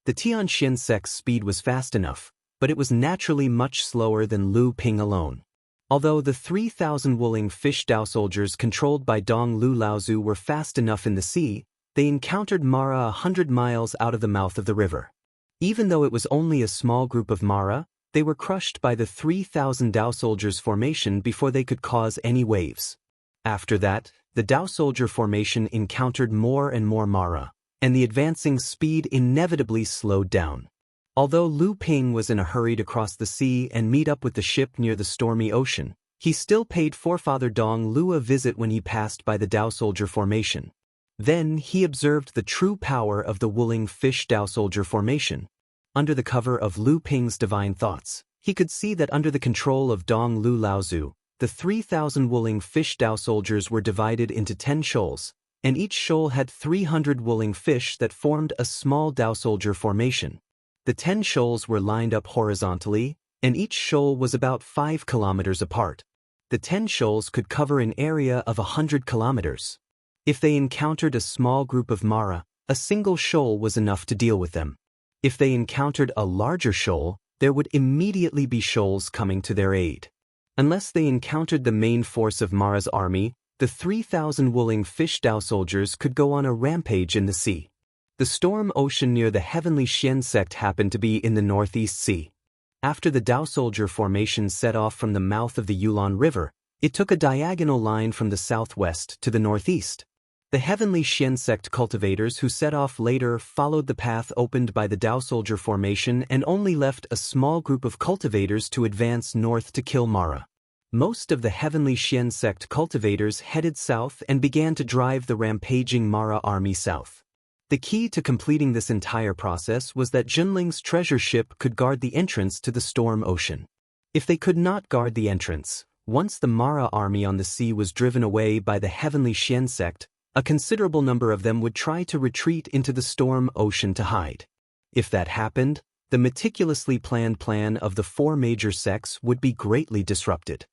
The Tianxin sect's speed was fast enough, but it was naturally much slower than Lu Ping alone. Although the 3,000 Wuling Fish Dao soldiers controlled by Dong Lu Laozu were fast enough in the sea, they encountered Mara 100 miles out of the mouth of the river. Even though it was only a small group of Mara, they were crushed by the 3,000 Dao soldiers' formation before they could cause any waves. After that, the Dao soldier formation encountered more and more Mara, and the advancing speed inevitably slowed down. Although Lu Ping was in a hurry to cross the sea and meet up with the ship near the stormy ocean, he still paid forefather Dong Lu a visit when he passed by the Dao soldier formation. Then he observed the true power of the Wuling Fish Dao soldier formation. Under the cover of Lu Ping's divine thoughts, he could see that under the control of Dong Lu Laozu, the 3,000 Wuling Fish Dao soldiers were divided into 10 shoals, and each shoal had 300 Wuling fish that formed a small Dao soldier formation. The 10 shoals were lined up horizontally, and each shoal was about 5 kilometers apart. The 10 shoals could cover an area of 100 kilometers. If they encountered a small group of Mara, a single shoal was enough to deal with them. If they encountered a larger shoal, there would immediately be shoals coming to their aid. Unless they encountered the main force of Mara's army, the 3,000 Wuling Fish Dao soldiers could go on a rampage in the sea. The storm ocean near the Heavenly Xian sect happened to be in the Northeast Sea. After the Dao soldier formation set off from the mouth of the Yulon River, it took a diagonal line from the southwest to the northeast. The Heavenly Xian sect cultivators who set off later followed the path opened by the Dao soldier formation and only left a small group of cultivators to advance north to kill Mara. Most of the Heavenly Xian sect cultivators headed south and began to drive the rampaging Mara army south. The key to completing this entire process was that Junling's treasure ship could guard the entrance to the storm ocean. If they could not guard the entrance, once the Mara army on the sea was driven away by the Heavenly Xian sect, a considerable number of them would try to retreat into the storm ocean to hide. If that happened, the meticulously planned plan of the four major sects would be greatly disrupted.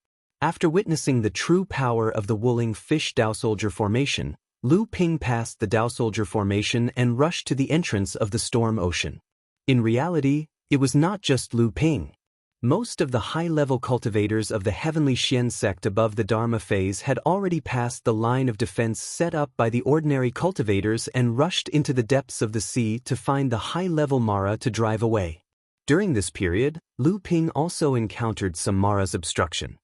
After witnessing the true power of the Wuling Fish Dao Soldier Formation, Lu Ping passed the Dao Soldier Formation and rushed to the entrance of the storm ocean. In reality, it was not just Lu Ping. Most of the high-level cultivators of the Heavenly Xian sect above the Dharma phase had already passed the line of defense set up by the ordinary cultivators and rushed into the depths of the sea to find the high-level Mara to drive away. During this period, Lu Ping also encountered some Mara's obstruction.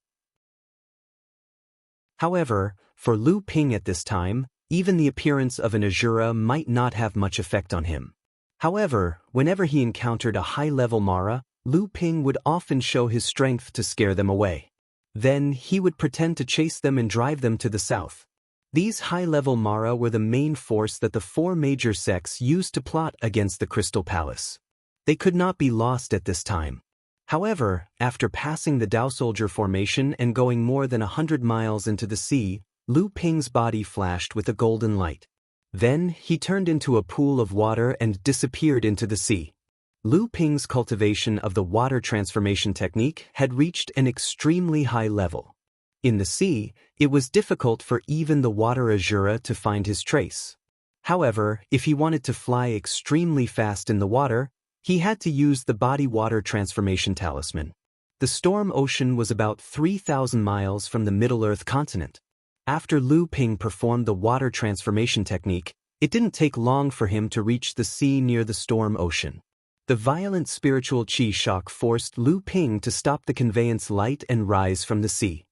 However, for Lu Ping at this time, even the appearance of an Azura might not have much effect on him. However, whenever he encountered a high-level Mara, Lu Ping would often show his strength to scare them away. Then he would pretend to chase them and drive them to the south. These high-level Mara were the main force that the four major sects used to plot against the Crystal Palace. They could not be lost at this time. However, after passing the Dao Soldier Formation and going more than 100 miles into the sea, Lu Ping's body flashed with a golden light. Then he turned into a pool of water and disappeared into the sea. Lu Ping's cultivation of the water transformation technique had reached an extremely high level. In the sea, it was difficult for even the water Azura to find his trace. However, if he wanted to fly extremely fast in the water, he had to use the body water transformation talisman. The storm ocean was about 3,000 miles from the Middle-earth continent. After Lu Ping performed the water transformation technique, it didn't take long for him to reach the sea near the storm ocean. The violent spiritual qi shock forced Lu Ping to stop the conveyance light and rise from the sea.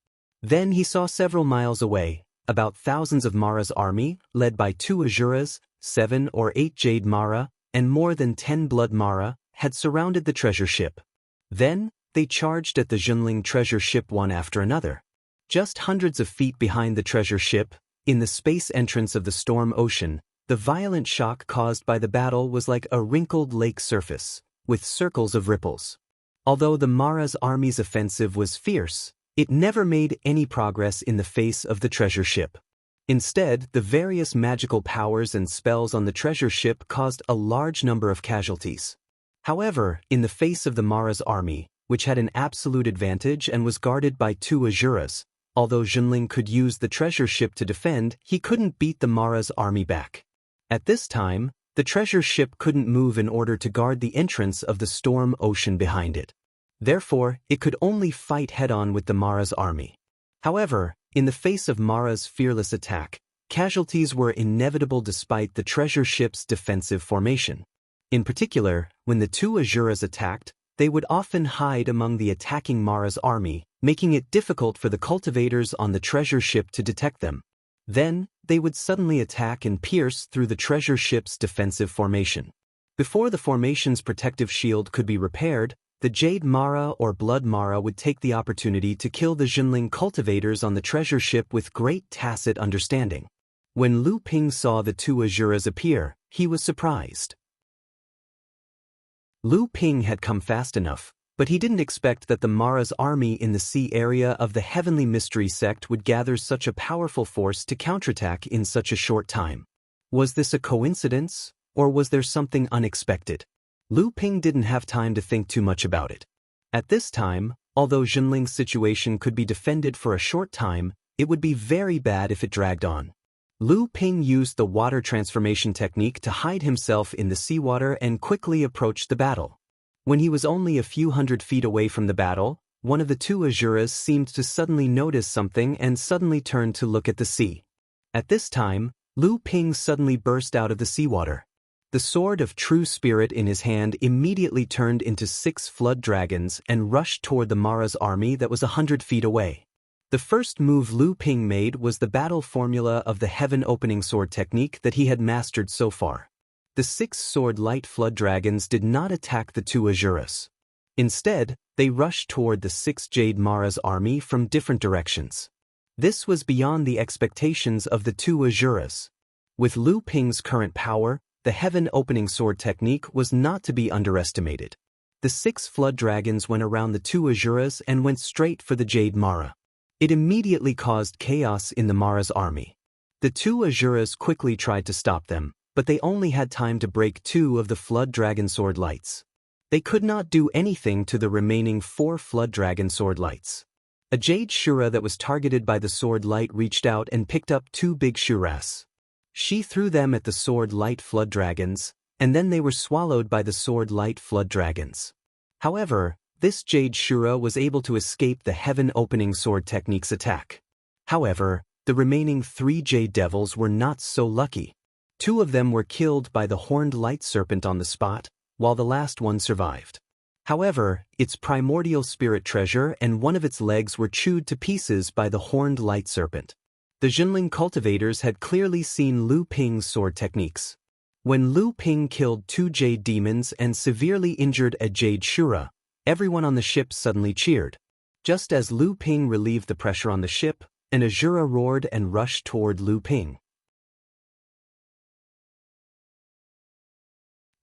Then he saw several miles away, about thousands of Mara's army, led by 2 Azuras, 7 or 8 Jade Mara, and more than 10 Blood Mara, had surrounded the treasure ship. Then, they charged at the Junling treasure ship one after another. Just hundreds of feet behind the treasure ship, in the space entrance of the storm ocean, the violent shock caused by the battle was like a wrinkled lake surface, with circles of ripples. Although the Mara's army's offensive was fierce, it never made any progress in the face of the treasure ship. Instead, the various magical powers and spells on the treasure ship caused a large number of casualties. However, in the face of the Mara's army, which had an absolute advantage and was guarded by 2 Azuras, although Junling could use the treasure ship to defend, he couldn't beat the Mara's army back. At this time, the treasure ship couldn't move in order to guard the entrance of the storm ocean behind it. Therefore, it could only fight head-on with the Mara's army. However, in the face of Mara's fearless attack, casualties were inevitable despite the treasure ship's defensive formation. In particular, when the 2 Azuras attacked, they would often hide among the attacking Mara's army, making it difficult for the cultivators on the treasure ship to detect them. Then, they would suddenly attack and pierce through the treasure ship's defensive formation. Before the formation's protective shield could be repaired, the Jade Mara or Blood Mara would take the opportunity to kill the Junling cultivators on the treasure ship with great tacit understanding. When Lu Ping saw the 2 Azuras appear, he was surprised. Lu Ping had come fast enough, but he didn't expect that the Mara's army in the sea area of the Heavenly Mystery sect would gather such a powerful force to counterattack in such a short time. Was this a coincidence, or was there something unexpected? Lu Ping didn't have time to think too much about it. At this time, although Junling's situation could be defended for a short time, it would be very bad if it dragged on. Lu Ping used the water transformation technique to hide himself in the seawater and quickly approached the battle. When he was only a few hundred feet away from the battle, one of the 2 Azuras seemed to suddenly notice something and suddenly turned to look at the sea. At this time, Lu Ping suddenly burst out of the seawater. The sword of true spirit in his hand immediately turned into 6 flood dragons and rushed toward the Mara's army that was 100 feet away. The first move Lu Ping made was the battle formula of the heaven-opening sword technique that he had mastered so far. The 6 sword light flood dragons did not attack the 2 Azuras. Instead, They rushed toward the 6 Jade Mara's army from different directions. This was beyond the expectations of the 2 Asuras. With Lu Ping's current power, the heaven-opening sword technique was not to be underestimated. The 6 flood dragons went around the 2 Asuras and went straight for the Jade Mara. It immediately caused chaos in the Mara's army. The 2 Asuras quickly tried to stop them, but they only had time to break 2 of the flood dragon sword lights. They could not do anything to the remaining 4 flood dragon sword lights. A Jade Shura that was targeted by the sword light reached out and picked up 2 big Shuras. She threw them at the sword light flood dragons, and then they were swallowed by the sword light flood dragons. However, this Jade Shura was able to escape the heaven-opening sword technique's attack. However, the remaining 3 Jade Devils were not so lucky. 2 of them were killed by the horned light serpent on the spot, while the last one survived. However, its primordial spirit treasure and one of its legs were chewed to pieces by the horned light serpent. The Jinling cultivators had clearly seen Lu Ping's sword techniques. When Lu Ping killed 2 Jade Demons and severely injured a Jade Shura, everyone on the ship suddenly cheered. Just as Lu Ping relieved the pressure on the ship, an Asura roared and rushed toward Lu Ping.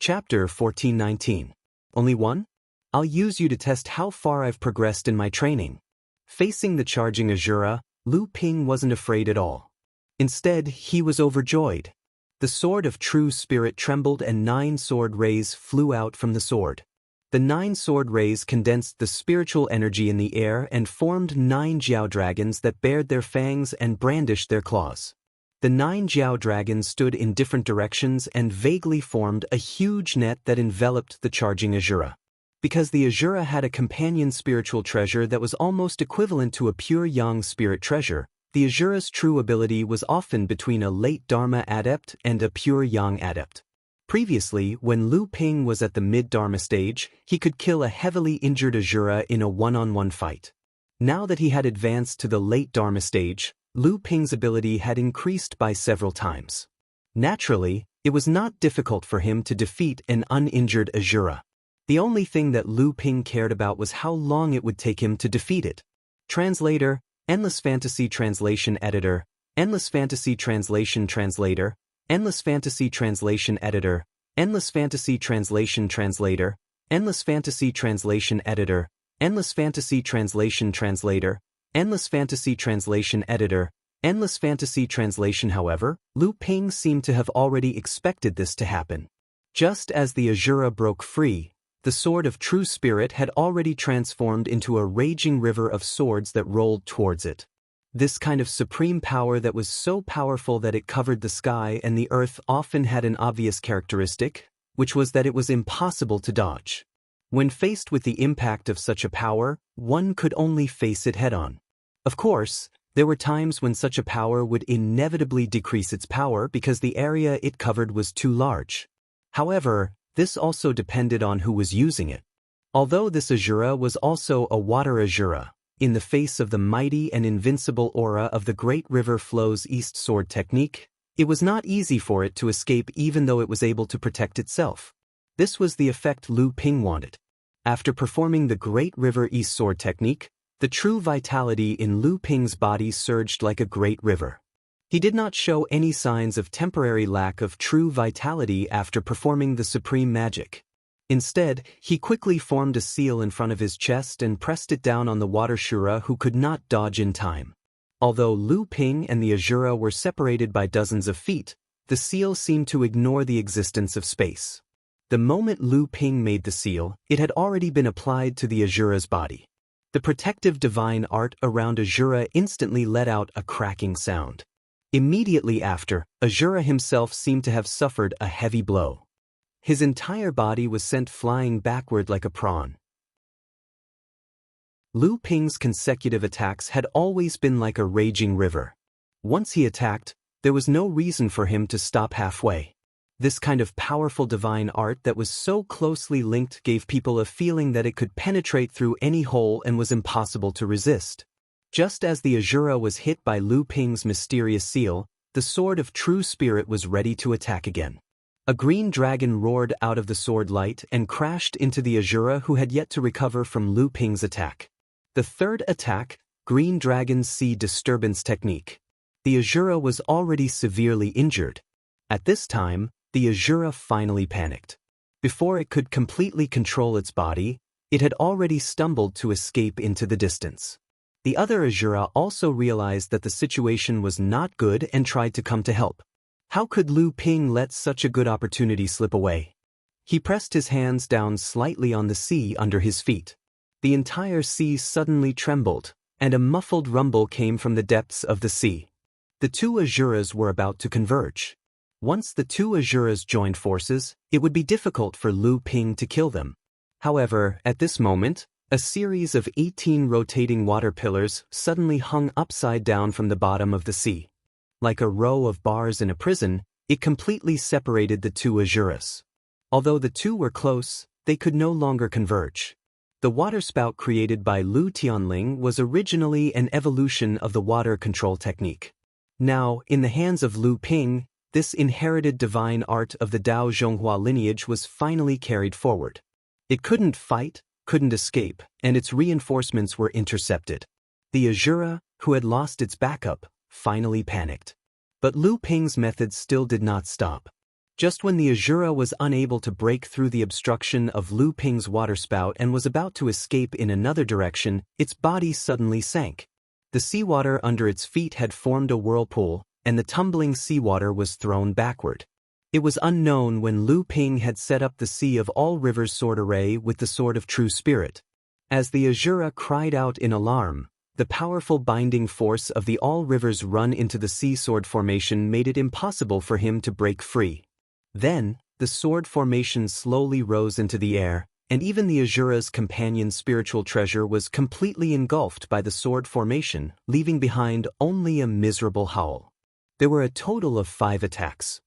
Chapter 1419. Only one? I'll use you to test how far I've progressed in my training. Facing the charging Asura, Lu Ping wasn't afraid at all. Instead, he was overjoyed. The sword of true spirit trembled and 9 sword rays flew out from the sword. The 9 sword rays condensed the spiritual energy in the air and formed 9 Jiao dragons that bared their fangs and brandished their claws. The 9 Jiao dragons stood in different directions and vaguely formed a huge net that enveloped the charging Asura. Because the Asura had a companion spiritual treasure that was almost equivalent to a pure Yang spirit treasure, the Asura's true ability was often between a late Dharma adept and a pure Yang adept. Previously, when Lu Ping was at the mid-Dharma stage, he could kill a heavily injured Asura in a one-on-one fight. Now that he had advanced to the late Dharma stage, Lu Ping's ability had increased by several times. Naturally, it was not difficult for him to defeat an uninjured Asura. The only thing that Lu Ping cared about was how long it would take him to defeat it. Translator, Endless Fantasy Translation Editor, Endless Fantasy Translation Translator, Endless Fantasy Translation Editor, Endless Fantasy Translation Translator, Endless Fantasy Translation Editor, Endless Fantasy Translation Translator, Endless Fantasy Translation Editor, Endless Fantasy Translation. However, Lu Ping seemed to have already expected this to happen. Just as the Asura broke free, the sword of true spirit had already transformed into a raging river of swords that rolled towards it. This kind of supreme power that was so powerful that it covered the sky and the earth often had an obvious characteristic, which was that it was impossible to dodge. When faced with the impact of such a power, one could only face it head-on. Of course, there were times when such a power would inevitably decrease its power because the area it covered was too large. However, this also depended on who was using it. Although this Asura was also a water Asura, in the face of the mighty and invincible aura of the Great River Flows East sword technique, it was not easy for it to escape even though it was able to protect itself. This was the effect Lu Ping wanted. After performing the Great River East sword technique, the true vitality in Lu Ping's body surged like a great river. He did not show any signs of temporary lack of true vitality after performing the supreme magic. Instead, he quickly formed a seal in front of his chest and pressed it down on the water Shura who could not dodge in time. Although Lu Ping and the Asura were separated by dozens of feet, the seal seemed to ignore the existence of space. The moment Lu Ping made the seal, it had already been applied to the Asura's body. The protective divine art around Asura instantly let out a cracking sound. Immediately after, Asura himself seemed to have suffered a heavy blow. His entire body was sent flying backward like a prawn. Lu Ping's consecutive attacks had always been like a raging river. Once he attacked, there was no reason for him to stop halfway. This kind of powerful divine art that was so closely linked gave people a feeling that it could penetrate through any hole and was impossible to resist. Just as the Asura was hit by Lu Ping's mysterious seal, the sword of true spirit was ready to attack again. A green dragon roared out of the sword light and crashed into the Azura, who had yet to recover from Lu Ping's attack. The third attack, Green Dragon's Sea Disturbance Technique. The Azura was already severely injured. At this time, the Azura finally panicked. Before it could completely control its body, it had already stumbled to escape into the distance. The other Azura also realized that the situation was not good and tried to come to help. How could Lu Ping let such a good opportunity slip away? He pressed his hands down slightly on the sea under his feet. The entire sea suddenly trembled, and a muffled rumble came from the depths of the sea. The two Azuras were about to converge. Once the two Azuras joined forces, it would be difficult for Lu Ping to kill them. However, at this moment, a series of 18 rotating water pillars suddenly hung upside down from the bottom of the sea. Like a row of bars in a prison, it completely separated the two Azuras. Although the two were close, they could no longer converge. The waterspout created by Lu Tianling was originally an evolution of the water control technique. Now, in the hands of Lu Ping, this inherited divine art of the Dao Zhonghua lineage was finally carried forward. It couldn't fight, couldn't escape, and its reinforcements were intercepted. The Azura, who had lost its backup, finally panicked. But Lu Ping's methods still did not stop. Just when the Azura was unable to break through the obstruction of Lu Ping's waterspout and was about to escape in another direction, its body suddenly sank. The seawater under its feet had formed a whirlpool, and the tumbling seawater was thrown backward. It was unknown when Lu Ping had set up the Sea of All Rivers sword array with the Sword of True Spirit. As the Azura cried out in alarm, the powerful binding force of the All Rivers run into the sea sword formation made it impossible for him to break free. Then, the sword formation slowly rose into the air, and even the Azura's companion spiritual treasure was completely engulfed by the sword formation, leaving behind only a miserable howl. There were a total of 5 attacks.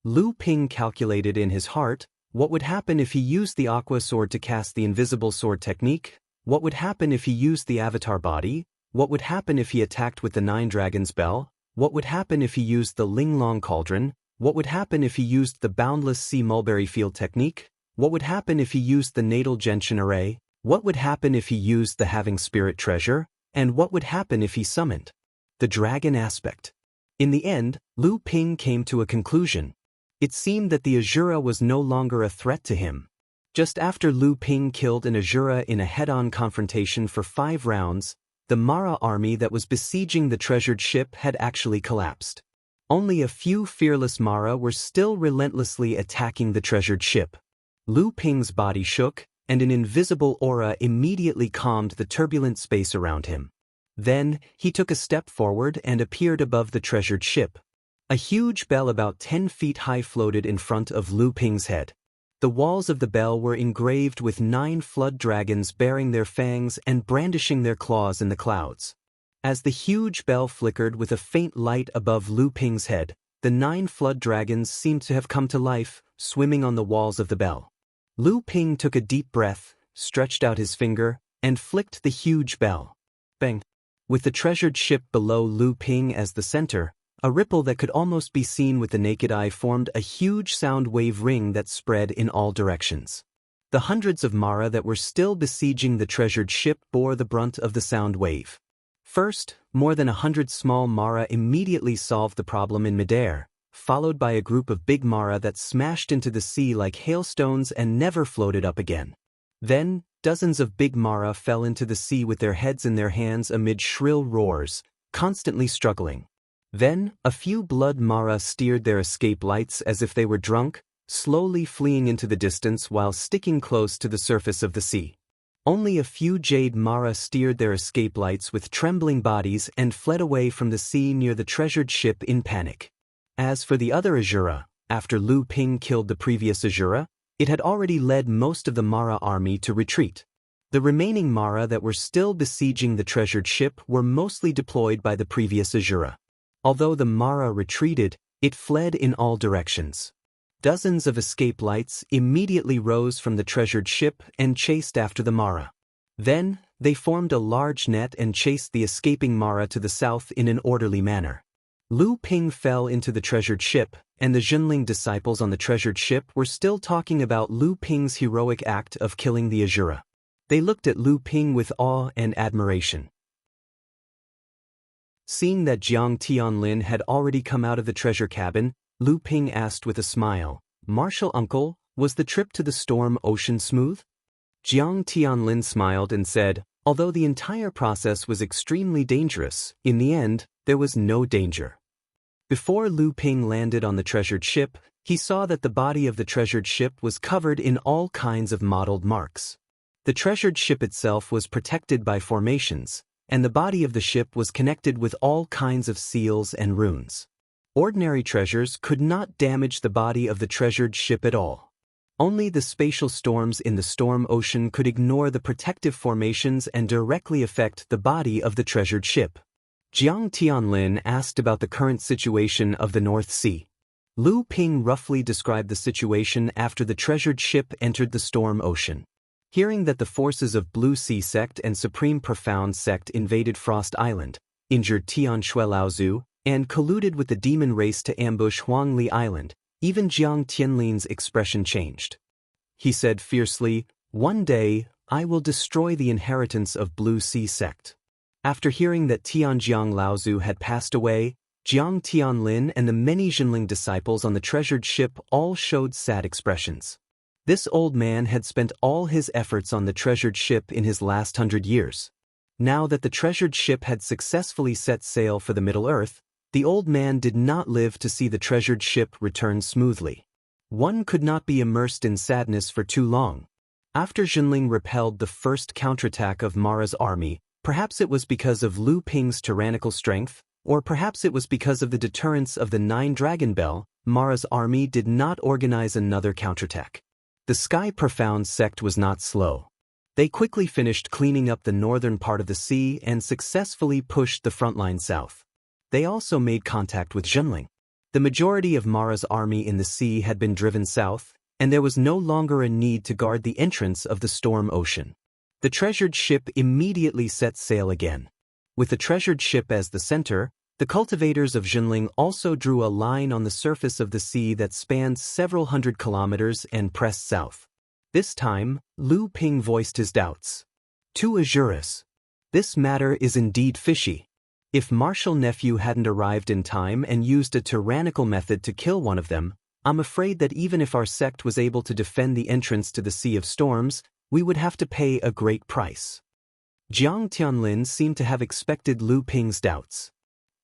Lu Ping calculated in his heart, what would happen if he used the Aqua Sword to cast the Invisible Sword technique? What would happen if he used the Avatar Body? What would happen if he attacked with the 9 Dragons Bell? What would happen if he used the Linglong Cauldron? What would happen if he used the Boundless Sea Mulberry Field technique? What would happen if he used the Natal Gentian Array? What would happen if he used the Having Spirit Treasure? And what would happen if he summoned the Dragon Aspect? In the end, Lu Ping came to a conclusion. It seemed that the Azura was no longer a threat to him. Just after Lu Ping killed an Azura in a head-on confrontation for 5 rounds, the Mara army that was besieging the treasured ship had actually collapsed. Only a few fearless Mara were still relentlessly attacking the treasured ship. Lu Ping's body shook, and an invisible aura immediately calmed the turbulent space around him. Then, he took a step forward and appeared above the treasured ship. A huge bell about 10 feet high floated in front of Lu Ping's head. The walls of the bell were engraved with 9 flood dragons bearing their fangs and brandishing their claws in the clouds. As the huge bell flickered with a faint light above Lu Ping's head, the 9 flood dragons seemed to have come to life, swimming on the walls of the bell. Lu Ping took a deep breath, stretched out his finger, and flicked the huge bell. Bang! With the treasured ship below Lu Ping as the center, a ripple that could almost be seen with the naked eye formed a huge sound wave ring that spread in all directions. The hundreds of Mara that were still besieging the treasured ship bore the brunt of the sound wave. First, more than 100 small Mara immediately solved the problem in midair, followed by a group of big Mara that smashed into the sea like hailstones and never floated up again. Then, dozens of big Mara fell into the sea with their heads in their hands amid shrill roars, constantly struggling. Then, a few blood Mara steered their escape lights as if they were drunk, slowly fleeing into the distance while sticking close to the surface of the sea. Only a few Jade Mara steered their escape lights with trembling bodies and fled away from the sea near the treasured ship in panic. As for the other Azura, after Lu Ping killed the previous Azura, it had already led most of the Mara army to retreat. The remaining Mara that were still besieging the treasured ship were mostly deployed by the previous Azura. Although the Mara retreated, it fled in all directions. Dozens of escape lights immediately rose from the treasured ship and chased after the Mara. Then, they formed a large net and chased the escaping Mara to the south in an orderly manner. Lu Ping fell into the treasured ship, and the Junling disciples on the treasured ship were still talking about Lu Ping's heroic act of killing the Azura. They looked at Lu Ping with awe and admiration. Seeing that Jiang Tianlin had already come out of the treasure cabin, Lu Ping asked with a smile, "Martial uncle, was the trip to the storm ocean smooth?" Jiang Tianlin smiled and said, "Although the entire process was extremely dangerous, in the end, there was no danger." Before Lu Ping landed on the treasured ship, he saw that the body of the treasured ship was covered in all kinds of mottled marks. The treasured ship itself was protected by formations, and the body of the ship was connected with all kinds of seals and runes. Ordinary treasures could not damage the body of the treasured ship at all. Only the spatial storms in the storm ocean could ignore the protective formations and directly affect the body of the treasured ship. Jiang Tianlin asked about the current situation of the North Sea. Lu Ping roughly described the situation after the treasured ship entered the storm ocean. Hearing that the forces of Blue Sea Sect and Supreme Profound Sect invaded Frost Island, injured Tian Shui Laozu, and colluded with the demon race to ambush Huangli Island, even Jiang Tianlin's expression changed. He said fiercely, "One day, I will destroy the inheritance of Blue Sea Sect." After hearing that Tianjiang Laozu had passed away, Jiang Tianlin and the many Junling disciples on the treasured ship all showed sad expressions. This old man had spent all his efforts on the treasured ship in his last 100 years. Now that the treasured ship had successfully set sail for the Middle Earth, the old man did not live to see the treasured ship return smoothly. One could not be immersed in sadness for too long. After Junling repelled the first counterattack of Mara's army, perhaps it was because of Lu Ping's tyrannical strength, or perhaps it was because of the deterrence of the 9 Dragon Bell, Mara's army did not organize another counterattack. The Sky Profound Sect was not slow. They quickly finished cleaning up the northern part of the sea and successfully pushed the front line south. They also made contact with Junling. The majority of Mara's army in the sea had been driven south, and there was no longer a need to guard the entrance of the storm ocean. The treasured ship immediately set sail again. With the treasured ship as the center, the cultivators of Junling also drew a line on the surface of the sea that spanned several hundred kilometers and pressed south. This time, Lu Ping voiced his doubts. "To Azuras, this matter is indeed fishy. If Martial Nephew hadn't arrived in time and used a tyrannical method to kill one of them, I'm afraid that even if our sect was able to defend the entrance to the Sea of Storms, we would have to pay a great price." Jiang Tianlin seemed to have expected Lu Ping's doubts.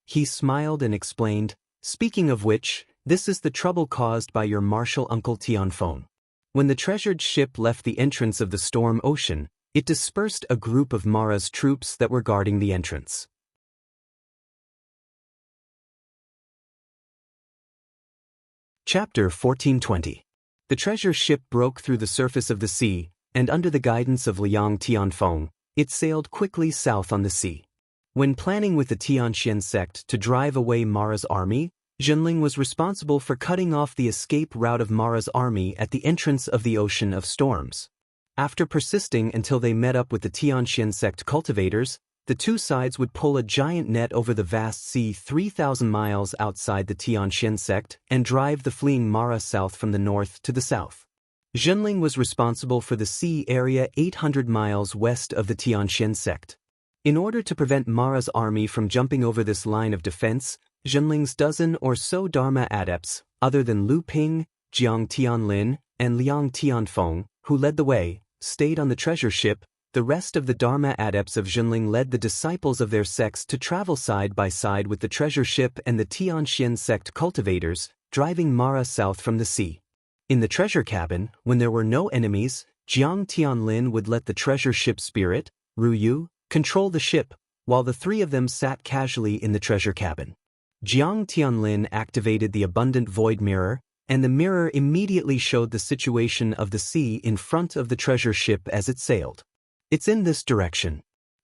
He smiled and explained, "Speaking of which, this is the trouble caused by your martial uncle Tianfeng. When the treasured ship left the entrance of the storm ocean, it dispersed a group of Mara's troops that were guarding the entrance." Chapter 1420. The treasure ship broke through the surface of the sea, and under the guidance of Liang Tianfeng, it sailed quickly south on the sea. When planning with the Tianxian sect to drive away Mara's army, Junling was responsible for cutting off the escape route of Mara's army at the entrance of the Ocean of Storms. After persisting until they met up with the Tianxian sect cultivators, the two sides would pull a giant net over the vast sea 3,000 miles outside the Tianxian sect and drive the fleeing Mara south from the north to the south. Junling was responsible for the sea area 800 miles west of the Tianxian sect. In order to prevent Mara's army from jumping over this line of defense, Junling's dozen or so Dharma adepts, other than Lu Ping, Jiang Tianlin, and Liang Tianfeng, who led the way, stayed on the treasure ship. The rest of the Dharma adepts of Junling led the disciples of their sects to travel side by side with the treasure ship and the Tianxian sect cultivators, driving Mara south from the sea. In the treasure cabin, when there were no enemies, Jiang Tianlin would let the treasure ship spirit, Ruyu, control the ship, while the three of them sat casually in the treasure cabin. Jiang Tianlin activated the abundant void mirror, and the mirror immediately showed the situation of the sea in front of the treasure ship as it sailed. "It's in this direction.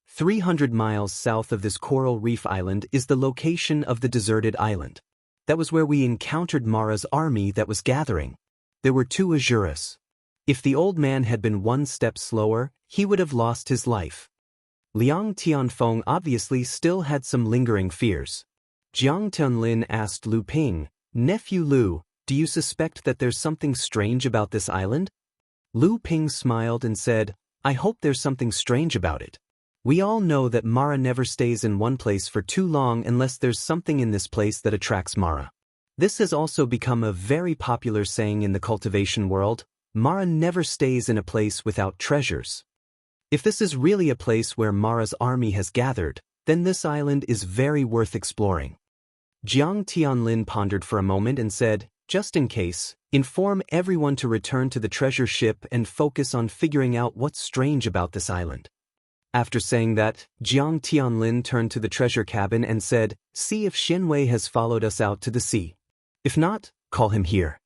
300 miles south of this coral reef island is the location of the deserted island. That was where we encountered Mara's army that was gathering. There were 2 Azuras. If the old man had been one step slower, he would have lost his life." Liang Tianfeng obviously still had some lingering fears. Jiang Tianlin asked Lu Ping, "Nephew Lu, do you suspect that there's something strange about this island?" Lu Ping smiled and said, "I hope there's something strange about it. We all know that Mara never stays in one place for too long unless there's something in this place that attracts Mara. This has also become a very popular saying in the cultivation world: Mara never stays in a place without treasures. If this is really a place where Mara's army has gathered, then this island is very worth exploring." Jiang Tianlin pondered for a moment and said, "Just in case, inform everyone to return to the treasure ship and focus on figuring out what's strange about this island." After saying that, Jiang Tianlin turned to the treasure cabin and said, "See if Xianwei has followed us out to the sea. If not, call him here."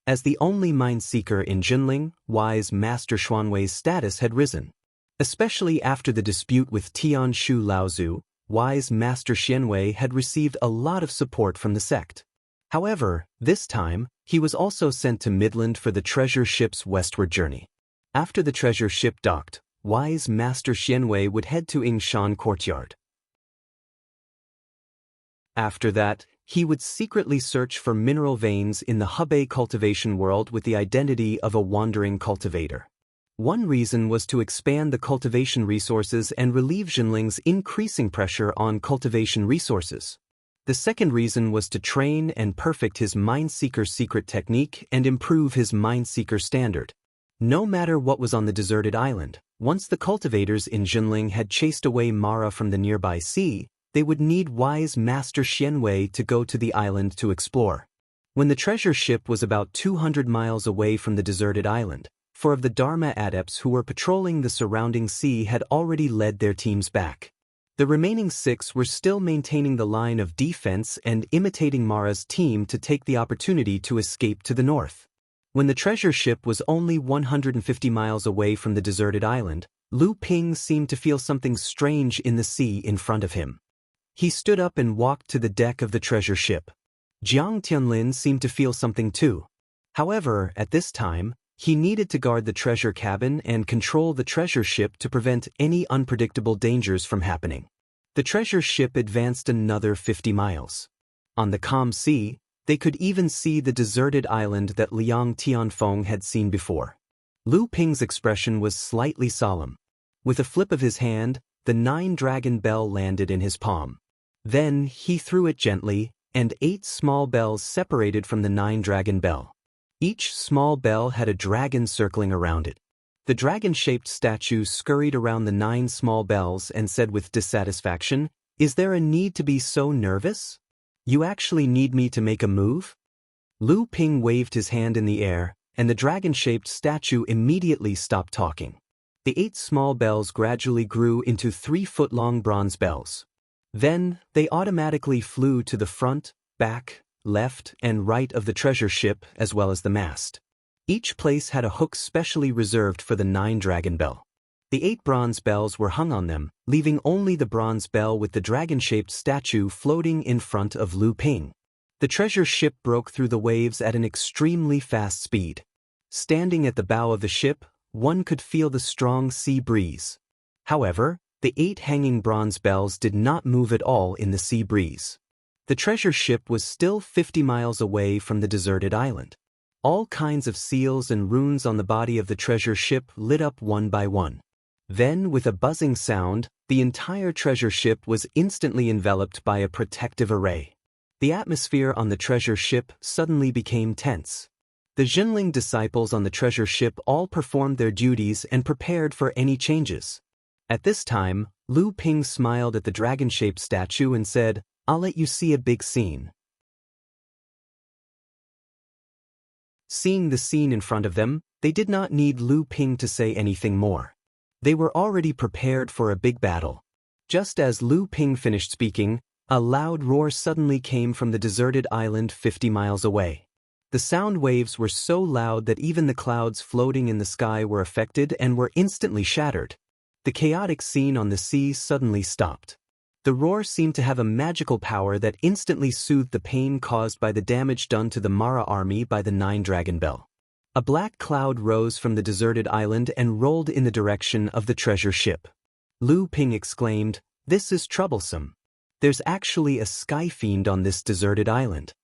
As the only mind seeker in Jinling, wise Master Xuanwei's status had risen. Especially after the dispute with Tian Shu Laozu, wise Master Xianwei had received a lot of support from the sect. However, this time, he was also sent to Midland for the treasure ship's westward journey. After the treasure ship docked, wise Master Xianwei would head to Yingshan Courtyard. After that, he would secretly search for mineral veins in the Hebei cultivation world with the identity of a wandering cultivator. One reason was to expand the cultivation resources and relieve Jinling's increasing pressure on cultivation resources. The second reason was to train and perfect his Mindseeker secret technique and improve his Mindseeker standard. No matter what was on the deserted island, once the cultivators in Jinling had chased away Mara from the nearby sea, they would need wise Master Xianwei to go to the island to explore. When the treasure ship was about 200 miles away from the deserted island, 4 of the Dharma adepts who were patrolling the surrounding sea had already led their teams back. The remaining 6 were still maintaining the line of defense and imitating Mara's team to take the opportunity to escape to the north. When the treasure ship was only 150 miles away from the deserted island, Lu Ping seemed to feel something strange in the sea in front of him. He stood up and walked to the deck of the treasure ship. Jiang Tianlin seemed to feel something too. However, at this time, he needed to guard the treasure cabin and control the treasure ship to prevent any unpredictable dangers from happening. The treasure ship advanced another 50 miles. On the calm sea, they could even see the deserted island that Liang Tianfeng had seen before. Lu Ping's expression was slightly solemn. With a flip of his hand, the 9-dragon bell landed in his palm. Then he threw it gently, and 8 small bells separated from the 9-dragon bell. Each small bell had a dragon circling around it. The dragon-shaped statue scurried around the 9 small bells and said with dissatisfaction, "Is there a need to be so nervous? You actually need me to make a move?" Lu Ping waved his hand in the air, and the dragon-shaped statue immediately stopped talking. The 8 small bells gradually grew into 3-foot-long bronze bells. Then, they automatically flew to the front, back, left, and right of the treasure ship as well as the mast. Each place had a hook specially reserved for the 9-dragon bell. The 8 bronze bells were hung on them, leaving only the bronze bell with the dragon-shaped statue floating in front of Lu Ping. The treasure ship broke through the waves at an extremely fast speed. Standing at the bow of the ship, one could feel the strong sea breeze. However, the 8 hanging bronze bells did not move at all in the sea breeze. The treasure ship was still 50 miles away from the deserted island. All kinds of seals and runes on the body of the treasure ship lit up one by one. Then, with a buzzing sound, the entire treasure ship was instantly enveloped by a protective array. The atmosphere on the treasure ship suddenly became tense. The Jinling disciples on the treasure ship all performed their duties and prepared for any changes. At this time, Lu Ping smiled at the dragon-shaped statue and said, "I'll let you see a big scene." Seeing the scene in front of them, they did not need Lu Ping to say anything more. They were already prepared for a big battle. Just as Lu Ping finished speaking, a loud roar suddenly came from the deserted island 50 miles away. The sound waves were so loud that even the clouds floating in the sky were affected and were instantly shattered. The chaotic scene on the sea suddenly stopped. The roar seemed to have a magical power that instantly soothed the pain caused by the damage done to the Mara army by the 9-dragon bell. A black cloud rose from the deserted island and rolled in the direction of the treasure ship. Lu Ping exclaimed, "This is troublesome. There's actually a sky fiend on this deserted island."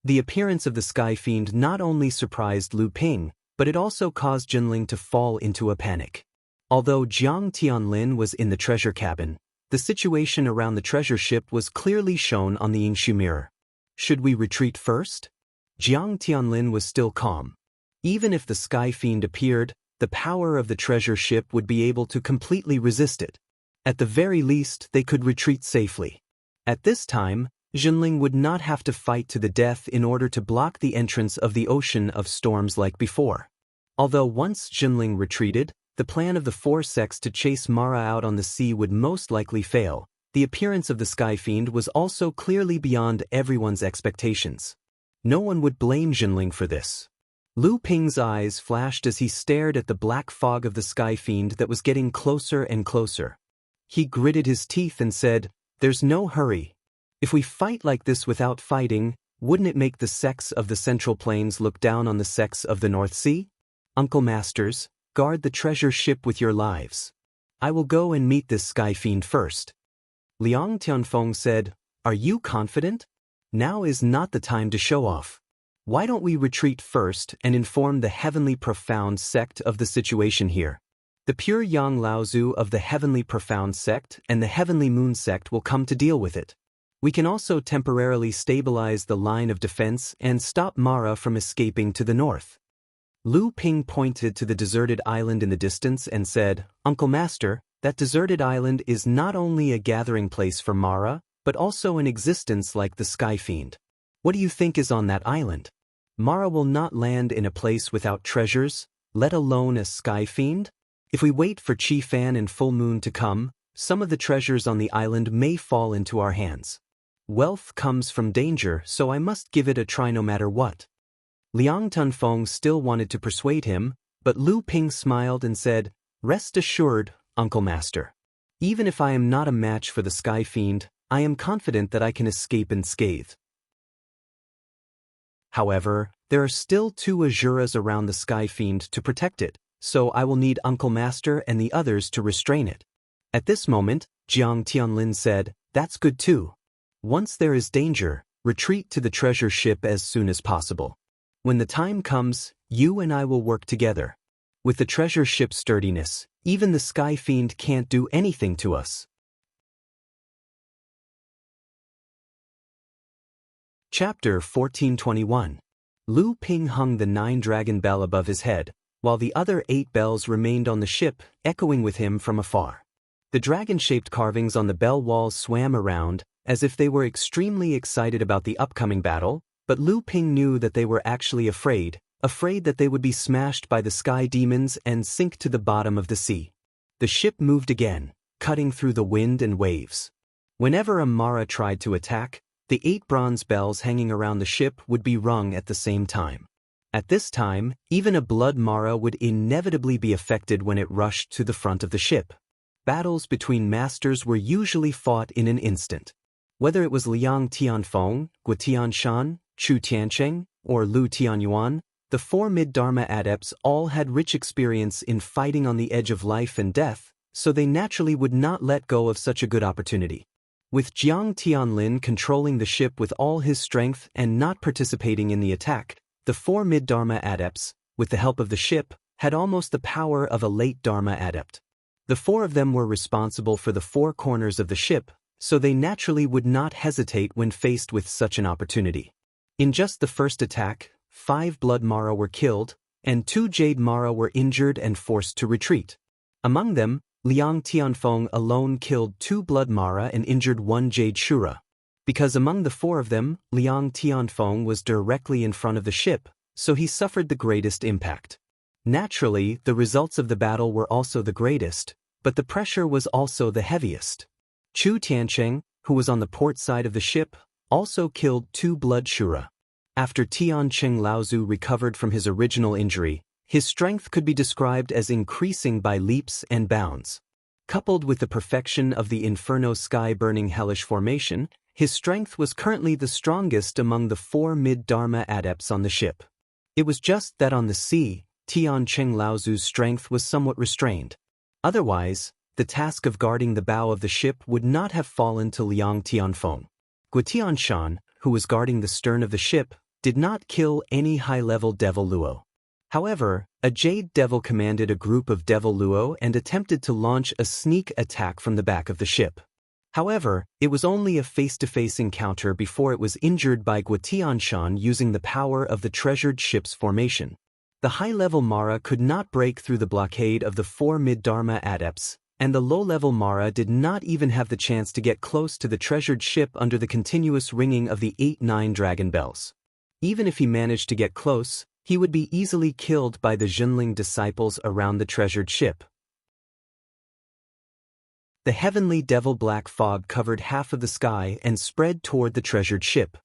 The appearance of the Sky Fiend not only surprised Lu Ping, but it also caused Jinling to fall into a panic. Although Jiang Tianlin was in the treasure cabin, the situation around the treasure ship was clearly shown on the Yingshu mirror. Should we retreat first? Jiang Tianlin was still calm. Even if the Sky Fiend appeared, the power of the treasure ship would be able to completely resist it. At the very least, they could retreat safely. At this time, Jinling would not have to fight to the death in order to block the entrance of the ocean of storms like before. Although once Jinling retreated, the plan of the four sects to chase Mara out on the sea would most likely fail. The appearance of the Sky Fiend was also clearly beyond everyone's expectations. No one would blame Jinling for this. Lu Ping's eyes flashed as he stared at the black fog of the Sky Fiend that was getting closer and closer. He gritted his teeth and said, "There's no hurry. If we fight like this without fighting, wouldn't it make the sects of the Central Plains look down on the sects of the North Sea? Uncle Masters, guard the treasure ship with your lives. I will go and meet this Sky Fiend first." Liang Tianfeng said, "Are you confident? Now is not the time to show off. Why don't we retreat first and inform the Heavenly Profound sect of the situation here? The pure Yang Laozu of the Heavenly Profound sect and the Heavenly Moon sect will come to deal with it. We can also temporarily stabilize the line of defense and stop Mara from escaping to the north." Lu Ping pointed to the deserted island in the distance and said, "Uncle Master, that deserted island is not only a gathering place for Mara, but also an existence like the Sky Fiend. What do you think is on that island? Mara will not land in a place without treasures, let alone a Sky Fiend. If we wait for Qi Fan and Full Moon to come, some of the treasures on the island may fall into our hands. Wealth comes from danger, so I must give it a try no matter what." Liang Tunfeng still wanted to persuade him, but Lu Ping smiled and said, "Rest assured, Uncle Master. Even if I am not a match for the Sky Fiend, I am confident that I can escape unscathed. However, there are still 2 Azuras around the Sky Fiend to protect it, so I will need Uncle Master and the others to restrain it." At this moment, Jiang Tianlin said, "That's good too. Once there is danger, retreat to the treasure ship as soon as possible. When the time comes, you and I will work together. With the treasure ship's sturdiness, even the Sky Fiend can't do anything to us." Chapter 1421. Lu Ping hung the 9-dragon bell above his head, while the other 8 bells remained on the ship, echoing with him from afar. The dragon-shaped carvings on the bell walls swam around, as if they were extremely excited about the upcoming battle, but Lu Ping knew that they were actually afraid that they would be smashed by the sky demons and sink to the bottom of the sea. The ship moved again, cutting through the wind and waves. Whenever a Mara tried to attack, the 8 bronze bells hanging around the ship would be rung at the same time. At this time, even a blood Mara would inevitably be affected when it rushed to the front of the ship. Battles between masters were usually fought in an instant. Whether it was Liang Tianfeng, Guo Tianshan, Chu Tiancheng, or Lu Tianyuan, the 4 mid-Dharma adepts all had rich experience in fighting on the edge of life and death, so they naturally would not let go of such a good opportunity. With Jiang Tianlin controlling the ship with all his strength and not participating in the attack, the 4 mid-Dharma adepts, with the help of the ship, had almost the power of a late Dharma adept. The 4 of them were responsible for the 4 corners of the ship, so they naturally would not hesitate when faced with such an opportunity. In just the first attack, 5 blood Mara were killed, and 2 jade Mara were injured and forced to retreat. Among them, Liang Tianfeng alone killed 2 blood Mara and injured 1 jade Shura. Because among the 4 of them, Liang Tianfeng was directly in front of the ship, so he suffered the greatest impact. Naturally, the results of the battle were also the greatest, but the pressure was also the heaviest. Chu Tiancheng, who was on the port side of the ship, also killed 2 blood Shura. After Tiancheng Laozu recovered from his original injury, his strength could be described as increasing by leaps and bounds. Coupled with the perfection of the Inferno sky-burning hellish formation, his strength was currently the strongest among the 4 mid-Dharma adepts on the ship. It was just that on the sea, Tiancheng Laozu's strength was somewhat restrained. Otherwise, the task of guarding the bow of the ship would not have fallen to Liang Tianfeng. Guo Tianshan, who was guarding the stern of the ship, did not kill any high-level Devil Luo. However, a Jade Devil commanded a group of Devil Luo and attempted to launch a sneak attack from the back of the ship. However, it was only a face-to-face encounter before it was injured by Guotianshan using the power of the treasured ship's formation. The high-level Mara could not break through the blockade of the 4 mid-Dharma adepts, and the low-level Mara did not even have the chance to get close to the treasured ship under the continuous ringing of the 8-9 dragon bells. Even if he managed to get close, he would be easily killed by the Zhenling disciples around the treasured ship. The heavenly devil black fog covered half of the sky and spread toward the treasured ship.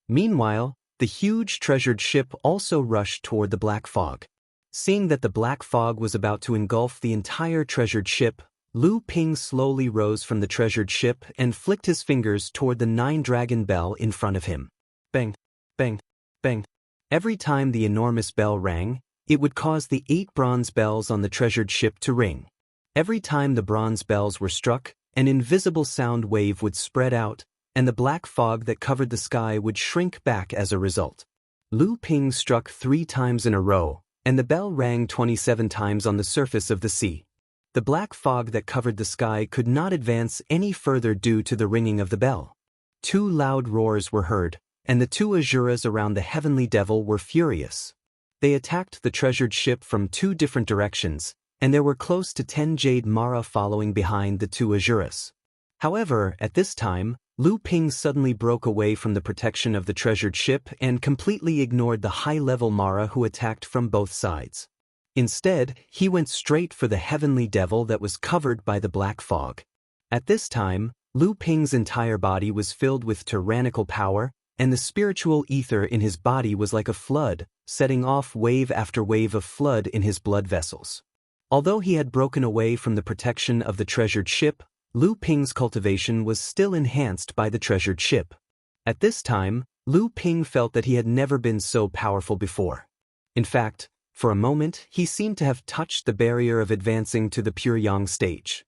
Meanwhile, the huge treasured ship also rushed toward the black fog. Seeing that the black fog was about to engulf the entire treasured ship, Lu Ping slowly rose from the treasured ship and flicked his fingers toward the 9-dragon bell in front of him. Bang, bang, bang. Every time the enormous bell rang, it would cause the 8 bronze bells on the treasured ship to ring. Every time the bronze bells were struck, an invisible sound wave would spread out, and the black fog that covered the sky would shrink back as a result. Lu Ping struck 3 times in a row, and the bell rang 27 times on the surface of the sea. The black fog that covered the sky could not advance any further due to the ringing of the bell. 2 loud roars were heard, and the 2 Asuras around the heavenly devil were furious. They attacked the treasured ship from 2 different directions, and there were close to 10 Jade Mara following behind the 2 Asuras. However, at this time, Lu Ping suddenly broke away from the protection of the treasured ship and completely ignored the high-level Mara who attacked from both sides. Instead, he went straight for the heavenly devil that was covered by the black fog. At this time, Lu Ping's entire body was filled with tyrannical power, and the spiritual ether in his body was like a flood, setting off wave after wave of flood in his blood vessels. Although he had broken away from the protection of the treasured ship, Lu Ping's cultivation was still enhanced by the treasured ship. At this time, Lu Ping felt that he had never been so powerful before. In fact, for a moment, he seemed to have touched the barrier of advancing to the pure yang stage.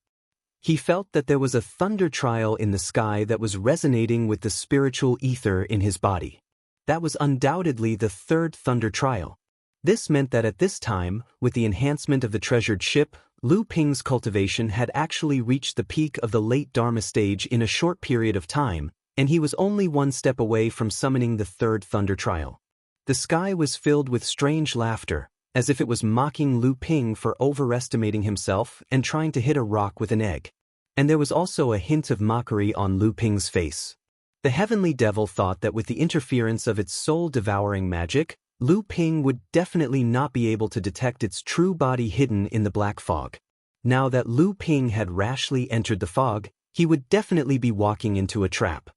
He felt that there was a thunder trial in the sky that was resonating with the spiritual ether in his body. That was undoubtedly the 3rd thunder trial. This meant that at this time, with the enhancement of the treasured ship, Lu Ping's cultivation had actually reached the peak of the late Dharma stage in a short period of time, and he was only 1 step away from summoning the 3rd thunder trial. The sky was filled with strange laughter, as if it was mocking Lu Ping for overestimating himself and trying to hit a rock with an egg. And there was also a hint of mockery on Lu Ping's face. The heavenly devil thought that with the interference of its soul-devouring magic, Lu Ping would definitely not be able to detect its true body hidden in the black fog. Now that Lu Ping had rashly entered the fog, he would definitely be walking into a trap.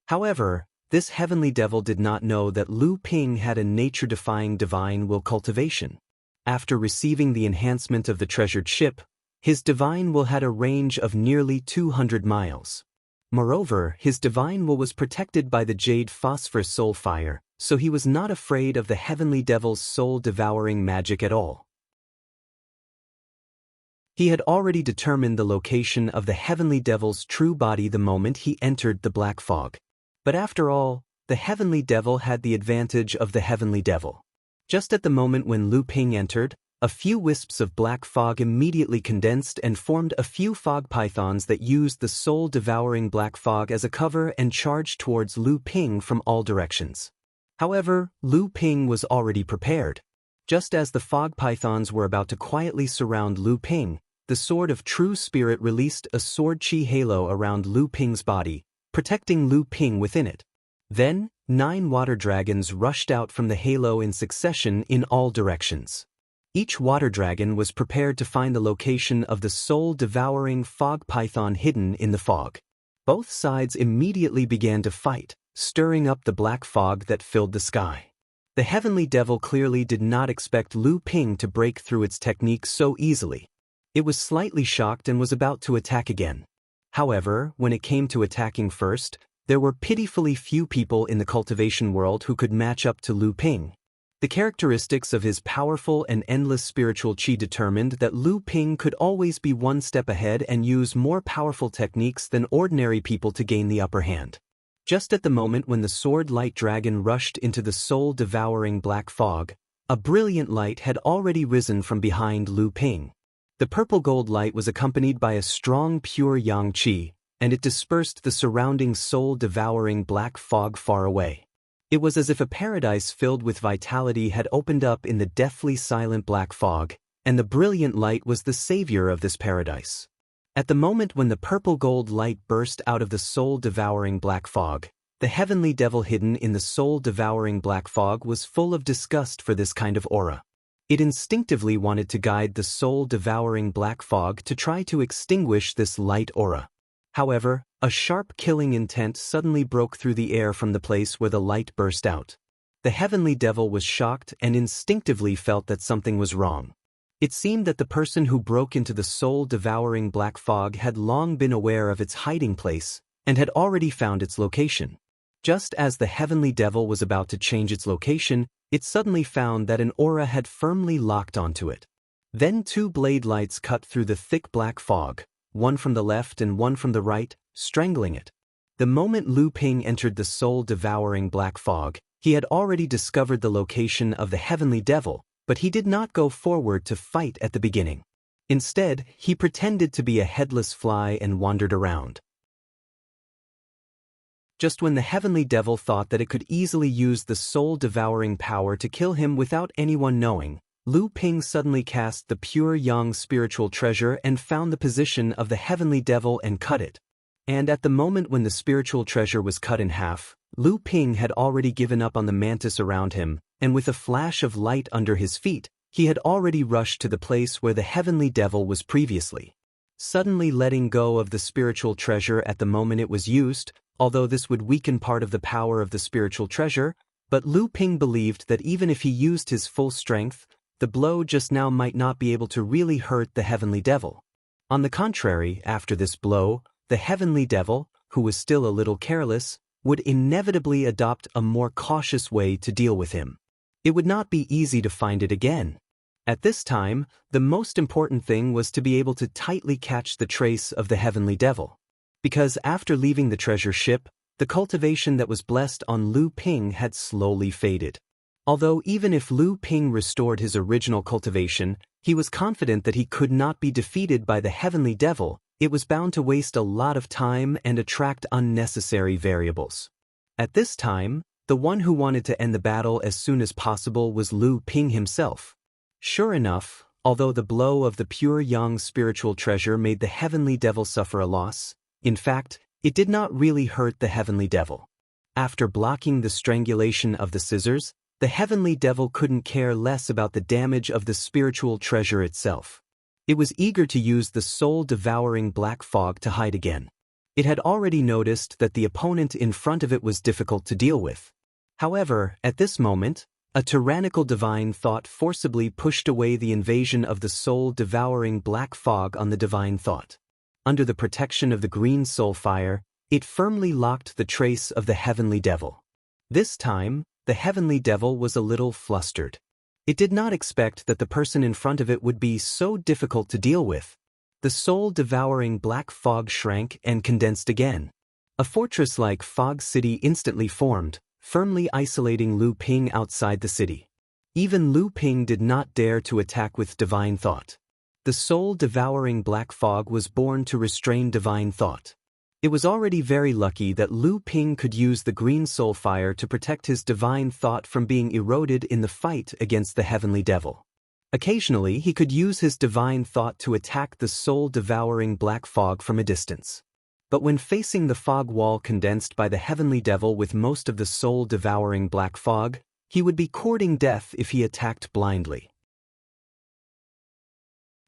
However, this heavenly devil did not know that Lu Ping had a nature-defying divine will cultivation. After receiving the enhancement of the treasured ship, his divine will had a range of nearly 200 miles. Moreover, his divine will was protected by the jade phosphor soul fire, so he was not afraid of the heavenly devil's soul-devouring magic at all. He had already determined the location of the heavenly devil's true body the moment he entered the black fog. But after all, the heavenly devil had the advantage of the heavenly devil. Just at the moment when Lu Ping entered, a few wisps of black fog immediately condensed and formed a few fog pythons that used the soul-devouring black fog as a cover and charged towards Lu Ping from all directions. However, Lu Ping was already prepared. Just as the fog pythons were about to quietly surround Lu Ping, the Sword of True Spirit released a sword chi halo around Lu Ping's body, protecting Lu Ping within it. Then, 9 water dragons rushed out from the halo in succession in all directions. Each water dragon was prepared to find the location of the soul-devouring fog python hidden in the fog. Both sides immediately began to fight, stirring up the black fog that filled the sky. The heavenly devil clearly did not expect Lu Ping to break through its technique so easily. It was slightly shocked and was about to attack again. However, when it came to attacking first, there were pitifully few people in the cultivation world who could match up to Lu Ping. The characteristics of his powerful and endless spiritual chi determined that Lu Ping could always be 1 step ahead and use more powerful techniques than ordinary people to gain the upper hand. Just at the moment when the sword-light dragon rushed into the soul-devouring black fog, a brilliant light had already risen from behind Lu Ping. The purple-gold light was accompanied by a strong pure yang qi, and it dispersed the surrounding soul-devouring black fog far away. It was as if a paradise filled with vitality had opened up in the deathly silent black fog, and the brilliant light was the savior of this paradise. At the moment when the purple-gold light burst out of the soul-devouring black fog, the heavenly devil hidden in the soul-devouring black fog was full of disgust for this kind of aura. It instinctively wanted to guide the soul-devouring black fog to try to extinguish this light aura. However, a sharp killing intent suddenly broke through the air from the place where the light burst out. The heavenly devil was shocked and instinctively felt that something was wrong. It seemed that the person who broke into the soul-devouring black fog had long been aware of its hiding place and had already found its location. Just as the heavenly devil was about to change its location, it suddenly found that an aura had firmly locked onto it. Then two blade lights cut through the thick black fog, one from the left and one from the right, strangling it. The moment Lu Ping entered the soul-devouring black fog, he had already discovered the location of the heavenly devil, but he did not go forward to fight at the beginning. Instead, he pretended to be a headless fly and wandered around. Just when the heavenly devil thought that it could easily use the soul-devouring power to kill him without anyone knowing, Lu Ping suddenly cast the pure yang spiritual treasure and found the position of the heavenly devil and cut it. And at the moment when the spiritual treasure was cut in half, Lu Ping had already given up on the mantis around him, and with a flash of light under his feet, he had already rushed to the place where the heavenly devil was previously. Suddenly letting go of the spiritual treasure at the moment it was used, although this would weaken part of the power of the spiritual treasure, but Lu Ping believed that even if he used his full strength, the blow just now might not be able to really hurt the heavenly devil. On the contrary, after this blow, the heavenly devil, who was still a little careless, would inevitably adopt a more cautious way to deal with him. It would not be easy to find it again. At this time, the most important thing was to be able to tightly catch the trace of the heavenly devil. Because after leaving the treasure ship, the cultivation that was blessed on Lu Ping had slowly faded. Although even if Lu Ping restored his original cultivation, he was confident that he could not be defeated by the heavenly devil. It was bound to waste a lot of time and attract unnecessary variables. At this time, the one who wanted to end the battle as soon as possible was Lu Ping himself. Sure enough, although the blow of the pure yang spiritual treasure made the heavenly devil suffer a loss, in fact, it did not really hurt the heavenly devil. After blocking the strangulation of the scissors, the heavenly devil couldn't care less about the damage of the spiritual treasure itself. It was eager to use the soul-devouring black fog to hide again. It had already noticed that the opponent in front of it was difficult to deal with. However, at this moment, a tyrannical divine thought forcibly pushed away the invasion of the soul-devouring black fog on the divine thought. Under the protection of the green soul fire, it firmly locked the trace of the heavenly devil. This time, the heavenly devil was a little flustered. It did not expect that the person in front of it would be so difficult to deal with. The soul-devouring black fog shrank and condensed again. A fortress-like fog city instantly formed, firmly isolating Lu Ping outside the city. Even Lu Ping did not dare to attack with divine thought. The soul-devouring black fog was born to restrain divine thought. It was already very lucky that Lu Ping could use the green soul fire to protect his divine thought from being eroded in the fight against the heavenly devil. Occasionally, he could use his divine thought to attack the soul-devouring black fog from a distance. But when facing the fog wall condensed by the heavenly devil with most of the soul-devouring black fog, he would be courting death if he attacked blindly.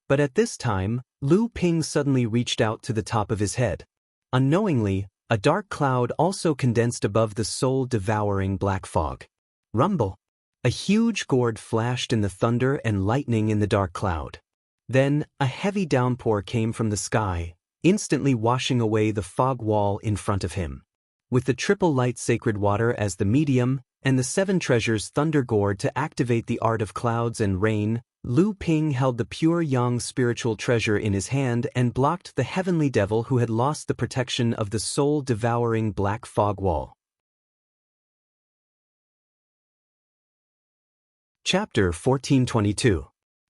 But at this time, Lu Ping suddenly reached out to the top of his head. Unknowingly, a dark cloud also condensed above the soul-devouring black fog. Rumble! A huge gourd flashed in the thunder and lightning in the dark cloud. Then, a heavy downpour came from the sky, instantly washing away the fog wall in front of him. With the triple light sacred water as the medium, and the seven treasures thunder gourd to activate the art of clouds and rain, Lu Ping held the pure yang spiritual treasure in his hand and blocked the heavenly devil who had lost the protection of the soul-devouring black fog wall. Chapter 1422.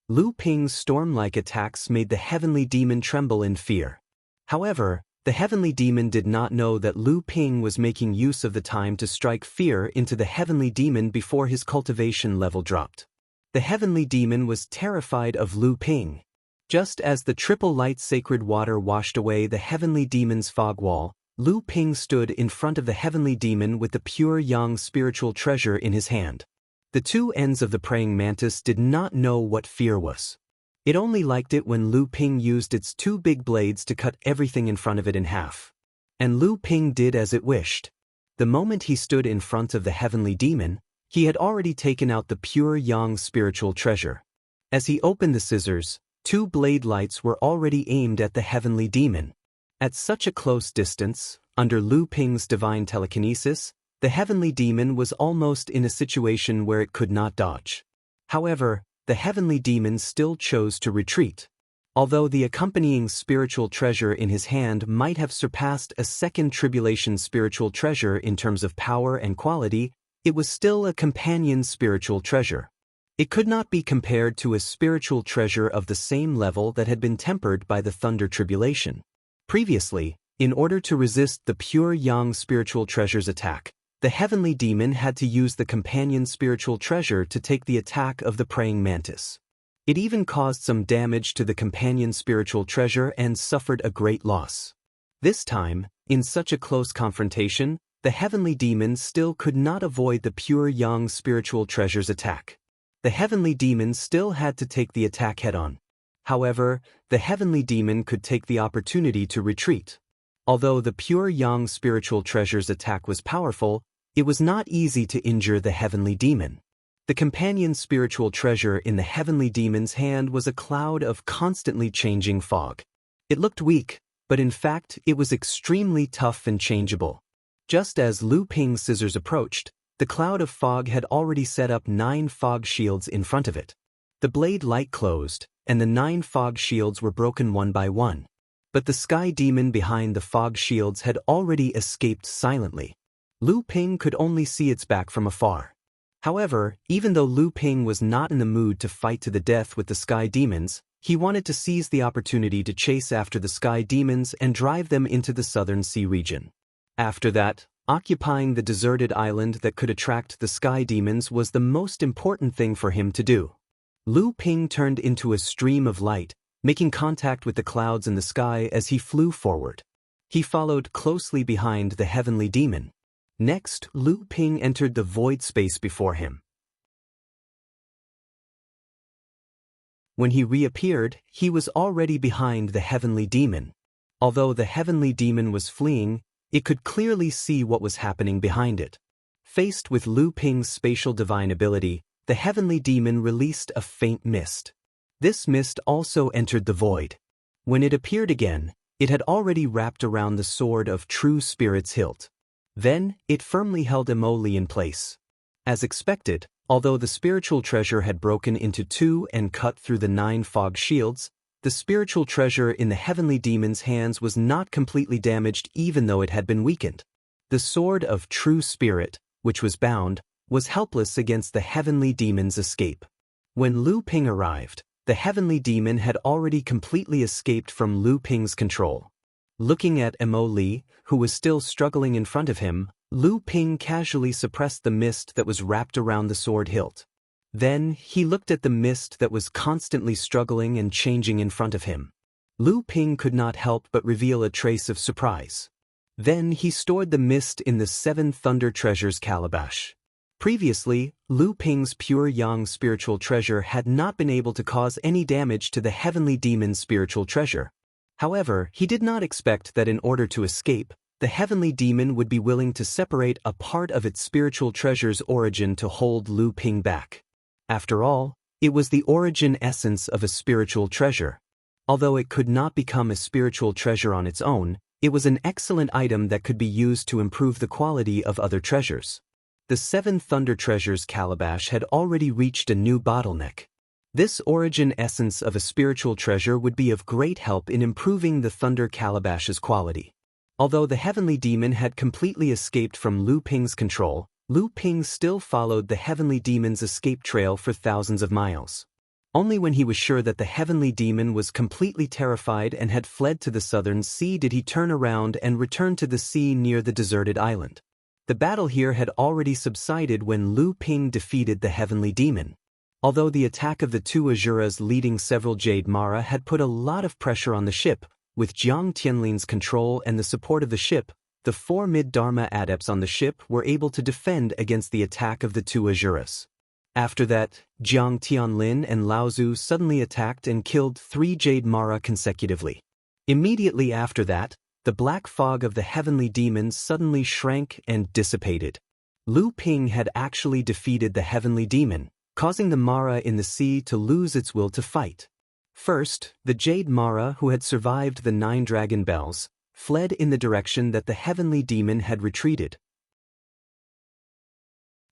Lu Ping's storm-like attacks made the heavenly demon tremble in fear. However, the heavenly demon did not know that Lu Ping was making use of the time to strike fear into the heavenly demon before his cultivation level dropped. The heavenly demon was terrified of Lu Ping. Just as the triple light sacred water washed away the heavenly demon's fog wall, Lu Ping stood in front of the heavenly demon with the pure yang spiritual treasure in his hand. The two ends of the praying mantis did not know what fear was. It only liked it when Lu Ping used its two big blades to cut everything in front of it in half. And Lu Ping did as it wished. The moment he stood in front of the heavenly demon, he had already taken out the pure yang spiritual treasure. As he opened the scissors, two blade lights were already aimed at the heavenly demon. At such a close distance, under Lu Ping's divine telekinesis, the heavenly demon was almost in a situation where it could not dodge. However, the heavenly demon still chose to retreat. Although the accompanying spiritual treasure in his hand might have surpassed a second tribulation spiritual treasure in terms of power and quality, it was still a companion spiritual treasure. It could not be compared to a spiritual treasure of the same level that had been tempered by the thunder tribulation. Previously, in order to resist the pure yang spiritual treasure's attack, the heavenly demon had to use the companion spiritual treasure to take the attack of the praying mantis. It even caused some damage to the companion spiritual treasure and suffered a great loss. This time, in such a close confrontation, the heavenly demon still could not avoid the pure yang spiritual treasure's attack. The heavenly demon still had to take the attack head-on. However, the heavenly demon could take the opportunity to retreat. Although the pure yang spiritual treasure's attack was powerful, it was not easy to injure the heavenly demon. The companion spiritual treasure in the heavenly demon's hand was a cloud of constantly changing fog. It looked weak, but in fact it was extremely tough and changeable. Just as Lu Ping's scissors approached, the cloud of fog had already set up 9 fog shields in front of it. The blade light closed, and the 9 fog shields were broken one by one. But the sky demon behind the fog shields had already escaped silently. Lu Ping could only see its back from afar. However, even though Lu Ping was not in the mood to fight to the death with the sky demons, he wanted to seize the opportunity to chase after the sky demons and drive them into the southern sea region. After that, occupying the deserted island that could attract the sky demons was the most important thing for him to do. Lu Ping turned into a stream of light, making contact with the clouds in the sky as he flew forward. He followed closely behind the heavenly demon. Next, Lu Ping entered the void space before him. When he reappeared, he was already behind the heavenly demon. Although the heavenly demon was fleeing, it could clearly see what was happening behind it. Faced with Lu Ping's spatial divine ability, the heavenly demon released a faint mist. This mist also entered the void. When it appeared again, it had already wrapped around the sword of True Spirit's hilt. Then, it firmly held Emoli in place. As expected, although the spiritual treasure had broken into 2 and cut through the 9 fog shields, the spiritual treasure in the heavenly demon's hands was not completely damaged even though it had been weakened. The sword of True Spirit, which was bound, was helpless against the heavenly demon's escape. When Lu Ping arrived, the heavenly demon had already completely escaped from Lu Ping's control. Looking at Emoli, who was still struggling in front of him, Lu Ping casually suppressed the mist that was wrapped around the sword hilt. Then, he looked at the mist that was constantly struggling and changing in front of him. Lu Ping could not help but reveal a trace of surprise. Then he stored the mist in the 7 Thunder Treasures calabash. Previously, Lu Ping's pure yang spiritual treasure had not been able to cause any damage to the heavenly demon's spiritual treasure. However, he did not expect that in order to escape, the heavenly demon would be willing to separate a part of its spiritual treasure's origin to hold Lu Ping back. After all, it was the origin essence of a spiritual treasure. Although it could not become a spiritual treasure on its own, it was an excellent item that could be used to improve the quality of other treasures. The 7 Thunder Treasures calabash had already reached a new bottleneck. This origin essence of a spiritual treasure would be of great help in improving the thunder calabash's quality. Although the heavenly demon had completely escaped from Lu Ping's control, Lu Ping still followed the heavenly demon's escape trail for thousands of miles. Only when he was sure that the heavenly demon was completely terrified and had fled to the southern sea did he turn around and return to the sea near the deserted island. The battle here had already subsided when Lu Ping defeated the heavenly demon. Although the attack of the two Azuras leading several Jade Mara had put a lot of pressure on the ship, with Jiang Tianlin's control and the support of the ship, the 4 mid-Dharma adepts on the ship were able to defend against the attack of the two Azuras. After that, Jiang Tianlin and Laozu suddenly attacked and killed 3 Jade Mara consecutively. Immediately after that, the black fog of the heavenly demons suddenly shrank and dissipated. Lu Ping had actually defeated the heavenly demon, causing the Mara in the sea to lose its will to fight. First, the Jade Mara who had survived the 9 dragon bells, fled in the direction that the heavenly demon had retreated.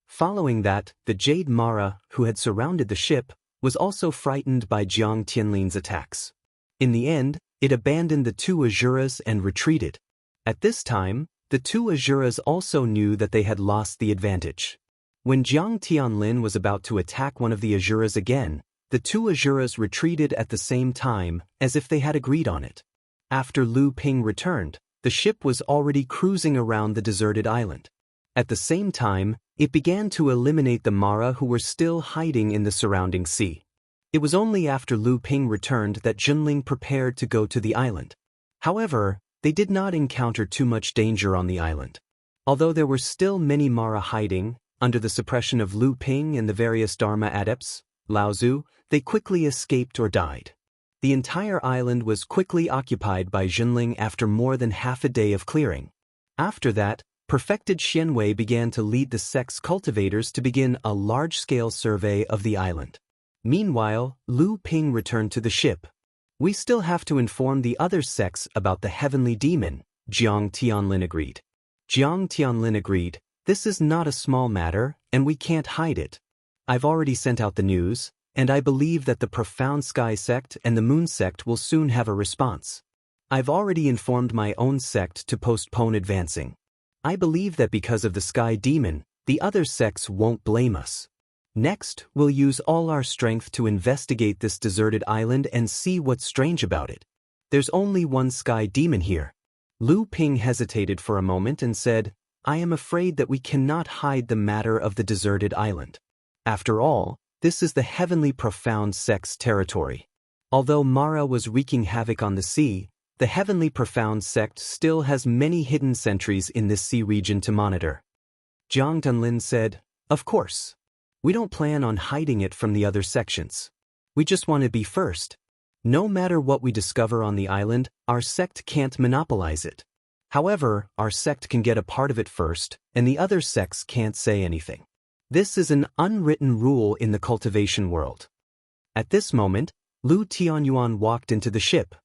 Following that, the Jade Mara, who had surrounded the ship, was also frightened by Jiang Tianlin's attacks. In the end, it abandoned the two Azuras and retreated. At this time, the two Azuras also knew that they had lost the advantage. When Jiang Tianlin was about to attack one of the Azuras again, the two Azuras retreated at the same time, as if they had agreed on it. After Lu Ping returned, the ship was already cruising around the deserted island. At the same time, it began to eliminate the Mara who were still hiding in the surrounding sea. It was only after Lu Ping returned that Junling prepared to go to the island. However, they did not encounter too much danger on the island. Although there were still many Mara hiding, under the suppression of Lu Ping and the various Dharma adepts, Laozu, they quickly escaped or died. The entire island was quickly occupied by Junling after more than half a day of clearing. After that, perfected Xianwei began to lead the sect's cultivators to begin a large-scale survey of the island. Meanwhile, Lu Ping returned to the ship. "We still have to inform the other sects about the heavenly demon," Jiang Tianlin agreed. Jiang Tianlin agreed, "This is not a small matter, and we can't hide it. I've already sent out the news, and I believe that the Profound Sky sect and the Moon sect will soon have a response. I've already informed my own sect to postpone advancing. I believe that because of the Sky Demon, the other sects won't blame us. Next, we'll use all our strength to investigate this deserted island and see what's strange about it. There's only one Sky Demon here." Lu Ping hesitated for a moment and said, "I am afraid that we cannot hide the matter of the deserted island. After all, this is the Heavenly Profound Sect's territory. Although Mara was wreaking havoc on the sea, the Heavenly Profound Sect still has many hidden sentries in this sea region to monitor." Jiang Tianlin said, "Of course. We don't plan on hiding it from the other sections. We just want to be first. No matter what we discover on the island, our sect can't monopolize it. However, our sect can get a part of it first, and the other sects can't say anything. This is an unwritten rule in the cultivation world." At this moment, Lu Tianyuan walked into the ship.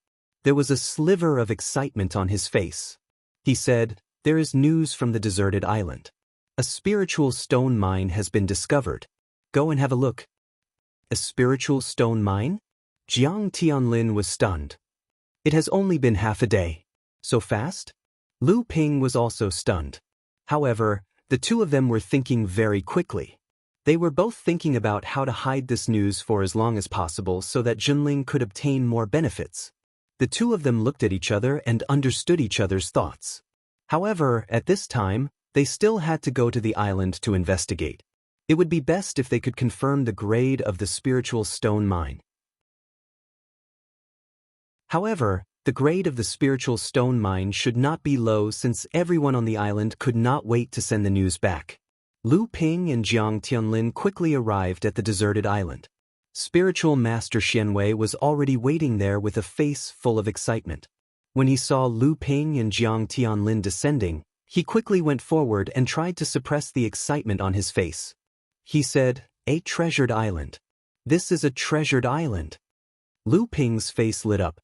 There was a sliver of excitement on his face. He said, "There is news from the deserted island. A spiritual stone mine has been discovered. Go and have a look." "A spiritual stone mine?" Jiang Tianlin was stunned. "It has only been half a day. So fast?" Lu Ping was also stunned. However, the two of them were thinking very quickly. They were both thinking about how to hide this news for as long as possible so that Junling could obtain more benefits. The two of them looked at each other and understood each other's thoughts. However, at this time, they still had to go to the island to investigate. It would be best if they could confirm the grade of the spiritual stone mine. However, the grade of the spiritual stone mine should not be low since everyone on the island could not wait to send the news back. Lu Ping and Jiang Tianlin quickly arrived at the deserted island. Spiritual Master Xianwei was already waiting there with a face full of excitement. When he saw Lu Ping and Jiang Tianlin descending, he quickly went forward and tried to suppress the excitement on his face. He said, "A treasured island. This is a treasured island." Lu Ping's face lit up.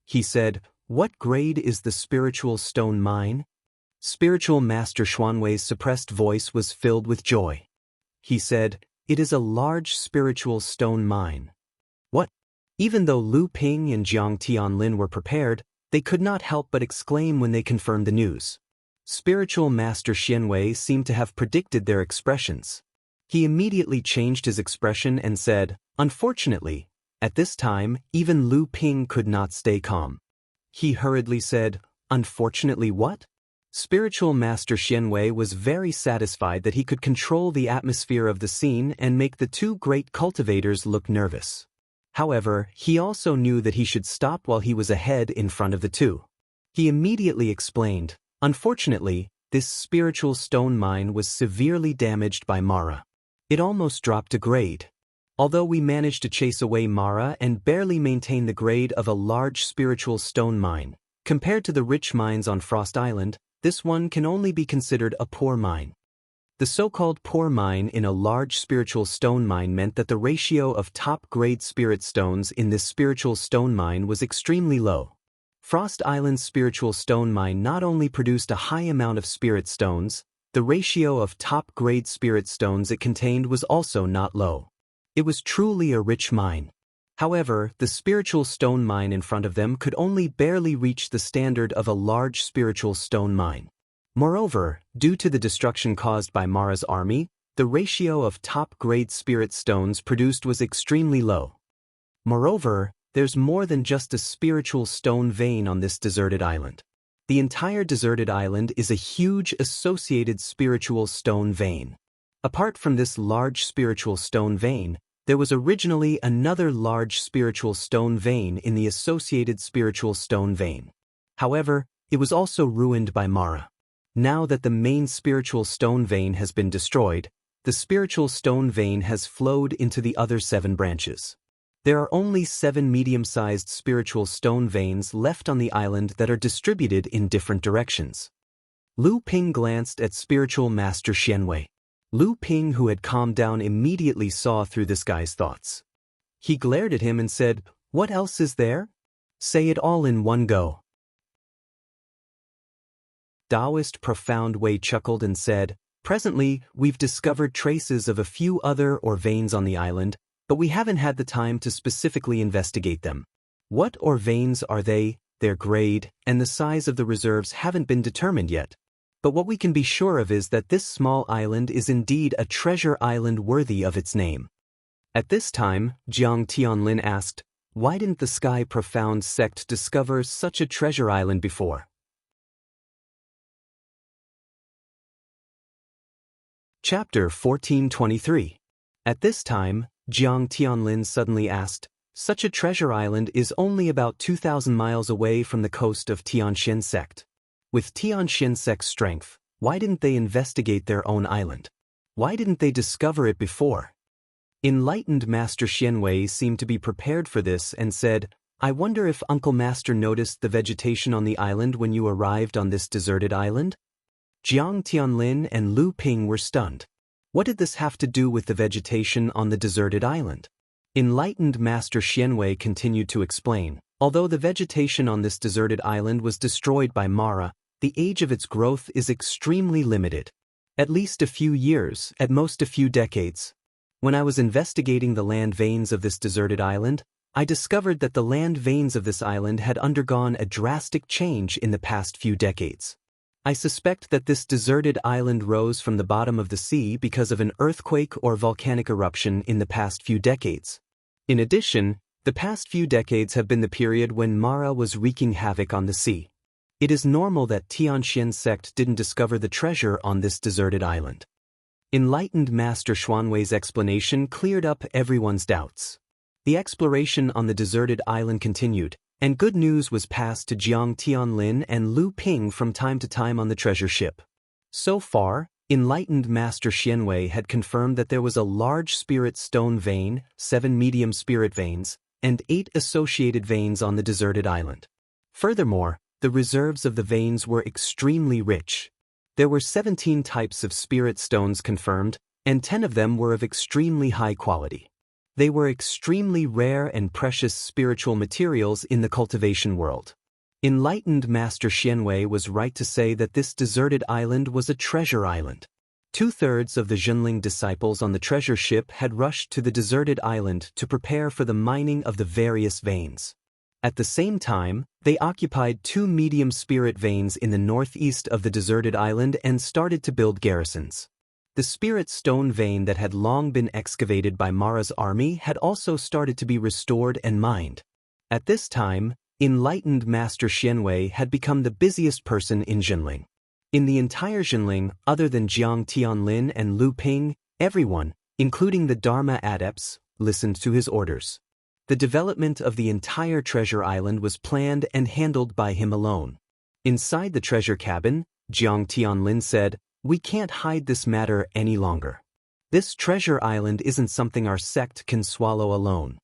He said, "What grade is the spiritual stone mine?" Spiritual Master Xuanwei's suppressed voice was filled with joy. He said, "It is a large spiritual stone mine. Even though Lu Ping and Jiang Tianlin were prepared, they could not help but exclaim when they confirmed the news. Spiritual Master Xianwei seemed to have predicted their expressions. He immediately changed his expression and said, "Unfortunately, at this time, even Lu Ping could not stay calm." He hurriedly said, "Unfortunately what?" Spiritual Master Xianwei was very satisfied that he could control the atmosphere of the scene and make the two great cultivators look nervous. However, he also knew that he should stop while he was ahead in front of the two. He immediately explained, "Unfortunately, this spiritual stone mine was severely damaged by Mara. It almost dropped a grade. Although we managed to chase away Mara and barely maintain the grade of a large spiritual stone mine, compared to the rich mines on Frost Island, this one can only be considered a poor mine." The so-called poor mine in a large spiritual stone mine meant that the ratio of top-grade spirit stones in this spiritual stone mine was extremely low. Frost Island's spiritual stone mine not only produced a high amount of spirit stones, the ratio of top-grade spirit stones it contained was also not low. It was truly a rich mine. However, the spiritual stone mine in front of them could only barely reach the standard of a large spiritual stone mine. Moreover, due to the destruction caused by Mara's army, the ratio of top-grade spirit stones produced was extremely low. Moreover, there's more than just a spiritual stone vein on this deserted island. The entire deserted island is a huge associated spiritual stone vein. Apart from this large spiritual stone vein, there was originally another large spiritual stone vein in the associated spiritual stone vein. However, it was also ruined by Mara. Now that the main spiritual stone vein has been destroyed, the spiritual stone vein has flowed into the other 7 branches. There are only 7 medium-sized spiritual stone veins left on the island that are distributed in different directions. Lu Ping glanced at Spiritual Master Xianwei. Lu Ping, who had calmed down, immediately saw through this guy's thoughts. He glared at him and said, "What else is there? Say it all in one go." Taoist Profound Wei chuckled and said, "Presently, we've discovered traces of a few other ore veins on the island, but we haven't had the time to specifically investigate them. What ore veins are they, their grade, and the size of the reserves haven't been determined yet. But what we can be sure of is that this small island is indeed a treasure island worthy of its name." At this time, Jiang Tianlin asked, "Why didn't the Sky Profound sect discover such a treasure island before?" Chapter 1423. At this time, Jiang Tianlin suddenly asked, "Such a treasure island is only about 2,000 miles away from the coast of Tianxin sect. With Tianxin sect's strength, why didn't they investigate their own island? Why didn't they discover it before?" Enlightened Master Xianwei seemed to be prepared for this and said, "I wonder if Uncle Master noticed the vegetation on the island when you arrived on this deserted island?" Jiang Tianlin and Lu Ping were stunned. What did this have to do with the vegetation on the deserted island? Enlightened Master Xianwei continued to explain, "Although the vegetation on this deserted island was destroyed by Mara, the age of its growth is extremely limited. At least a few years, at most a few decades. When I was investigating the land veins of this deserted island, I discovered that the land veins of this island had undergone a drastic change in the past few decades. I suspect that this deserted island rose from the bottom of the sea because of an earthquake or volcanic eruption in the past few decades. In addition, the past few decades have been the period when Mara was wreaking havoc on the sea. It is normal that Tianxin sect didn't discover the treasure on this deserted island." Enlightened Master Xuanwei's explanation cleared up everyone's doubts. The exploration on the deserted island continued, and good news was passed to Jiang Tianlin and Lu Ping from time to time on the treasure ship. So far, Enlightened Master Xianwei had confirmed that there was a large spirit stone vein, 7 medium spirit veins, and 8 associated veins on the deserted island. Furthermore, the reserves of the veins were extremely rich. There were 17 types of spirit stones confirmed, and 10 of them were of extremely high quality. They were extremely rare and precious spiritual materials in the cultivation world. Enlightened Master Xianwei was right to say that this deserted island was a treasure island. 2/3 of the Junling disciples on the treasure ship had rushed to the deserted island to prepare for the mining of the various veins. At the same time, they occupied 2 medium spirit veins in the northeast of the deserted island and started to build garrisons. The spirit stone vein that had long been excavated by Mara's army had also started to be restored and mined. At this time, enlightened Master Xianwei had become the busiest person in Junling. In the entire Junling, other than Jiang Tianlin and Lu Ping, everyone, including the Dharma adepts, listened to his orders. The development of the entire treasure island was planned and handled by him alone. Inside the treasure cabin, Jiang Tianlin said, "We can't hide this matter any longer. This treasure island isn't something our sect can swallow alone."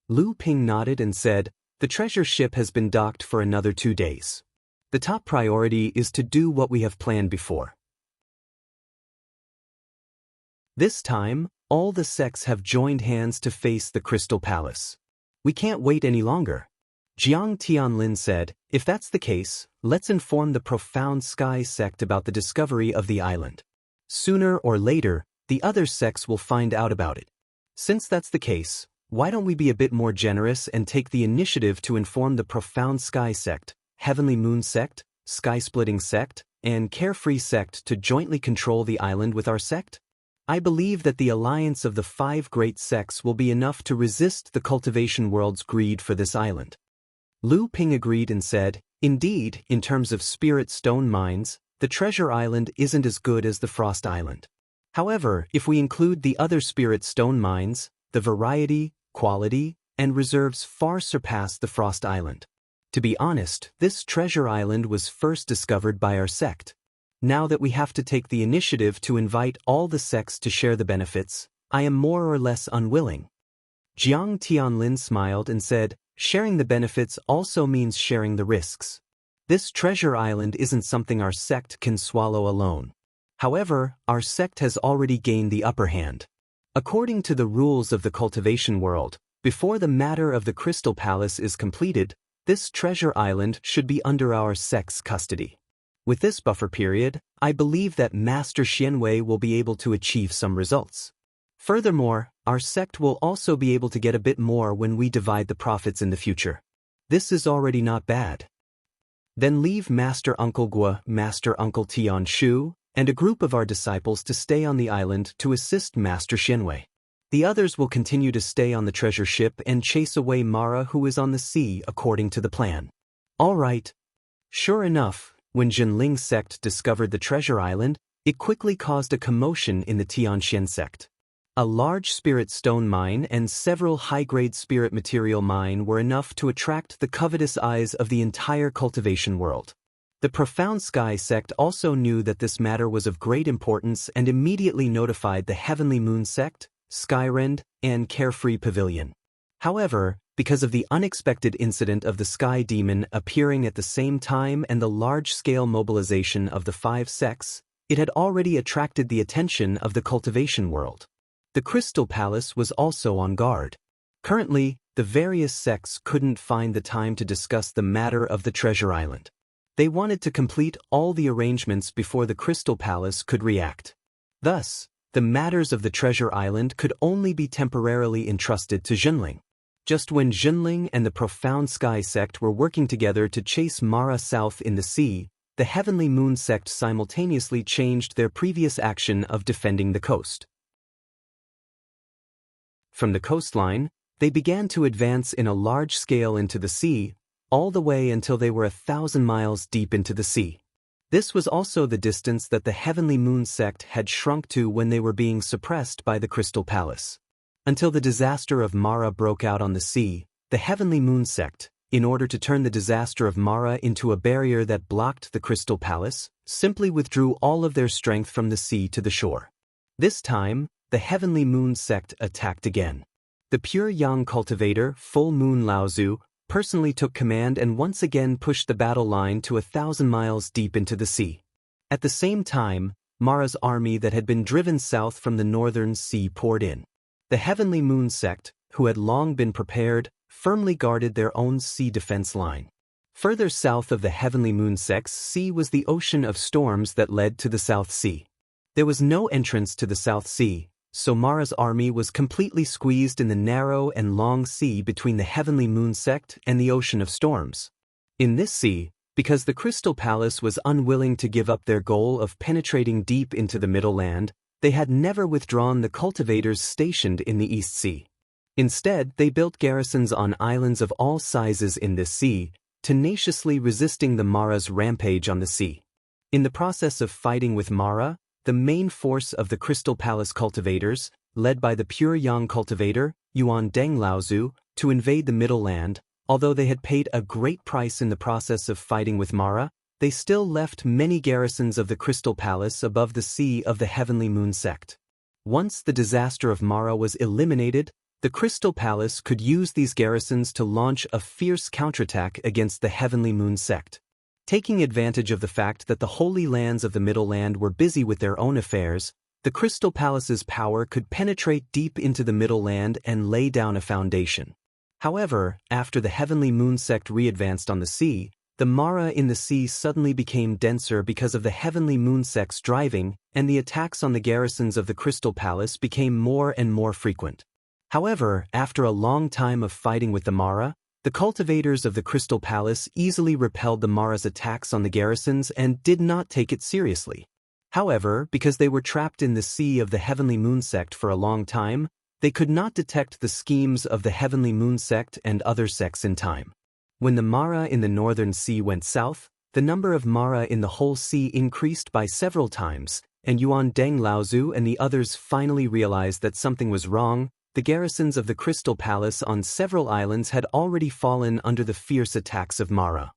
Lu Ping nodded and said, "The treasure ship has been docked for another 2 days. The top priority is to do what we have planned before." This time, all the sects have joined hands to face the Crystal Palace. "We can't wait any longer." Jiang Tianlin said, "If that's the case, let's inform the Profound Sky sect about the discovery of the island. Sooner or later, the other sects will find out about it. Since that's the case, why don't we be a bit more generous and take the initiative to inform the Profound Sky sect, Heavenly Moon sect, Sky Splitting sect, and Carefree sect to jointly control the island with our sect? I believe that the alliance of the 5 great sects will be enough to resist the cultivation world's greed for this island." Lu Ping agreed and said, "Indeed, in terms of spirit stone mines, the treasure island isn't as good as the Frost Island. However, if we include the other spirit stone mines, the variety, quality, and reserves far surpass the Frost Island. To be honest, this treasure island was first discovered by our sect. Now that we have to take the initiative to invite all the sects to share the benefits, I am more or less unwilling." Jiang Tianlin smiled and said, "Sharing the benefits also means sharing the risks. This treasure island isn't something our sect can swallow alone. However, our sect has already gained the upper hand. According to the rules of the cultivation world, before the matter of the Crystal Palace is completed, this treasure island should be under our sect's custody. With this buffer period, I believe that Master Xianwei will be able to achieve some results. Furthermore, our sect will also be able to get a bit more when we divide the profits in the future. This is already not bad. Then leave Master Uncle Guo, Master Uncle Tian Shu, and a group of our disciples to stay on the island to assist Master Xianwei. The others will continue to stay on the treasure ship and chase away Mara, who is on the sea, according to the plan." All right. Sure enough, when Junling sect discovered the treasure island, it quickly caused a commotion in the Tianxian sect. A large spirit stone mine and several high-grade spirit material mine were enough to attract the covetous eyes of the entire cultivation world. The Profound Sky sect also knew that this matter was of great importance and immediately notified the Heavenly Moon sect, Skyrend, and Carefree Pavilion. However, because of the unexpected incident of the Sky Demon appearing at the same time and the large-scale mobilization of the 5 sects, it had already attracted the attention of the cultivation world. The Crystal Palace was also on guard. Currently, the various sects couldn't find the time to discuss the matter of the treasure island. They wanted to complete all the arrangements before the Crystal Palace could react. Thus, the matters of the treasure island could only be temporarily entrusted to Junling. Just when Junling and the Profound Sky sect were working together to chase Mara south in the sea, the Heavenly Moon sect simultaneously changed their previous action of defending the coast. From the coastline, they began to advance in a large scale into the sea, all the way until they were 1,000 miles deep into the sea. This was also the distance that the Heavenly Moon sect had shrunk to when they were being suppressed by the Crystal Palace. Until the disaster of Mara broke out on the sea, the Heavenly Moon sect, in order to turn the disaster of Mara into a barrier that blocked the Crystal Palace, simply withdrew all of their strength from the sea to the shore. This time, the Heavenly Moon sect attacked again. The pure Yang cultivator, Full Moon Laozu, personally took command and once again pushed the battle line to 1,000 miles deep into the sea. At the same time, Mara's army that had been driven south from the northern sea poured in. The Heavenly Moon sect, who had long been prepared, firmly guarded their own sea defense line. Further south of the Heavenly Moon sect's sea was the ocean of storms that led to the South Sea. There was no entrance to the South Sea, so Mara's army was completely squeezed in the narrow and long sea between the Heavenly Moon Sect and the Ocean of Storms. In this sea, because the Crystal Palace was unwilling to give up their goal of penetrating deep into the Middle Land, they had never withdrawn the cultivators stationed in the East Sea. Instead, they built garrisons on islands of all sizes in this sea, tenaciously resisting the Mara's rampage on the sea. In the process of fighting with Mara, the main force of the Crystal Palace cultivators, led by the pure Yang cultivator, Yuan Deng Laozu, to invade the Middle Land, although they had paid a great price in the process of fighting with Mara, they still left many garrisons of the Crystal Palace above the sea of the Heavenly Moon Sect. Once the disaster of Mara was eliminated, the Crystal Palace could use these garrisons to launch a fierce counterattack against the Heavenly Moon Sect. Taking advantage of the fact that the Holy Lands of the Middle Land were busy with their own affairs, the Crystal Palace's power could penetrate deep into the Middle Land and lay down a foundation. However, after the Heavenly Moon Sect re-advanced on the sea, the Mara in the sea suddenly became denser because of the Heavenly Moon Sect's driving, and the attacks on the garrisons of the Crystal Palace became more and more frequent. However, after a long time of fighting with the Mara, the cultivators of the Crystal Palace easily repelled the Mara's attacks on the garrisons and did not take it seriously. However, because they were trapped in the sea of the Heavenly Moon Sect for a long time, they could not detect the schemes of the Heavenly Moon Sect and other sects in time. When the Mara in the Northern Sea went south, the number of Mara in the whole sea increased by several times, and Yuan Deng Laozu and the others finally realized that something was wrong. The garrisons of the Crystal Palace on several islands had already fallen under the fierce attacks of Mara.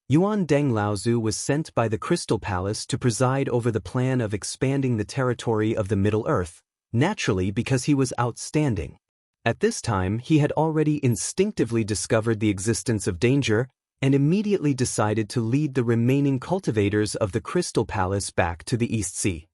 Yuan Deng Laozu was sent by the Crystal Palace to preside over the plan of expanding the territory of the Middle Earth, naturally because he was outstanding. At this time, he had already instinctively discovered the existence of danger and immediately decided to lead the remaining cultivators of the Crystal Palace back to the East Sea.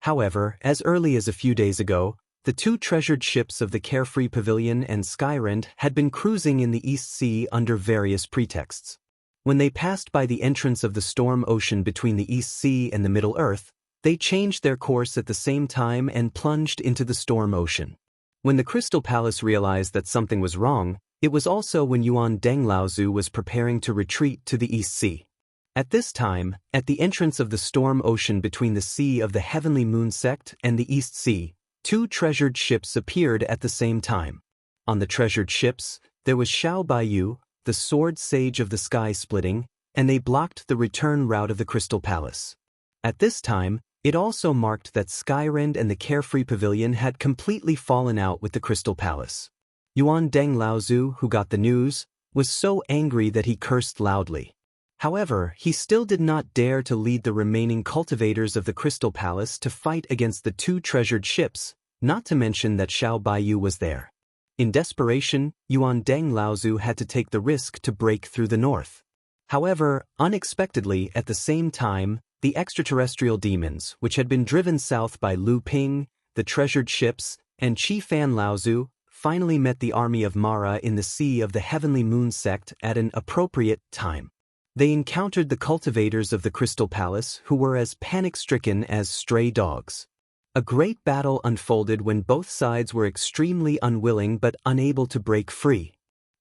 However, as early as a few days ago, the two treasured ships of the Carefree Pavilion and Skyrend had been cruising in the East Sea under various pretexts. When they passed by the entrance of the Storm Ocean between the East Sea and the Middle Earth, they changed their course at the same time and plunged into the Storm Ocean. When the Crystal Palace realized that something was wrong, it was also when Yuan Deng Laozu was preparing to retreat to the East Sea. At this time, at the entrance of the Storm Ocean between the Sea of the Heavenly Moon Sect and the East Sea, two treasured ships appeared at the same time. On the treasured ships, there was Xiao Baiyu, the sword sage of the sky splitting, and they blocked the return route of the Crystal Palace. At this time, it also marked that Skyrend and the Carefree Pavilion had completely fallen out with the Crystal Palace. Yuan Deng Laozu, who got the news, was so angry that he cursed loudly. However, he still did not dare to lead the remaining cultivators of the Crystal Palace to fight against the two treasured ships, not to mention that Xiao Baiyu was there. In desperation, Yuan Deng Laozu had to take the risk to break through the north. However, unexpectedly at the same time, the extraterrestrial demons, which had been driven south by Lu Ping, the treasured ships, and Qi Fan Laozu, finally met the army of Mara in the Sea of the Heavenly Moon Sect at an appropriate time. They encountered the cultivators of the Crystal Palace, who were as panic-stricken as stray dogs. A great battle unfolded when both sides were extremely unwilling but unable to break free.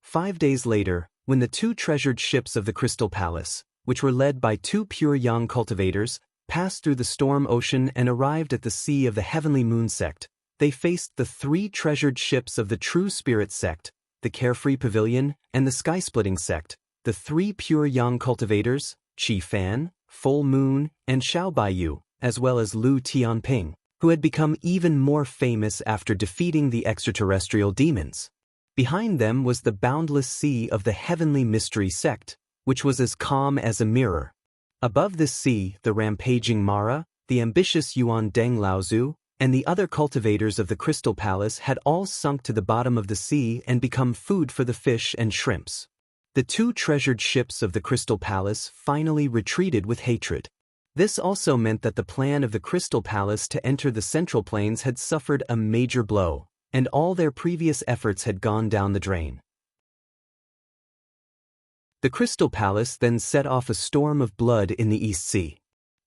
5 days later, when the two treasured ships of the Crystal Palace, which were led by two pure Yang cultivators, passed through the Storm Ocean and arrived at the Sea of the Heavenly Moon Sect, they faced the three treasured ships of the True Spirit Sect, the Carefree Pavilion, and the Sky-Splitting Sect, the three pure Yang cultivators, Qi Fan, Full Moon, and Xiao Baiyu, as well as Lu Tianping, who had become even more famous after defeating the extraterrestrial demons. Behind them was the boundless sea of the Heavenly Mystery Sect, which was as calm as a mirror. Above this sea, the rampaging Mara, the ambitious Yuan Deng Laozu, and the other cultivators of the Crystal Palace had all sunk to the bottom of the sea and become food for the fish and shrimps. The two treasured ships of the Crystal Palace finally retreated with hatred. This also meant that the plan of the Crystal Palace to enter the Central Plains had suffered a major blow, and all their previous efforts had gone down the drain. The Crystal Palace then set off a storm of blood in the East Sea.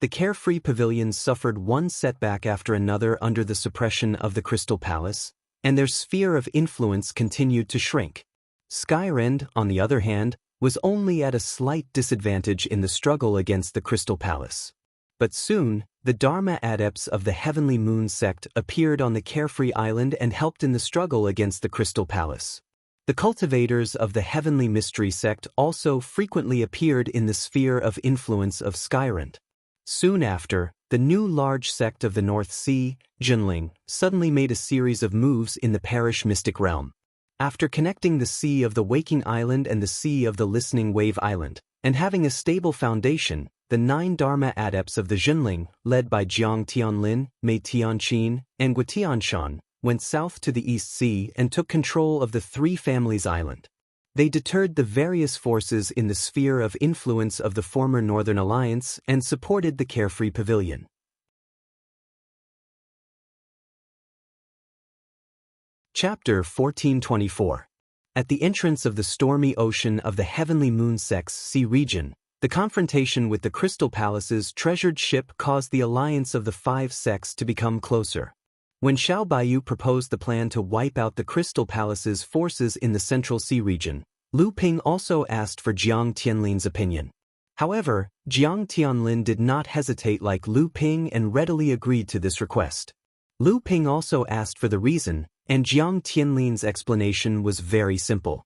the carefree pavilions suffered one setback after another under the suppression of the Crystal Palace, and their sphere of influence continued to shrink. Skyrend, on the other hand, was only at a slight disadvantage in the struggle against the Crystal Palace. But soon, the Dharma adepts of the Heavenly Moon sect appeared on the Carefree Island and helped in the struggle against the Crystal Palace. The cultivators of the Heavenly Mystery sect also frequently appeared in the sphere of influence of Skyrend. Soon after, the new large sect of the North Sea, Junling, suddenly made a series of moves in the parish mystic realm. After connecting the Sea of the Waking Island and the Sea of the Listening Wave Island, and having a stable foundation, the 9 Dharma adepts of the Junling, led by Jiang Tianlin, Mei Tianqin, and Gua Tianshan, went south to the East Sea and took control of the 3 Families Island. They deterred the various forces in the sphere of influence of the former Northern Alliance and supported the Carefree Pavilion. Chapter 1424. At the entrance of the stormy ocean of the Heavenly Moon sect's sea region, the confrontation with the Crystal Palace's treasured ship caused the alliance of the 5 sects to become closer. When Xiao Baiyu proposed the plan to wipe out the Crystal Palace's forces in the Central Sea region, Lu Ping also asked for Jiang Tianlin's opinion. However, Jiang Tianlin did not hesitate like Lu Ping and readily agreed to this request. Lu Ping also asked for the reason, and Jiang Tianlin's explanation was very simple.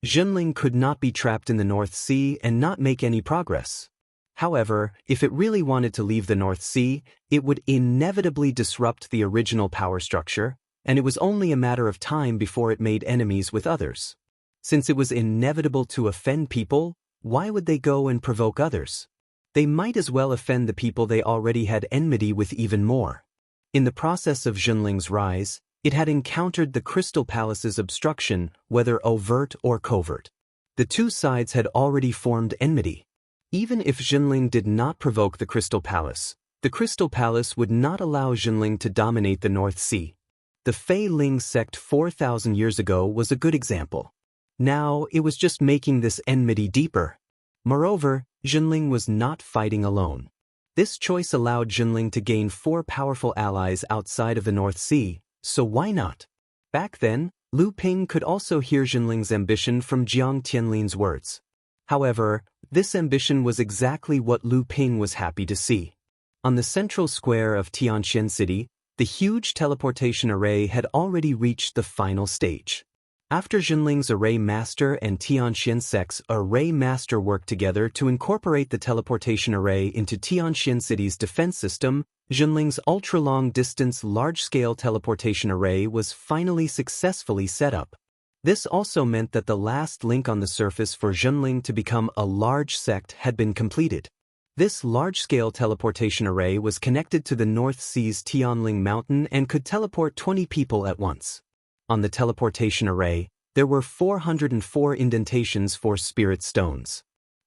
Junling could not be trapped in the North Sea and not make any progress. However, if it really wanted to leave the North Sea, it would inevitably disrupt the original power structure, and it was only a matter of time before it made enemies with others. Since it was inevitable to offend people, why would they go and provoke others? They might as well offend the people they already had enmity with even more. In the process of Junling's rise, it had encountered the Crystal Palace's obstruction, whether overt or covert. The 2 sides had already formed enmity. Even if Junling did not provoke the Crystal Palace, the Crystal Palace would not allow Junling to dominate the North Sea. The Fei Ling sect 4,000 years ago was a good example. Now, it was just making this enmity deeper. Moreover, Junling was not fighting alone. This choice allowed Junling to gain 4 powerful allies outside of the North Sea, so why not? Back then, Lu Ping could also hear Junling's ambition from Jiang Tianlin's words. However, this ambition was exactly what Lu Ping was happy to see. On the central square of Tianxian City, the huge teleportation array had already reached the final stage. After Junling's Array Master and Tianxian Sect's Array Master worked together to incorporate the teleportation array into Tianxian City's defense system, Junling's ultra-long-distance large-scale teleportation array was finally successfully set up. This also meant that the last link on the surface for Junling to become a large sect had been completed. This large-scale teleportation array was connected to the North Sea's Tianling Mountain and could teleport 20 people at once. On the teleportation array, there were 404 indentations for spirit stones.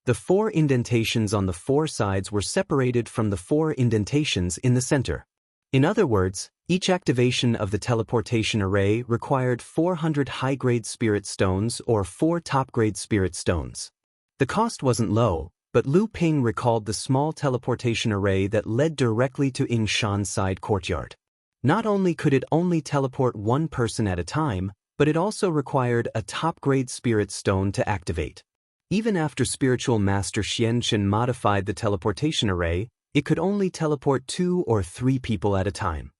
The 4 indentations on the 4 sides were separated from the 4 indentations in the center. In other words, each activation of the teleportation array required 400 high-grade spirit stones or 4 top-grade spirit stones. The cost wasn't low, but Lu Ping recalled the small teleportation array that led directly to Yingshan's side courtyard. Not only could it only teleport 1 person at a time, but it also required a top-grade spirit stone to activate. Even after spiritual master Xianchen modified the teleportation array, it could only teleport 2 or 3 people at a time.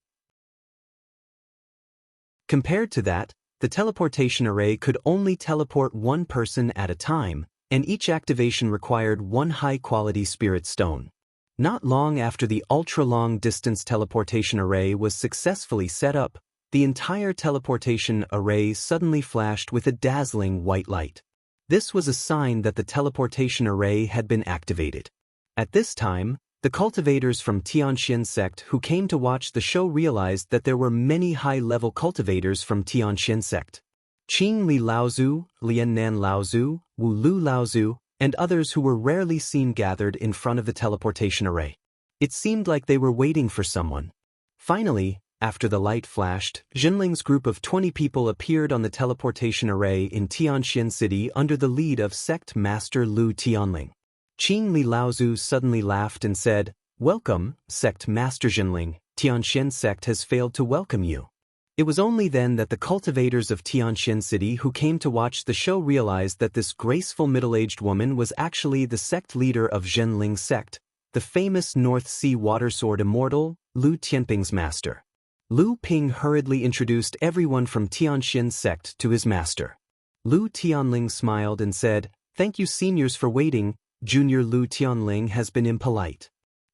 Compared to that, the teleportation array could only teleport 1 person at a time, and each activation required 1 high-quality spirit stone. Not long after the ultra-long-distance teleportation array was successfully set up, the entire teleportation array suddenly flashed with a dazzling white light. This was a sign that the teleportation array had been activated. At this time, the cultivators from Tianxian sect who came to watch the show realized that there were many high-level cultivators from Tianxian sect. Qing Li Laozu, Lian Nan Laozu, Wu Lu Laozu, and others who were rarely seen gathered in front of the teleportation array. It seemed like they were waiting for someone. Finally, after the light flashed, Junling's group of 20 people appeared on the teleportation array in Tianxian City under the lead of Sect Master Lu Tianling. Qing Li Laozu suddenly laughed and said, "Welcome, Sect Master Zhenling, Tianxian Sect has failed to welcome you." It was only then that the cultivators of Tianxian City who came to watch the show realized that this graceful middle-aged woman was actually the sect leader of Zhenling Sect, the famous North Sea water sword immortal, Lu Tianping's master. Lu Ping hurriedly introduced everyone from Tianxian Sect to his master. Lu Tianling smiled and said, "Thank you seniors for waiting. Junior Lu Tianling has been impolite."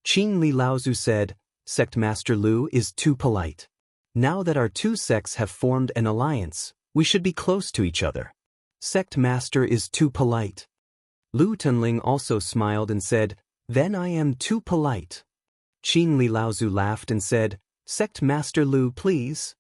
Qin Li Laozu said, "Sect Master Lu is too polite. Now that our two sects have formed an alliance, we should be close to each other. Sect Master is too polite." Lu Tianling also smiled and said, "Then I am too polite." Qin Li Laozu laughed and said, "Sect Master Lu, please."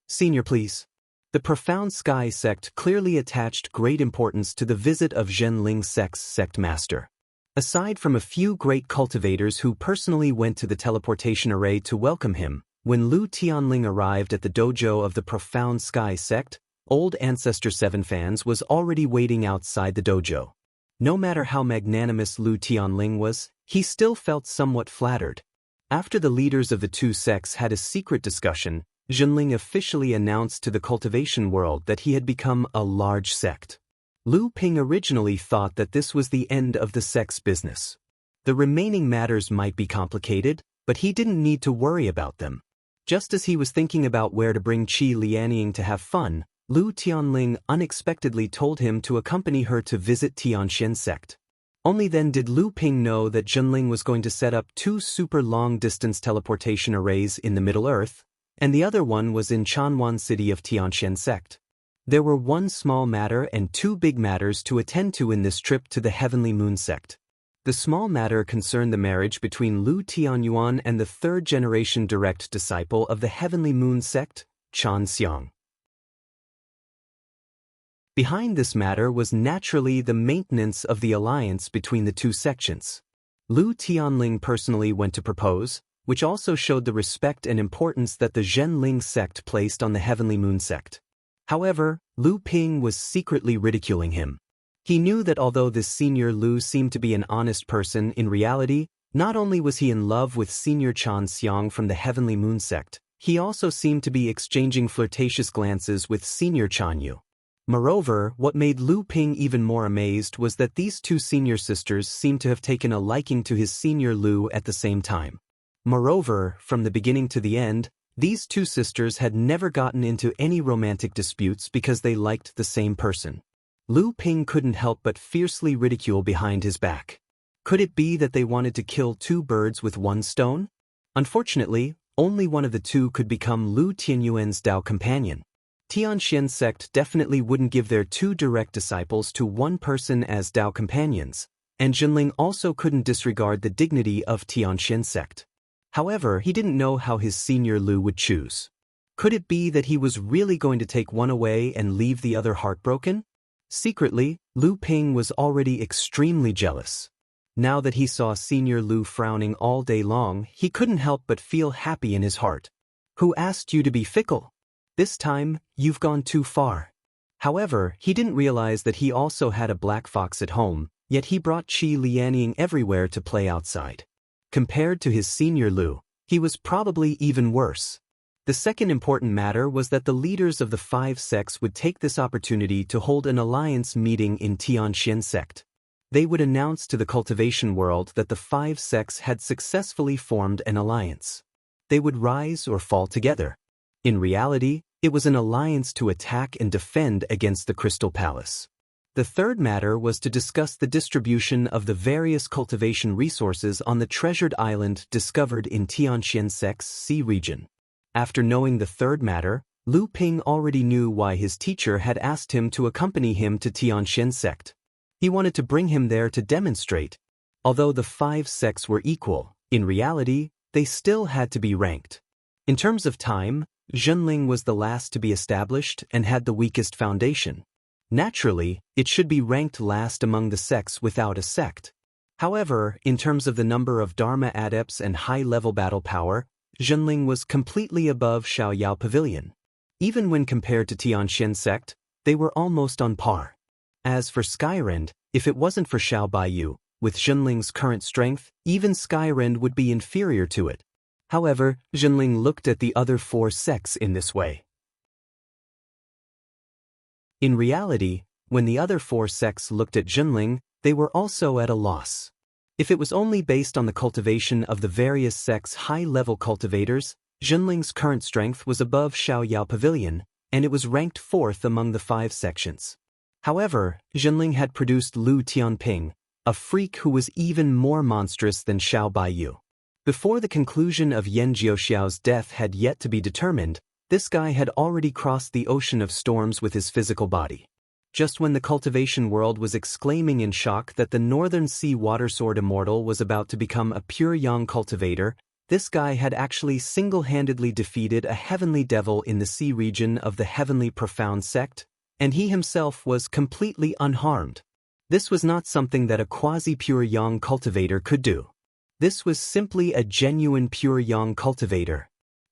"Senior, please." The Profound Sky Sect clearly attached great importance to the visit of Zhenling Sect's sect master. Aside from a few great cultivators who personally went to the teleportation array to welcome him, when Lu Tianling arrived at the dojo of the Profound Sky Sect, Old Ancestor 7 fans was already waiting outside the dojo. No matter how magnanimous Lu Tianling was, he still felt somewhat flattered. After the leaders of the two sects had a secret discussion, Zhenling officially announced to the cultivation world that he had become a large sect. Lu Ping originally thought that this was the end of the sect's business. The remaining matters might be complicated, but he didn't need to worry about them. Just as he was thinking about where to bring Qi Lianying to have fun, Lu Tianling unexpectedly told him to accompany her to visit Tianxian Sect. Only then did Lu Ping know that Zhenling was going to set up 2 super long-distance teleportation arrays in the Middle Earth, and the other one was in Chanwan City of Tianxian Sect. There were 1 small matter and 2 big matters to attend to in this trip to the Heavenly Moon Sect. The small matter concerned the marriage between Lu Tianyuan and the 3rd-generation direct disciple of the Heavenly Moon Sect, Chan Xiang. Behind this matter was naturally the maintenance of the alliance between the 2 sections. Lu Tianling personally went to propose, which also showed the respect and importance that the Zhenling sect placed on the Heavenly Moon Sect. However, Lu Ping was secretly ridiculing him. He knew that although this senior Lu seemed to be an honest person, in reality, not only was he in love with senior Chan Xiang from the Heavenly Moon Sect, he also seemed to be exchanging flirtatious glances with senior Chan Yu. Moreover, what made Lu Ping even more amazed was that these 2 senior sisters seemed to have taken a liking to his senior Lu at the same time. Moreover, from the beginning to the end, these 2 sisters had never gotten into any romantic disputes because they liked the same person. Lu Ping couldn't help but fiercely ridicule behind his back. Could it be that they wanted to kill 2 birds with 1 stone? Unfortunately, only one of the 2 could become Lu Tianyuan's Dao companion. Tianxian Sect definitely wouldn't give their 2 direct disciples to 1 person as Dao companions, and Zhenling also couldn't disregard the dignity of Tianxian Sect. However, he didn't know how his senior Lu would choose. Could it be that he was really going to take one away and leave the other heartbroken? Secretly, Lu Ping was already extremely jealous. Now that he saw senior Lu frowning all day long, he couldn't help but feel happy in his heart. "Who asked you to be fickle? This time, you've gone too far." However, he didn't realize that he also had a black fox at home, yet he brought Qi Lianying everywhere to play outside. Compared to his senior Lu, he was probably even worse. The second important matter was that the leaders of the 5 sects would take this opportunity to hold an alliance meeting in Tianxian Sect. They would announce to the cultivation world that the 5 sects had successfully formed an alliance. They would rise or fall together. In reality, it was an alliance to attack and defend against the Crystal Palace. The third matter was to discuss the distribution of the various cultivation resources on the treasured island discovered in Tianxian Sect's sea region. After knowing the third matter, Lu Ping already knew why his teacher had asked him to accompany him to Tianxian Sect. He wanted to bring him there to demonstrate. Although the 5 sects were equal, in reality, they still had to be ranked. In terms of time, Zhenling was the last to be established and had the weakest foundation. Naturally, it should be ranked last among the sects without a sect. However, in terms of the number of Dharma adepts and high-level battle power, Zhenling was completely above Xiaoyao Pavilion. Even when compared to Tianxian Sect, they were almost on par. As for Skyrend, if it wasn't for Xiao Baiyu, with Zhenling's current strength, even Skyrend would be inferior to it. However, Zhenling looked at the other 4 sects in this way. In reality, when the other 4 sects looked at Zhenling, they were also at a loss. If it was only based on the cultivation of the various sects' high-level cultivators, Zhenling's current strength was above Xiaoyao Pavilion, and it was ranked 4th among the 5 sections. However, Zhenling had produced Lu Tianping, a freak who was even more monstrous than Xiao Baiyu. Before the conclusion of Yan Jiuxiao's death had yet to be determined, this guy had already crossed the ocean of storms with his physical body. Just when the cultivation world was exclaiming in shock that the Northern Sea Watersword Immortal was about to become a pure yang cultivator, this guy had actually single-handedly defeated a heavenly devil in the sea region of the Heavenly Profound sect, and he himself was completely unharmed. This was not something that a quasi-pure yang cultivator could do. This was simply a genuine pure yang cultivator.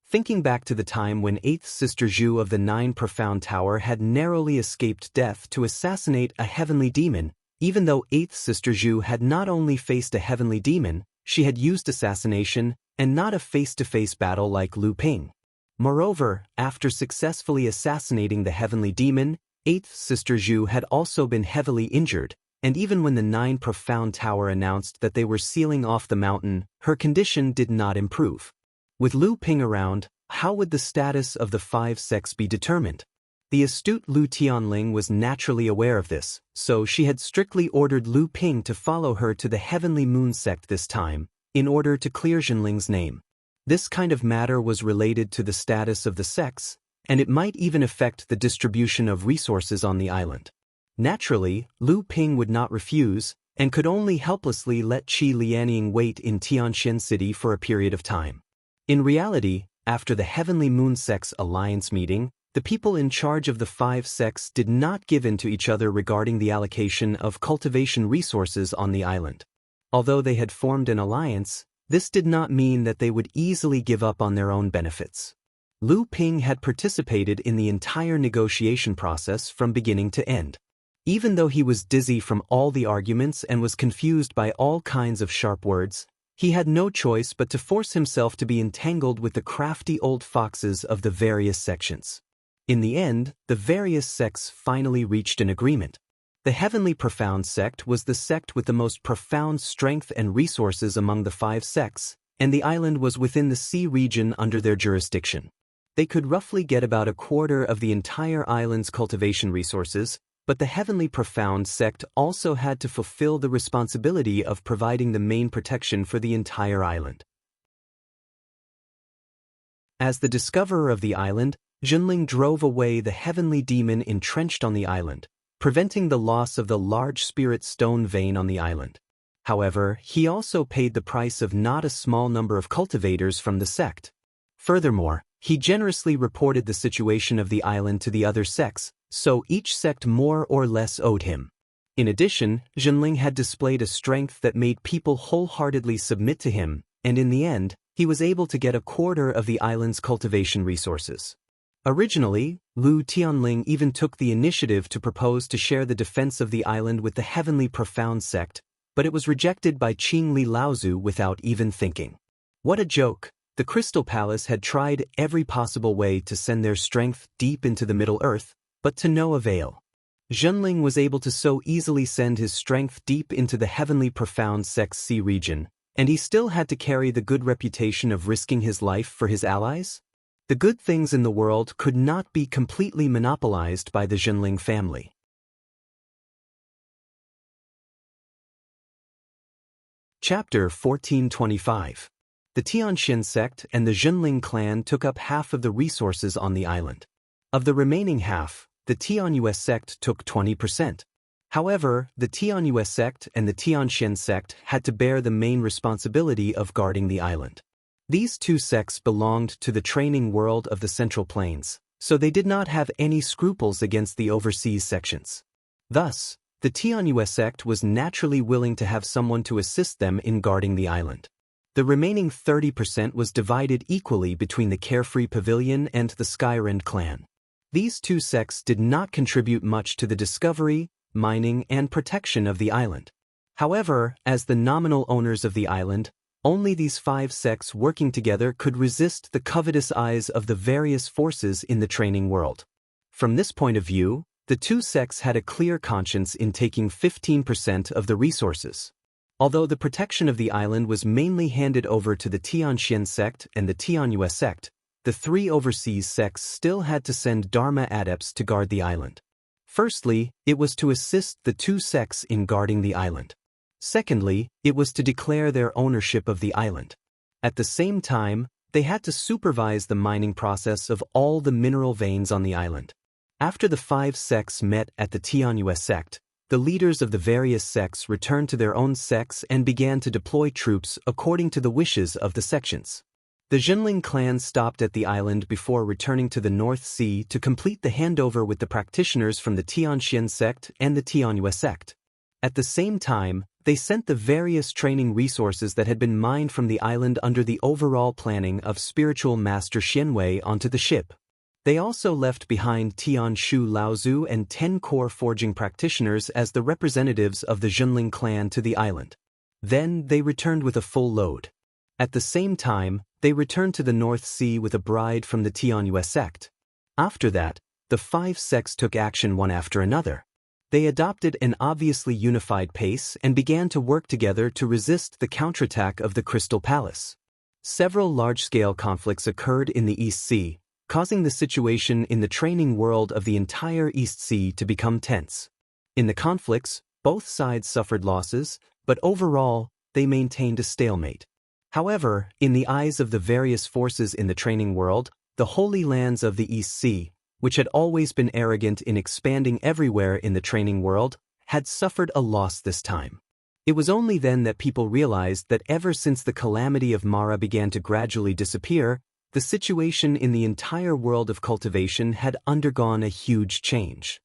Thinking back to the time when 8th Sister Zhu of the 9 Profound Tower had narrowly escaped death to assassinate a heavenly demon, even though 8th Sister Zhu had not only faced a heavenly demon, she had used assassination, and not a face-to-face battle like Lu Ping. Moreover, after successfully assassinating the heavenly demon, 8th Sister Zhu had also been heavily injured, and even when the 9 Profound Tower announced that they were sealing off the mountain, her condition did not improve. With Lu Ping around, how would the status of the 5 sects be determined? The astute Lu Tianling was naturally aware of this, so she had strictly ordered Lu Ping to follow her to the Heavenly Moon sect this time, in order to clear Zhenling's name. This kind of matter was related to the status of the sects, and it might even affect the distribution of resources on the island. Naturally, Lu Ping would not refuse, and could only helplessly let Qi Lianying wait in Tianxian City for a period of time. In reality, after the Heavenly Moon sect's alliance meeting, the people in charge of the 5 sects did not give in to each other regarding the allocation of cultivation resources on the island. Although they had formed an alliance, this did not mean that they would easily give up on their own benefits. Lu Ping had participated in the entire negotiation process from beginning to end. Even though he was dizzy from all the arguments and was confused by all kinds of sharp words, he had no choice but to force himself to be entangled with the crafty old foxes of the various sections. In the end, the various sects finally reached an agreement. The Heavenly Profound sect was the sect with the most profound strength and resources among the 5 sects, and the island was within the sea region under their jurisdiction. They could roughly get about a quarter of the entire island's cultivation resources, but the Heavenly Profound sect also had to fulfill the responsibility of providing the main protection for the entire island. As the discoverer of the island, Zhenling drove away the heavenly demon entrenched on the island, preventing the loss of the large spirit stone vein on the island. However, he also paid the price of not a small number of cultivators from the sect. Furthermore, he generously reported the situation of the island to the other sects, so each sect more or less owed him. In addition, Zhenling had displayed a strength that made people wholeheartedly submit to him, and in the end, he was able to get a quarter of the island's cultivation resources. Originally, Lu Tianling even took the initiative to propose to share the defense of the island with the Heavenly Profound sect, but it was rejected by Qing Li Laozu without even thinking. What a joke! The Crystal Palace had tried every possible way to send their strength deep into the Middle Earth, but to no avail. Zhenling was able to so easily send his strength deep into the Heavenly Profound sect's sea region, and he still had to carry the good reputation of risking his life for his allies? The good things in the world could not be completely monopolized by the Zhenling family. Chapter 1425. The Tianxian sect and the Zhenling clan took up half of the resources on the island. Of the remaining half, the Tianyue sect took 20%. However, the Tianyue sect and the Tianxian sect had to bear the main responsibility of guarding the island. These 2 sects belonged to the training world of the Central Plains, so they did not have any scruples against the overseas sections. Thus, the Tianyue sect was naturally willing to have someone to assist them in guarding the island. The remaining 30% was divided equally between the Carefree Pavilion and the Skyrend clan. These 2 sects did not contribute much to the discovery, mining, and protection of the island. However, as the nominal owners of the island, only these 5 sects working together could resist the covetous eyes of the various forces in the training world. From this point of view, the 2 sects had a clear conscience in taking 15% of the resources. Although the protection of the island was mainly handed over to the Tianxian sect and the Tianyue sect, the 3 overseas sects still had to send Dharma adepts to guard the island. Firstly, it was to assist the 2 sects in guarding the island. Secondly, it was to declare their ownership of the island. At the same time, they had to supervise the mining process of all the mineral veins on the island. After the 5 sects met at the Tianyue sect, the leaders of the various sects returned to their own sects and began to deploy troops according to the wishes of the sections. The Zhenling clan stopped at the island before returning to the North Sea to complete the handover with the practitioners from the Tianxian sect and the Tianyue sect. At the same time, they sent the various training resources that had been mined from the island under the overall planning of spiritual master Xianwei onto the ship. They also left behind Tian Shu Laozu and 10 core forging practitioners as the representatives of the Zhenling clan to the island. Then they returned with a full load. At the same time, they returned to the North Sea with a bride from the Tianyue sect. After that, the 5 sects took action one after another. They adopted an obviously unified pace and began to work together to resist the counterattack of the Crystal Palace. Several large-scale conflicts occurred in the East Sea, causing the situation in the training world of the entire East Sea to become tense. In the conflicts, both sides suffered losses, but overall, they maintained a stalemate. However, in the eyes of the various forces in the training world, the Holy Lands of the East Sea, which had always been arrogant in expanding everywhere in the training world, had suffered a loss this time. It was only then that people realized that ever since the calamity of Mara began to gradually disappear, the situation in the entire world of cultivation had undergone a huge change.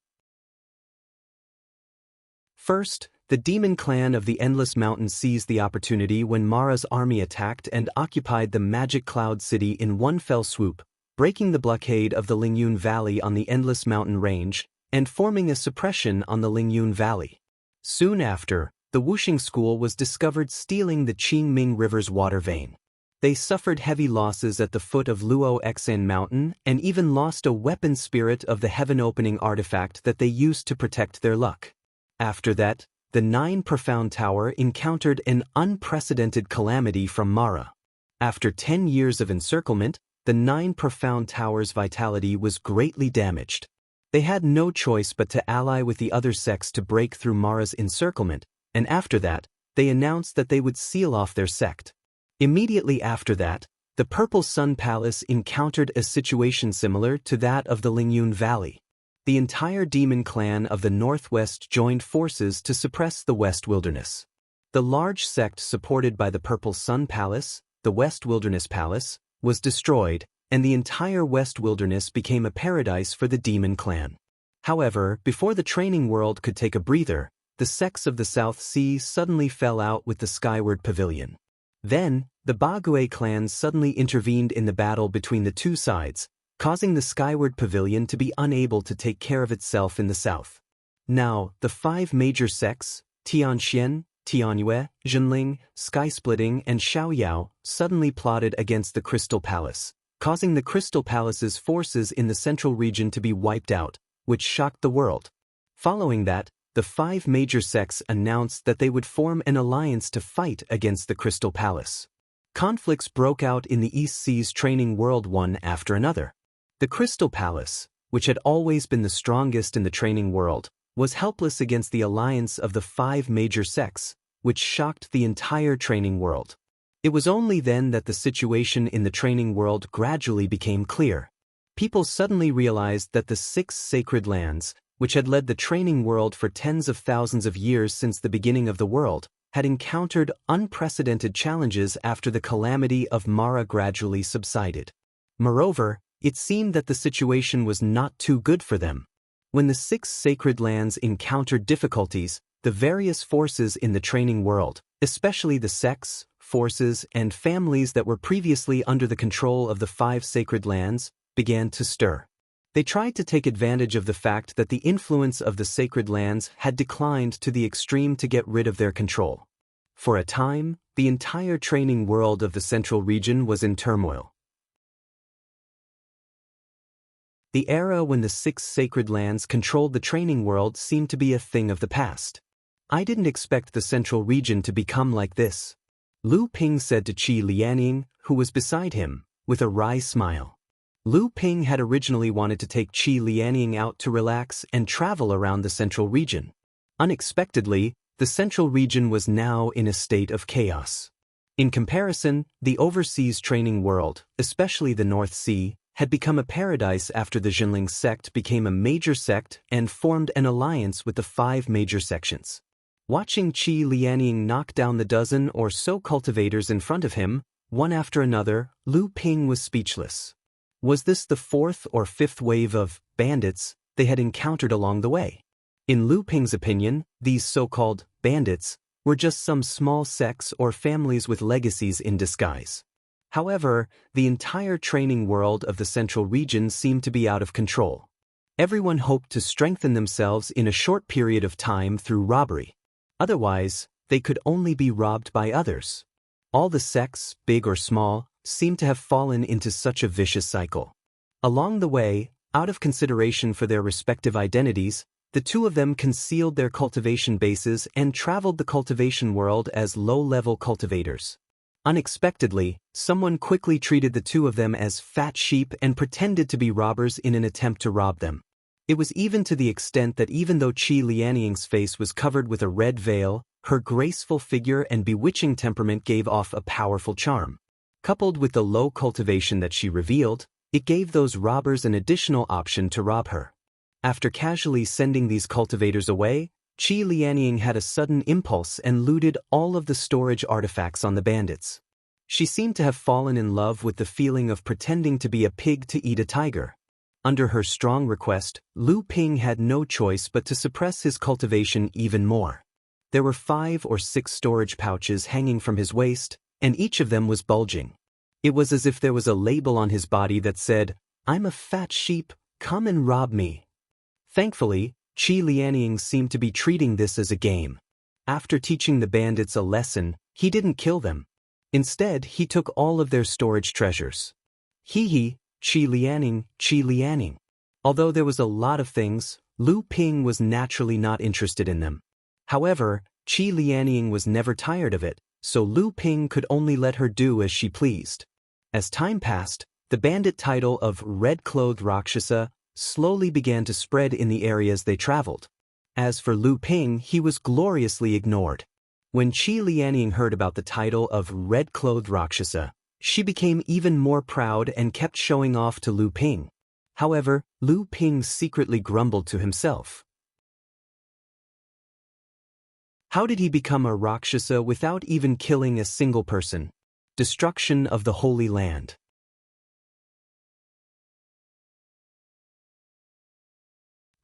First, the demon clan of the Endless Mountain seized the opportunity when Mara's army attacked and occupied the Magic Cloud City in one fell swoop, breaking the blockade of the Lingyun Valley on the Endless Mountain Range and forming a suppression on the Lingyun Valley. Soon after, the Wuxing School was discovered stealing the Qingming River's water vein. They suffered heavy losses at the foot of Luo Xan Mountain and even lost a weapon spirit of the heaven-opening artifact that they used to protect their luck. After that, the 9 Profound Tower encountered an unprecedented calamity from Mara. After 10 years of encirclement, the 9 Profound Towers' vitality was greatly damaged. They had no choice but to ally with the other sects to break through Mara's encirclement, and after that, they announced that they would seal off their sect. Immediately after that, the Purple Sun Palace encountered a situation similar to that of the Lingyun Valley. The entire demon clan of the Northwest joined forces to suppress the West Wilderness. The large sect supported by the Purple Sun Palace, the West Wilderness Palace, was destroyed, and the entire West Wilderness became a paradise for the demon clan. However, before the training world could take a breather, the sects of the South Sea suddenly fell out with the Skyward Pavilion. Then, the Bagui clan suddenly intervened in the battle between the two sides, causing the Skyward Pavilion to be unable to take care of itself in the south. Now, the 5 major sects, Tianxian, Tianyue, Zhenling, Skysplitting, and Xiaoyao, suddenly plotted against the Crystal Palace, causing the Crystal Palace's forces in the central region to be wiped out, which shocked the world. Following that, the 5 major sects announced that they would form an alliance to fight against the Crystal Palace. Conflicts broke out in the East Sea's training world one after another. The Crystal Palace, which had always been the strongest in the training world, was helpless against the alliance of the 5 major sects, which shocked the entire training world. It was only then that the situation in the training world gradually became clear. People suddenly realized that the 6 sacred lands, which had led the training world for tens of thousands of years since the beginning of the world, had encountered unprecedented challenges after the calamity of Mara gradually subsided. Moreover, it seemed that the situation was not too good for them. When the 6 sacred lands encountered difficulties, the various forces in the training world, especially the sects, forces, and families that were previously under the control of the 5 sacred lands, began to stir. They tried to take advantage of the fact that the influence of the sacred lands had declined to the extreme to get rid of their control. For a time, the entire training world of the central region was in turmoil. The era when the 6 sacred lands controlled the training world seemed to be a thing of the past. I didn't expect the central region to become like this, Lu Ping said to Qi Lianing, who was beside him, with a wry smile. Lu Ping had originally wanted to take Qi Lianing out to relax and travel around the central region. Unexpectedly, the central region was now in a state of chaos. In comparison, the overseas training world, especially the North Sea, had become a paradise after the Jinling sect became a major sect and formed an alliance with the 5 major sections. Watching Qi Lianing knock down the dozen or so cultivators in front of him, one after another, Lu Ping was speechless. Was this the 4th or 5th wave of bandits they had encountered along the way? In Lu Ping's opinion, these so-called bandits were just some small sects or families with legacies in disguise. However, the entire training world of the central region seemed to be out of control. Everyone hoped to strengthen themselves in a short period of time through robbery. Otherwise, they could only be robbed by others. All the sects, big or small, seemed to have fallen into such a vicious cycle. Along the way, out of consideration for their respective identities, the 2 of them concealed their cultivation bases and traveled the cultivation world as low-level cultivators. Unexpectedly, someone quickly treated the 2 of them as fat sheep and pretended to be robbers in an attempt to rob them. It was even to the extent that even though Qi Lianing's face was covered with a red veil, her graceful figure and bewitching temperament gave off a powerful charm. Coupled with the low cultivation that she revealed, it gave those robbers an additional option to rob her. After casually sending these cultivators away, Qi Lianing had a sudden impulse and looted all of the storage artifacts on the bandits. She seemed to have fallen in love with the feeling of pretending to be a pig to eat a tiger. Under her strong request, Lu Ping had no choice but to suppress his cultivation even more. There were 5 or 6 storage pouches hanging from his waist, and each of them was bulging. It was as if there was a label on his body that said, "I'm a fat sheep, come and rob me." Thankfully, Qi Lianing seemed to be treating this as a game. After teaching the bandits a lesson, he didn't kill them. Instead, he took all of their storage treasures. Qi Lianing. Although there was a lot of things, Lu Ping was naturally not interested in them. However, Qi Lianing was never tired of it, so Lu Ping could only let her do as she pleased. As time passed, the bandit title of Red-Clothed Rakshasa slowly began to spread in the areas they traveled. As for Lu Ping, he was gloriously ignored. When Qi Lianing heard about the title of Red-Clothed Rakshasa, she became even more proud and kept showing off to Lu Ping. However, Lu Ping secretly grumbled to himself. How did he become a Rakshasa without even killing a single person? Destruction of the Holy Land.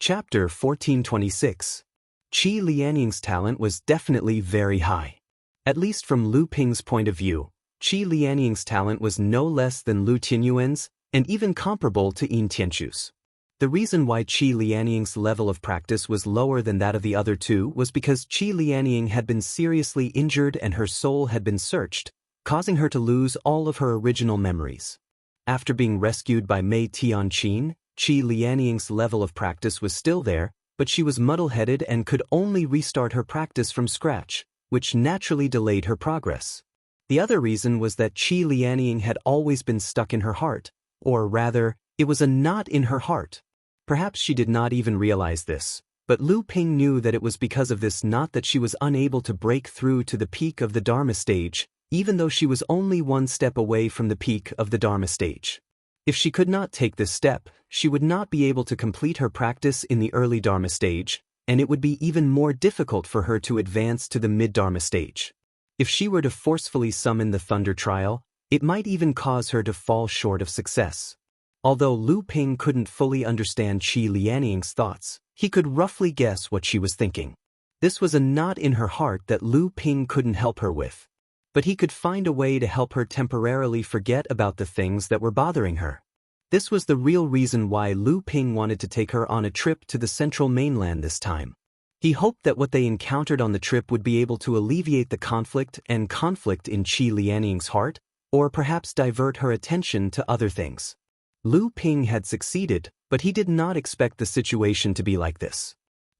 Chapter 1426. Qi Lianing's talent was definitely very high. At least from Lu Ping's point of view, Qi Lianing's talent was no less than Lu Tianyuan's, and even comparable to Yin Tianchu's. The reason why Qi Lianing's level of practice was lower than that of the other 2 was because Qi Lianing had been seriously injured and her soul had been searched, causing her to lose all of her original memories. After being rescued by Mei Tianqin, Qi Lianing's level of practice was still there, but she was muddle-headed and could only restart her practice from scratch, which naturally delayed her progress. The other reason was that Qi Lianing had always been stuck in her heart, or rather, it was a knot in her heart. Perhaps she did not even realize this, but Lu Ping knew that it was because of this knot that she was unable to break through to the peak of the Dharma stage, even though she was only 1 step away from the peak of the Dharma stage. If she could not take this step, she would not be able to complete her practice in the early Dharma stage, and it would be even more difficult for her to advance to the mid-Dharma stage. If she were to forcefully summon the Thunder Trial, it might even cause her to fall short of success. Although Lu Ping couldn't fully understand Qi Lianing's thoughts, he could roughly guess what she was thinking. This was a knot in her heart that Lu Ping couldn't help her with. But he could find a way to help her temporarily forget about the things that were bothering her. This was the real reason why Lu Ping wanted to take her on a trip to the central mainland this time. He hoped that what they encountered on the trip would be able to alleviate the conflict in Qi Lianying's heart, or perhaps divert her attention to other things. Lu Ping had succeeded, but he did not expect the situation to be like this.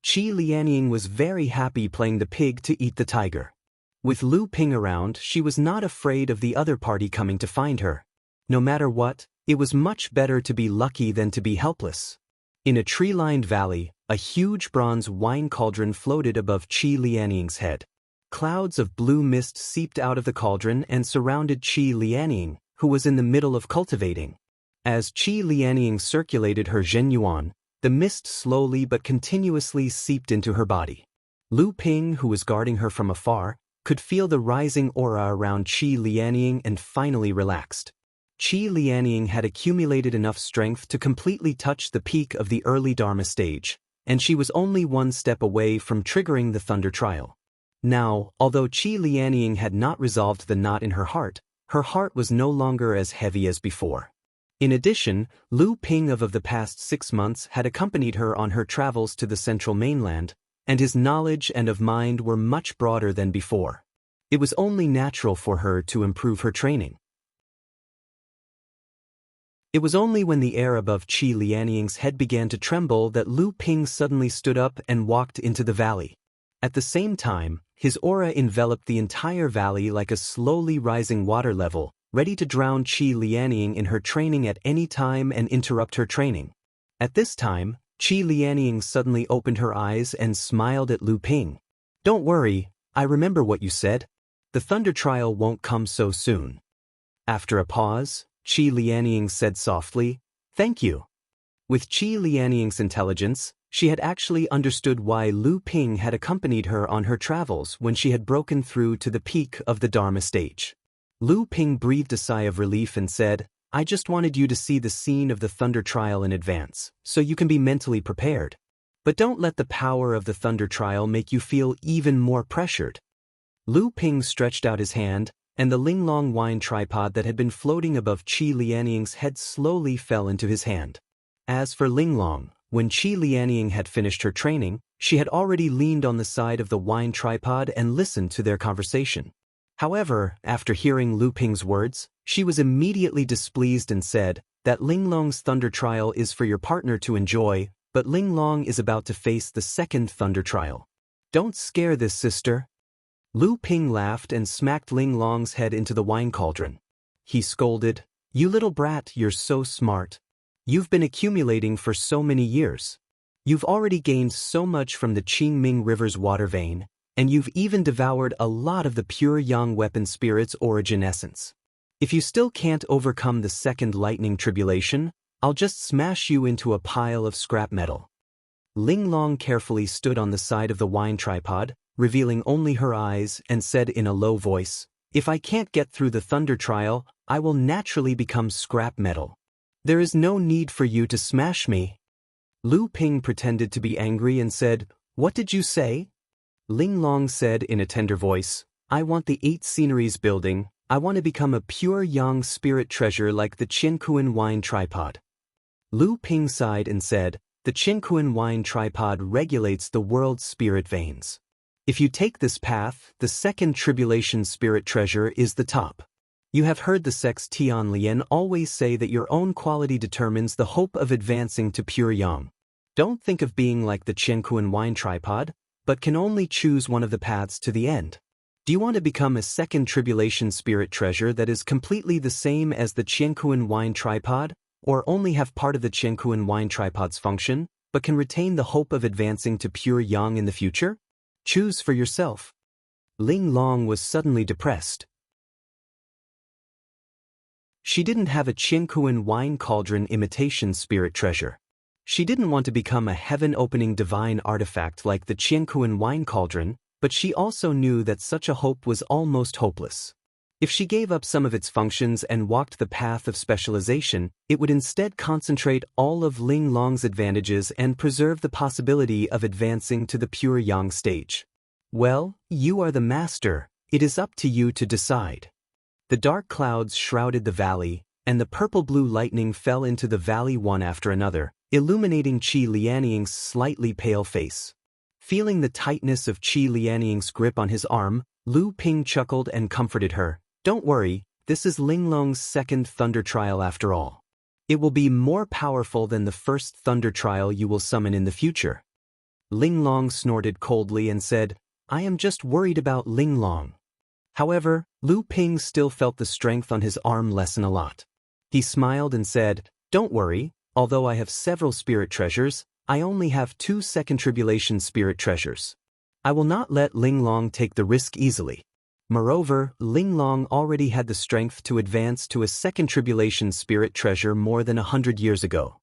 Qi Lianying was very happy playing the pig to eat the tiger. With Lu Ping around, she was not afraid of the other party coming to find her. No matter what, it was much better to be lucky than to be helpless. In a tree-lined valley, a huge bronze wine cauldron floated above Qi Lianying's head. Clouds of blue mist seeped out of the cauldron and surrounded Qi Lianying, who was in the middle of cultivating. As Qi Lianying circulated her zhenyuan, the mist slowly but continuously seeped into her body. Lu Ping, who was guarding her from afar, could feel the rising aura around Qi Lianying and finally relaxed. Qi Lianying had accumulated enough strength to completely touch the peak of the early Dharma stage, and she was only one step away from triggering the Thunder Trial. Now, although Qi Lianying had not resolved the knot in her heart was no longer as heavy as before. In addition, Lu Ping of the past 6 months had accompanied her on her travels to the central mainland, and his knowledge and of mind were much broader than before. It was only natural for her to improve her training. It was only when the air above Qi Lianying's head began to tremble that Lu Ping suddenly stood up and walked into the valley. At the same time, his aura enveloped the entire valley like a slowly rising water level, ready to drown Qi Lianying in her training at any time and interrupt her training. At this time, Qi Lianying suddenly opened her eyes and smiled at Lu Ping. "Don't worry, I remember what you said. The Thunder Trial won't come so soon." After a pause, Qi Lianying said softly, "Thank you." With Qi Lianying's intelligence, she had actually understood why Lu Ping had accompanied her on her travels when she had broken through to the peak of the Dharma stage. Lu Ping breathed a sigh of relief and said, "I just wanted you to see the scene of the Thunder Trial in advance, so you can be mentally prepared. But don't let the power of the Thunder Trial make you feel even more pressured." Lu Ping stretched out his hand, and the Linglong wine tripod that had been floating above Qi Lianying's head slowly fell into his hand. As for Linglong, when Qi Lianying had finished her training, she had already leaned on the side of the wine tripod and listened to their conversation. However, after hearing Lu Ping's words, she was immediately displeased and said that Linglong's Thunder Trial is for your partner to enjoy, but Linglong is about to face the second Thunder Trial. "Don't scare this sister." Lu Ping laughed and smacked Linglong's head into the wine cauldron. He scolded, "You little brat, you're so smart. You've been accumulating for so many years. You've already gained so much from the Qingming River's water vein, and you've even devoured a lot of the pure yang weapon spirit's origin essence. If you still can't overcome the second lightning tribulation, I'll just smash you into a pile of scrap metal." Linglong carefully stood on the side of the wine tripod, revealing only her eyes, and said in a low voice, "If I can't get through the Thunder Trial, I will naturally become scrap metal. There is no need for you to smash me." Lu Ping pretended to be angry and said, "What did you say?" Linglong said in a tender voice, "I want the 8 sceneries building. I want to become a pure yang spirit treasure like the Qiankuan wine tripod." Lu Ping sighed and said, "The Qiankuan wine tripod regulates the world's spirit veins. If you take this path, the second tribulation spirit treasure is the top. You have heard the sects Tian Lian always say that your own quality determines the hope of advancing to pure yang. Don't think of being like the Qiankuan wine tripod, but can only choose one of the paths to the end. Do you want to become a second tribulation spirit treasure that is completely the same as the Qiankuan wine tripod, or only have part of the Qiankuan wine tripod's function, but can retain the hope of advancing to pure yang in the future? Choose for yourself." Linglong was suddenly depressed. She didn't have a Qiankuan wine cauldron imitation spirit treasure. She didn't want to become a heaven-opening divine artifact like the Qiankuan wine cauldron, but she also knew that such a hope was almost hopeless. If she gave up some of its functions and walked the path of specialization, it would instead concentrate all of Linglong's advantages and preserve the possibility of advancing to the pure yang stage. "Well, you are the master. It is up to you to decide." The dark clouds shrouded the valley, and the purple-blue lightning fell into the valley one after another, illuminating Qi Lianying's slightly pale face. Feeling the tightness of Qi Lianying's grip on his arm, Lu Ping chuckled and comforted her. "Don't worry, this is Linglong's second thunder trial after all. It will be more powerful than the first thunder trial you will summon in the future." Linglong snorted coldly and said, "I am just worried about Linglong." However, Lu Ping still felt the strength on his arm lessen a lot. He smiled and said, "Don't worry, although I have several spirit treasures, I only have 2 second tribulation spirit treasures. I will not let Linglong take the risk easily." Moreover, Linglong already had the strength to advance to a second tribulation spirit treasure more than 100 years ago.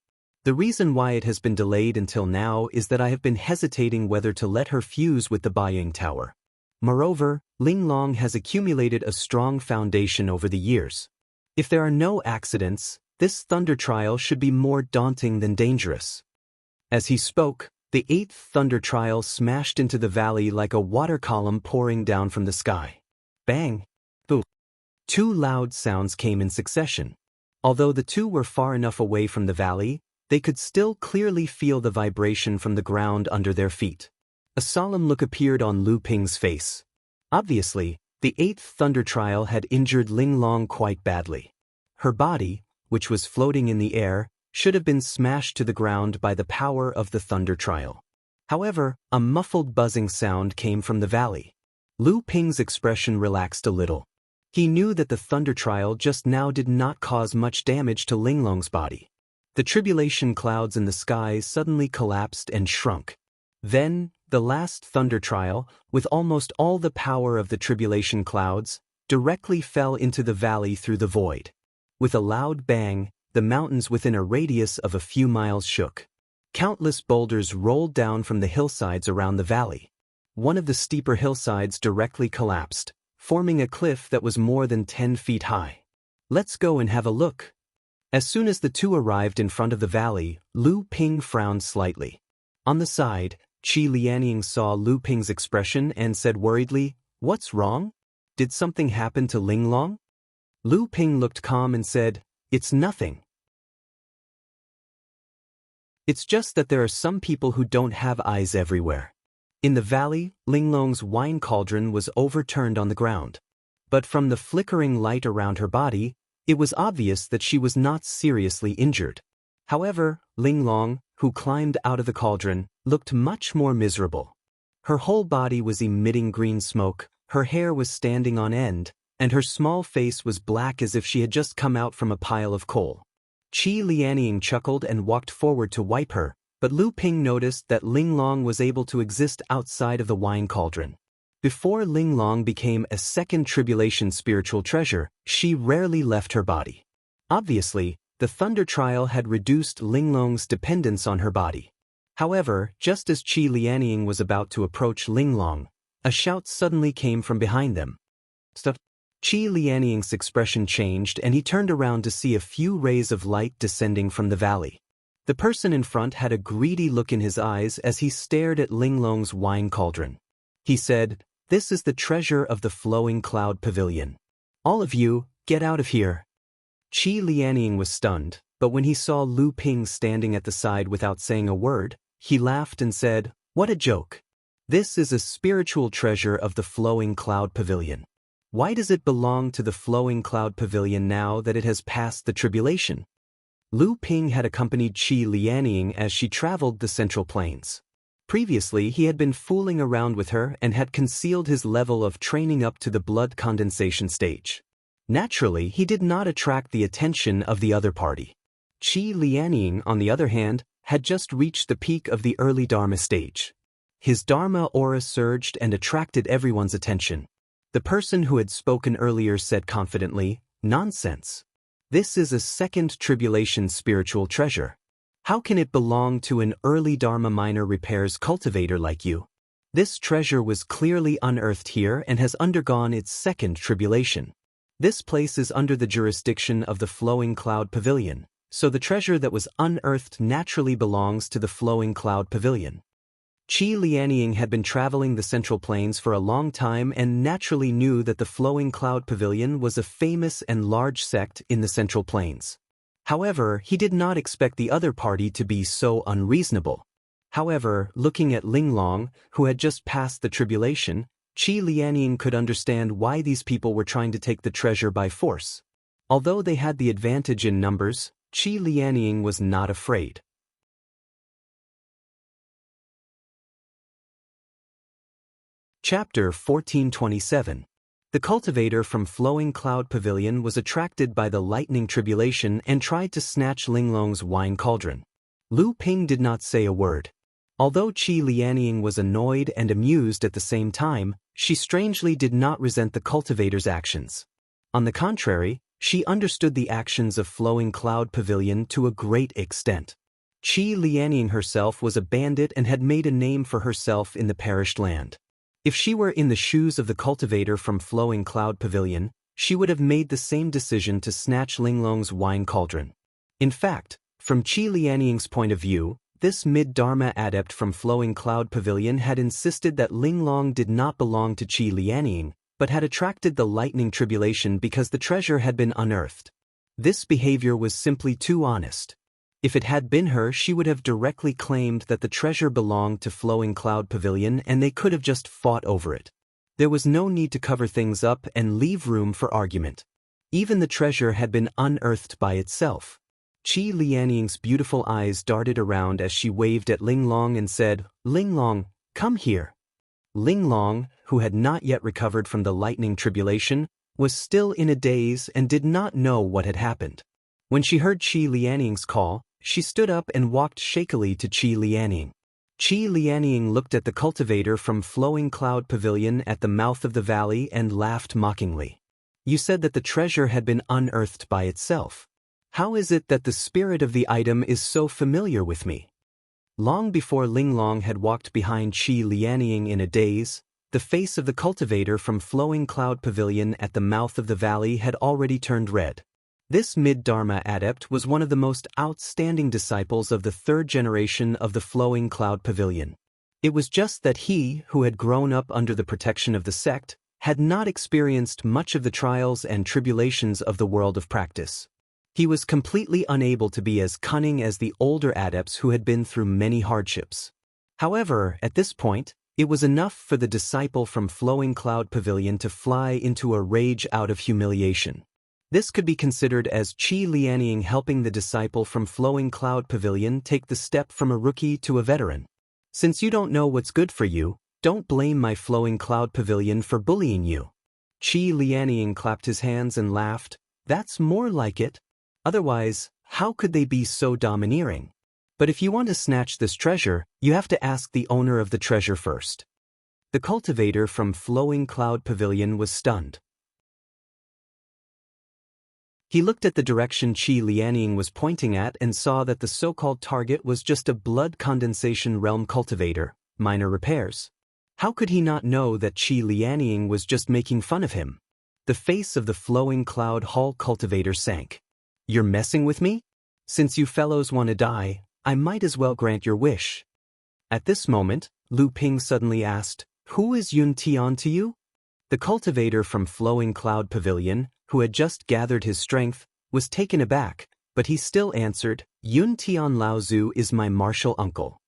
The reason why it has been delayed until now is that I have been hesitating whether to let her fuse with the Baiying Tower. Moreover, Linglong has accumulated a strong foundation over the years. If there are no accidents, this thunder trial should be more daunting than dangerous. As he spoke, the 8th thunder trial smashed into the valley like a water column pouring down from the sky. Bang! Boom! 2 loud sounds came in succession. Although the 2 were far enough away from the valley, they could still clearly feel the vibration from the ground under their feet. A solemn look appeared on Lu Ping's face. Obviously, the 8th thunder trial had injured Linglong quite badly. Her body, which was floating in the air, should have been smashed to the ground by the power of the thunder trial. However, a muffled buzzing sound came from the valley. Lu Ping's expression relaxed a little. He knew that the thunder trial just now did not cause much damage to Linglong's body. The tribulation clouds in the sky suddenly collapsed and shrunk. Then, the last thunder trial, with almost all the power of the tribulation clouds, directly fell into the valley through the void. With a loud bang, the mountains within a radius of a few miles shook. Countless boulders rolled down from the hillsides around the valley. One of the steeper hillsides directly collapsed, forming a cliff that was more than 10 feet high. "Let's go and have a look." As soon as the 2 arrived in front of the valley, Lu Ping frowned slightly. On the side, Qi Lianying saw Lu Ping's expression and said worriedly, "What's wrong? Did something happen to Linglong?" Lu Ping looked calm and said, "It's nothing. It's just that there are some people who don't have eyes everywhere." In the valley, Linglong's wine cauldron was overturned on the ground. But from the flickering light around her body, it was obvious that she was not seriously injured. However, Linglong, who climbed out of the cauldron, looked much more miserable. Her whole body was emitting green smoke, her hair was standing on end, and her small face was black as if she had just come out from a pile of coal. Qi Lianying chuckled and walked forward to wipe her, but Lu Ping noticed that Linglong was able to exist outside of the wine cauldron. Before Linglong became a second tribulation spiritual treasure, she rarely left her body. Obviously, the thunder trial had reduced Linglong's dependence on her body. However, just as Qi Lianying was about to approach Linglong, a shout suddenly came from behind them. "Stop!" Qi Lianying's expression changed and he turned around to see a few rays of light descending from the valley. The person in front had a greedy look in his eyes as he stared at Linglong's wine cauldron. He said, "This is the treasure of the flowing cloud pavilion. All of you, get out of here." Qi Lianying was stunned, but when he saw Lu Ping standing at the side without saying a word, he laughed and said, "What a joke. This is a spiritual treasure of the flowing cloud pavilion. Why does it belong to the flowing cloud pavilion now that it has passed the tribulation?" Lu Ping had accompanied Qi Lianying as she traveled the Central Plains. Previously, he had been fooling around with her and had concealed his level of training up to the blood condensation stage. Naturally, he did not attract the attention of the other party. Qi Lianying, on the other hand, had just reached the peak of the early Dharma stage. His Dharma aura surged and attracted everyone's attention. The person who had spoken earlier said confidently, "Nonsense. This is a second tribulation spiritual treasure. How can it belong to an early Dharma minor repairs cultivator like you? This treasure was clearly unearthed here and has undergone its second tribulation. This place is under the jurisdiction of the Flowing Cloud Pavilion, so the treasure that was unearthed naturally belongs to the Flowing Cloud Pavilion." Qi Lianying had been traveling the Central Plains for a long time and naturally knew that the Flowing Cloud Pavilion was a famous and large sect in the Central Plains. However, he did not expect the other party to be so unreasonable. However, looking at Linglong, who had just passed the tribulation, Qi Lianying could understand why these people were trying to take the treasure by force. Although they had the advantage in numbers, Qi Lianying was not afraid. Chapter 1427. The cultivator from Flowing Cloud Pavilion was attracted by the lightning tribulation and tried to snatch Linglong's wine cauldron. Lu Ping did not say a word. Although Qi Lianying was annoyed and amused at the same time, she strangely did not resent the cultivator's actions. On the contrary, she understood the actions of Flowing Cloud Pavilion to a great extent. Qi Lianying herself was a bandit and had made a name for herself in the perished land. If she were in the shoes of the cultivator from Flowing Cloud Pavilion, she would have made the same decision to snatch Linglong's wine cauldron. In fact, from Qi Lianying's point of view, this mid-Dharma adept from Flowing Cloud Pavilion had insisted that Linglong did not belong to Qi Lianying, but had attracted the lightning tribulation because the treasure had been unearthed. This behavior was simply too honest. If it had been her, she would have directly claimed that the treasure belonged to Flowing Cloud Pavilion and they could have just fought over it. There was no need to cover things up and leave room for argument. Even the treasure had been unearthed by itself. Qi Lianying's beautiful eyes darted around as she waved at Linglong and said, "Linglong, come here." Linglong, who had not yet recovered from the lightning tribulation, was still in a daze and did not know what had happened. When she heard Qi Lianying's call, she stood up and walked shakily to Qi Lianying. Qi Lianying looked at the cultivator from Flowing Cloud Pavilion at the mouth of the valley and laughed mockingly. "You said that the treasure had been unearthed by itself. How is it that the spirit of the item is so familiar with me?" Long before Linglong had walked behind Qi Lianying in a daze, the face of the cultivator from Flowing Cloud Pavilion at the mouth of the valley had already turned red. This mid-Dharma adept was one of the most outstanding disciples of the third generation of the Flowing Cloud Pavilion. It was just that he, who had grown up under the protection of the sect, had not experienced much of the trials and tribulations of the world of practice. He was completely unable to be as cunning as the older adepts who had been through many hardships. However, at this point, it was enough for the disciple from Flowing Cloud Pavilion to fly into a rage out of humiliation. This could be considered as Qi Lianying helping the disciple from Flowing Cloud Pavilion take the step from a rookie to a veteran. "Since you don't know what's good for you, don't blame my Flowing Cloud Pavilion for bullying you." Qi Lianying clapped his hands and laughed. "That's more like it. Otherwise, how could they be so domineering? But if you want to snatch this treasure, you have to ask the owner of the treasure first." The cultivator from Flowing Cloud Pavilion was stunned. He looked at the direction Qi Lianying was pointing at and saw that the so-called target was just a blood condensation realm cultivator, minor repairs. How could he not know that Qi Lianying was just making fun of him? The face of the Flowing Cloud Hall cultivator sank. "You're messing with me? Since you fellows want to die, I might as well grant your wish." At this moment, Lu Ping suddenly asked, "Who is Yun Tian to you?" The cultivator from Flowing Cloud Pavilion, who had just gathered his strength, was taken aback, but he still answered, "Yun Tian Laozu is my martial uncle."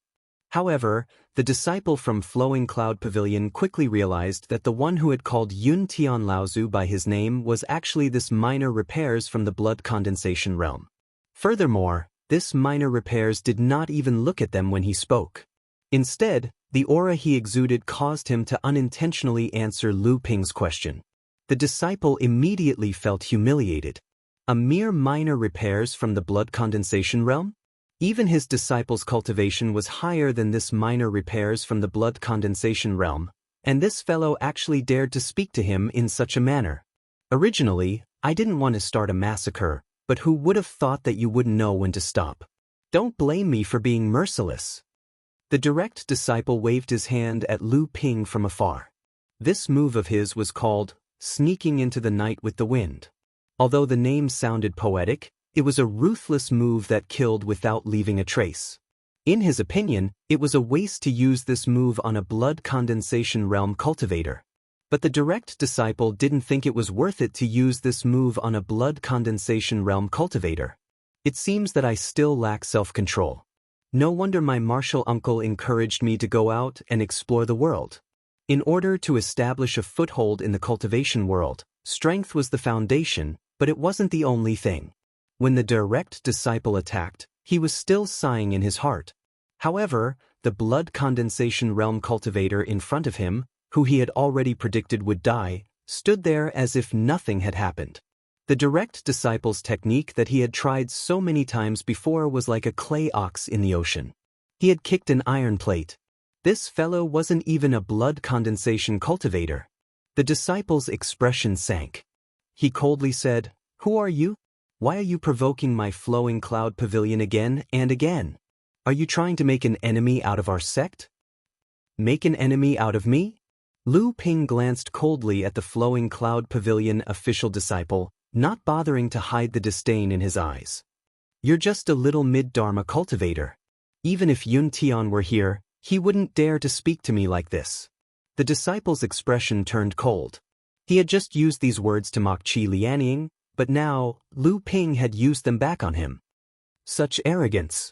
However, the disciple from Flowing Cloud Pavilion quickly realized that the one who had called Yun Tian Laozu by his name was actually this minor repairs from the blood condensation realm. Furthermore, this minor repairs did not even look at them when he spoke. Instead, the aura he exuded caused him to unintentionally answer Lu Ping's question. The disciple immediately felt humiliated. A mere minor repairs from the blood condensation realm? Even his disciple's cultivation was higher than this minor repairs from the blood condensation realm, and this fellow actually dared to speak to him in such a manner. "Originally, I didn't want to start a massacre, but who would have thought that you wouldn't know when to stop? Don't blame me for being merciless." The direct disciple waved his hand at Lu Ping from afar. This move of his was called sneaking into the night with the wind. Although the name sounded poetic, it was a ruthless move that killed without leaving a trace. In his opinion, it was a waste to use this move on a blood condensation realm cultivator. But the direct disciple didn't think it was worth it to use this move on a blood condensation realm cultivator. It seems that I still lack self-control. No wonder my martial uncle encouraged me to go out and explore the world. In order to establish a foothold in the cultivation world, strength was the foundation, but it wasn't the only thing. When the direct disciple attacked, he was still sighing in his heart. However, the blood condensation realm cultivator in front of him, who he had already predicted would die, stood there as if nothing had happened. The direct disciple's technique that he had tried so many times before was like a clay ox in the ocean. He had kicked an iron plate. This fellow wasn't even a blood condensation cultivator. The disciple's expression sank. He coldly said, "Who are you? Why are you provoking my flowing cloud pavilion again and again? Are you trying to make an enemy out of our sect?" "Make an enemy out of me?" Lu Ping glanced coldly at the flowing cloud pavilion official disciple, not bothering to hide the disdain in his eyes. "You're just a little mid-dharma cultivator. Even if Yun Tian were here, he wouldn't dare to speak to me like this." The disciple's expression turned cold. He had just used these words to mock Qi Lianying, but now, Lu Ping had used them back on him. Such arrogance.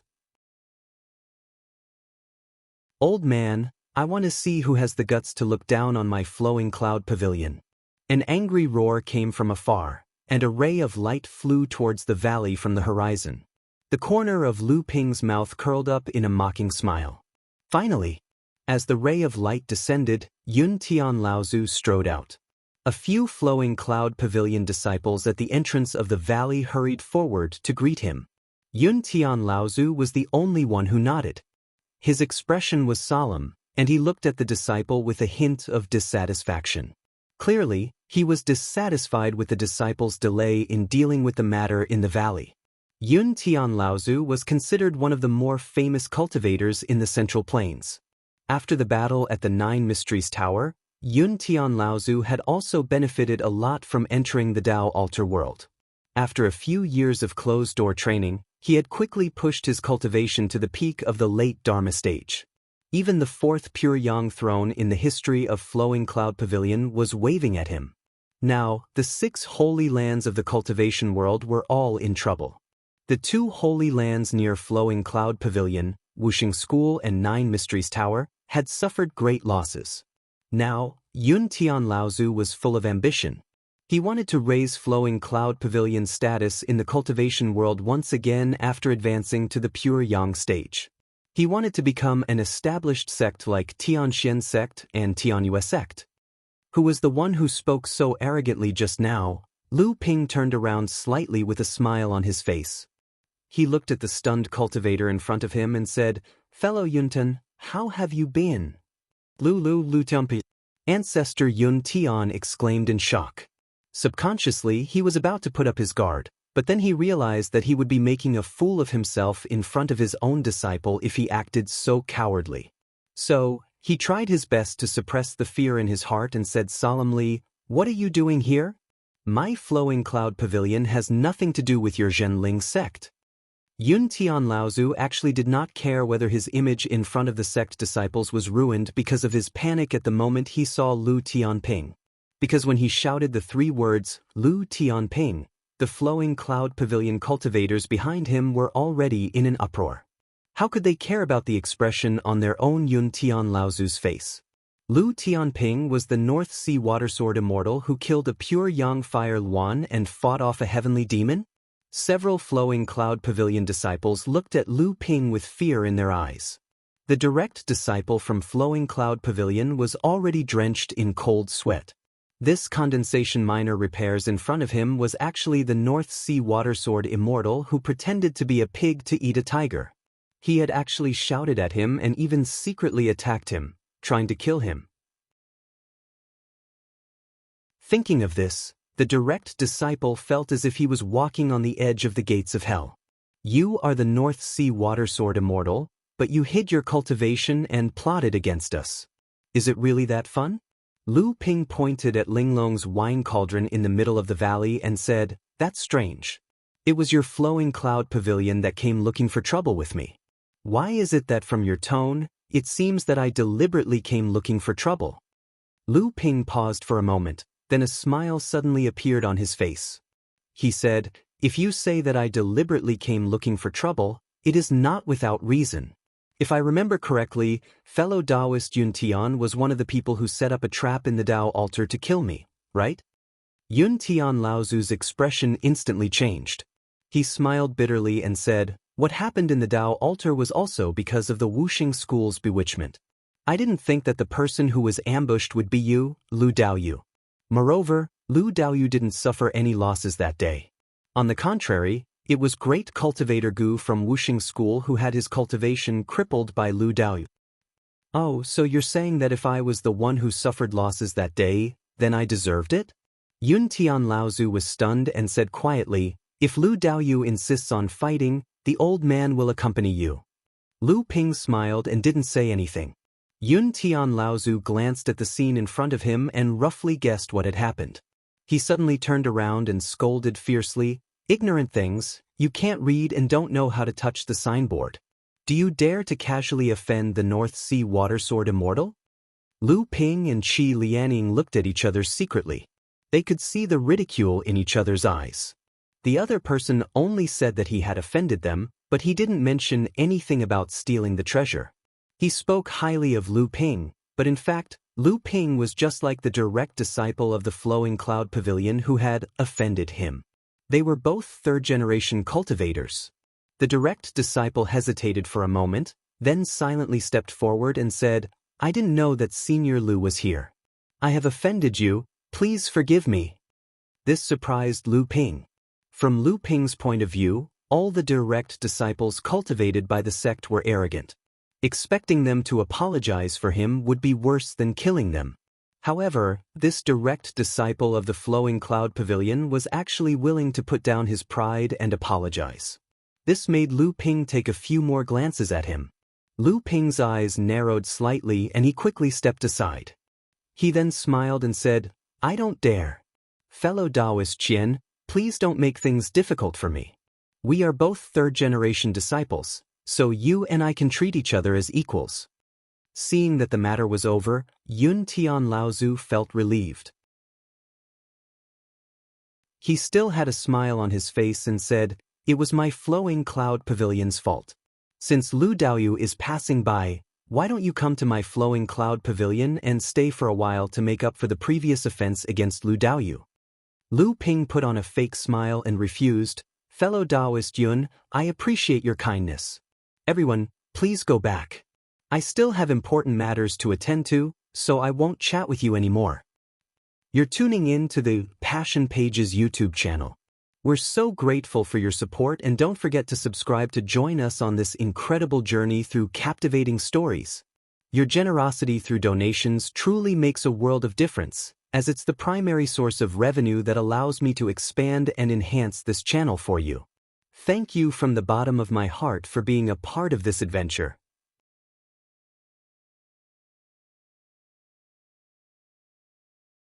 "Old man, I want to see who has the guts to look down on my flowing cloud pavilion." An angry roar came from afar, and a ray of light flew towards the valley from the horizon. The corner of Lu Ping's mouth curled up in a mocking smile. Finally, as the ray of light descended, Yun Tian Laozu strode out. A few flowing cloud pavilion disciples at the entrance of the valley hurried forward to greet him. Yun Tian Laozu was the only one who nodded. His expression was solemn, and he looked at the disciple with a hint of dissatisfaction. Clearly, he was dissatisfied with the disciple's delay in dealing with the matter in the valley. Yun Tian Laozu was considered one of the more famous cultivators in the Central Plains. After the battle at the Nine Mysteries Tower, Yun Tian Laozu had also benefited a lot from entering the Dao altar world. After a few years of closed-door training, he had quickly pushed his cultivation to the peak of the late Dharma stage. Even the fourth pure yang throne in the history of Flowing Cloud Pavilion was waving at him. Now, the 6 holy lands of the cultivation world were all in trouble. The 2 holy lands near Flowing Cloud Pavilion, Wuxing School and Nine Mysteries Tower, had suffered great losses. Now, Yun Tian Laozu was full of ambition. He wanted to raise Flowing Cloud Pavilion's status in the cultivation world once again after advancing to the pure yang stage. He wanted to become an established sect like Tianxian sect and Tianyue sect. Who was the one who spoke so arrogantly just now? Lu Ping turned around slightly with a smile on his face. He looked at the stunned cultivator in front of him and said, "Fellow Yuntan, how have you been?" Lu Tianpi. Ancestor Yun Tian exclaimed in shock. Subconsciously, he was about to put up his guard, but then he realized that he would be making a fool of himself in front of his own disciple if he acted so cowardly. So, he tried his best to suppress the fear in his heart and said solemnly, "What are you doing here? My Flowing Cloud Pavilion has nothing to do with your Zhenling sect." Yun Tian Laozu actually did not care whether his image in front of the sect disciples was ruined because of his panic at the moment he saw Lu Tianping. Because when he shouted the 3 words, Lu Tianping, the Flowing Cloud Pavilion cultivators behind him were already in an uproar. How could they care about the expression on their own Yun Tian Laozu's face? Lu Tianping was the North Sea Watersword immortal who killed a pure yang fire Luan and fought off a heavenly demon? Several Flowing Cloud Pavilion disciples looked at Lu Ping with fear in their eyes. The direct disciple from Flowing Cloud Pavilion was already drenched in cold sweat. This condensation minor repairs in front of him was actually the North Sea Watersword immortal who pretended to be a pig to eat a tiger. He had actually shouted at him and even secretly attacked him, trying to kill him. Thinking of this, the direct disciple felt as if he was walking on the edge of the gates of hell. You are the North Sea Watersword immortal, but you hid your cultivation and plotted against us. Is it really that fun? Lu Ping pointed at Linglong's wine cauldron in the middle of the valley and said, "That's strange. It was your Flowing Cloud Pavilion that came looking for trouble with me." Why is it that from your tone, it seems that I deliberately came looking for trouble? Lu Ping paused for a moment, then a smile suddenly appeared on his face. He said, "If you say that I deliberately came looking for trouble, it is not without reason. If I remember correctly, fellow Taoist Yun Tian was one of the people who set up a trap in the Tao altar to kill me, right?" Yun Tian Laozu's expression instantly changed. He smiled bitterly and said, "What happened in the Tao altar was also because of the Wuxing school's bewitchment. I didn't think that the person who was ambushed would be you, Lu Daoyu. Moreover, Lu Daoyu didn't suffer any losses that day. On the contrary, it was great cultivator Gu from Wuxing school who had his cultivation crippled by Lu Daoyu." "Oh, so you're saying that if I was the one who suffered losses that day, then I deserved it?" Yun Tian Laozu was stunned and said quietly, "If Lu Daoyu insists on fighting, the old man will accompany you." Lu Ping smiled and didn't say anything. Yun Tian Laozu glanced at the scene in front of him and roughly guessed what had happened. He suddenly turned around and scolded fiercely, "Ignorant things, you can't read and don't know how to touch the signboard. Do you dare to casually offend the North Sea Water Sword Immortal?" Lu Ping and Qi Lianing looked at each other secretly. They could see the ridicule in each other's eyes. The other person only said that he had offended them, but he didn't mention anything about stealing the treasure. He spoke highly of Lu Ping, but in fact, Lu Ping was just like the direct disciple of the Flowing Cloud Pavilion who had offended him. They were both third-generation cultivators. The direct disciple hesitated for a moment, then silently stepped forward and said, "I didn't know that Senior Lu was here. I have offended you, please forgive me." This surprised Lu Ping. From Lu Ping's point of view, all the direct disciples cultivated by the sect were arrogant. Expecting them to apologize for him would be worse than killing them. However, this direct disciple of the Flowing Cloud Pavilion was actually willing to put down his pride and apologize. This made Lu Ping take a few more glances at him. Lu Ping's eyes narrowed slightly and he quickly stepped aside. He then smiled and said, "I don't dare. Fellow Taoist Qian, please don't make things difficult for me. We are both third-generation disciples, so you and I can treat each other as equals." Seeing that the matter was over, Yun Tian Laozu felt relieved. He still had a smile on his face and said, "It was my Flowing Cloud Pavilion's fault. Since Lu Daoyu is passing by, why don't you come to my Flowing Cloud Pavilion and stay for a while to make up for the previous offense against Lu Daoyu?" Lu Ping put on a fake smile and refused, "Fellow Taoist Yun, I appreciate your kindness. Everyone, please go back. I still have important matters to attend to, so I won't chat with you anymore." You're tuning in to the Passion Pages YouTube channel. We're so grateful for your support and don't forget to subscribe to join us on this incredible journey through captivating stories. Your generosity through donations truly makes a world of difference, as it's the primary source of revenue that allows me to expand and enhance this channel for you. Thank you from the bottom of my heart for being a part of this adventure.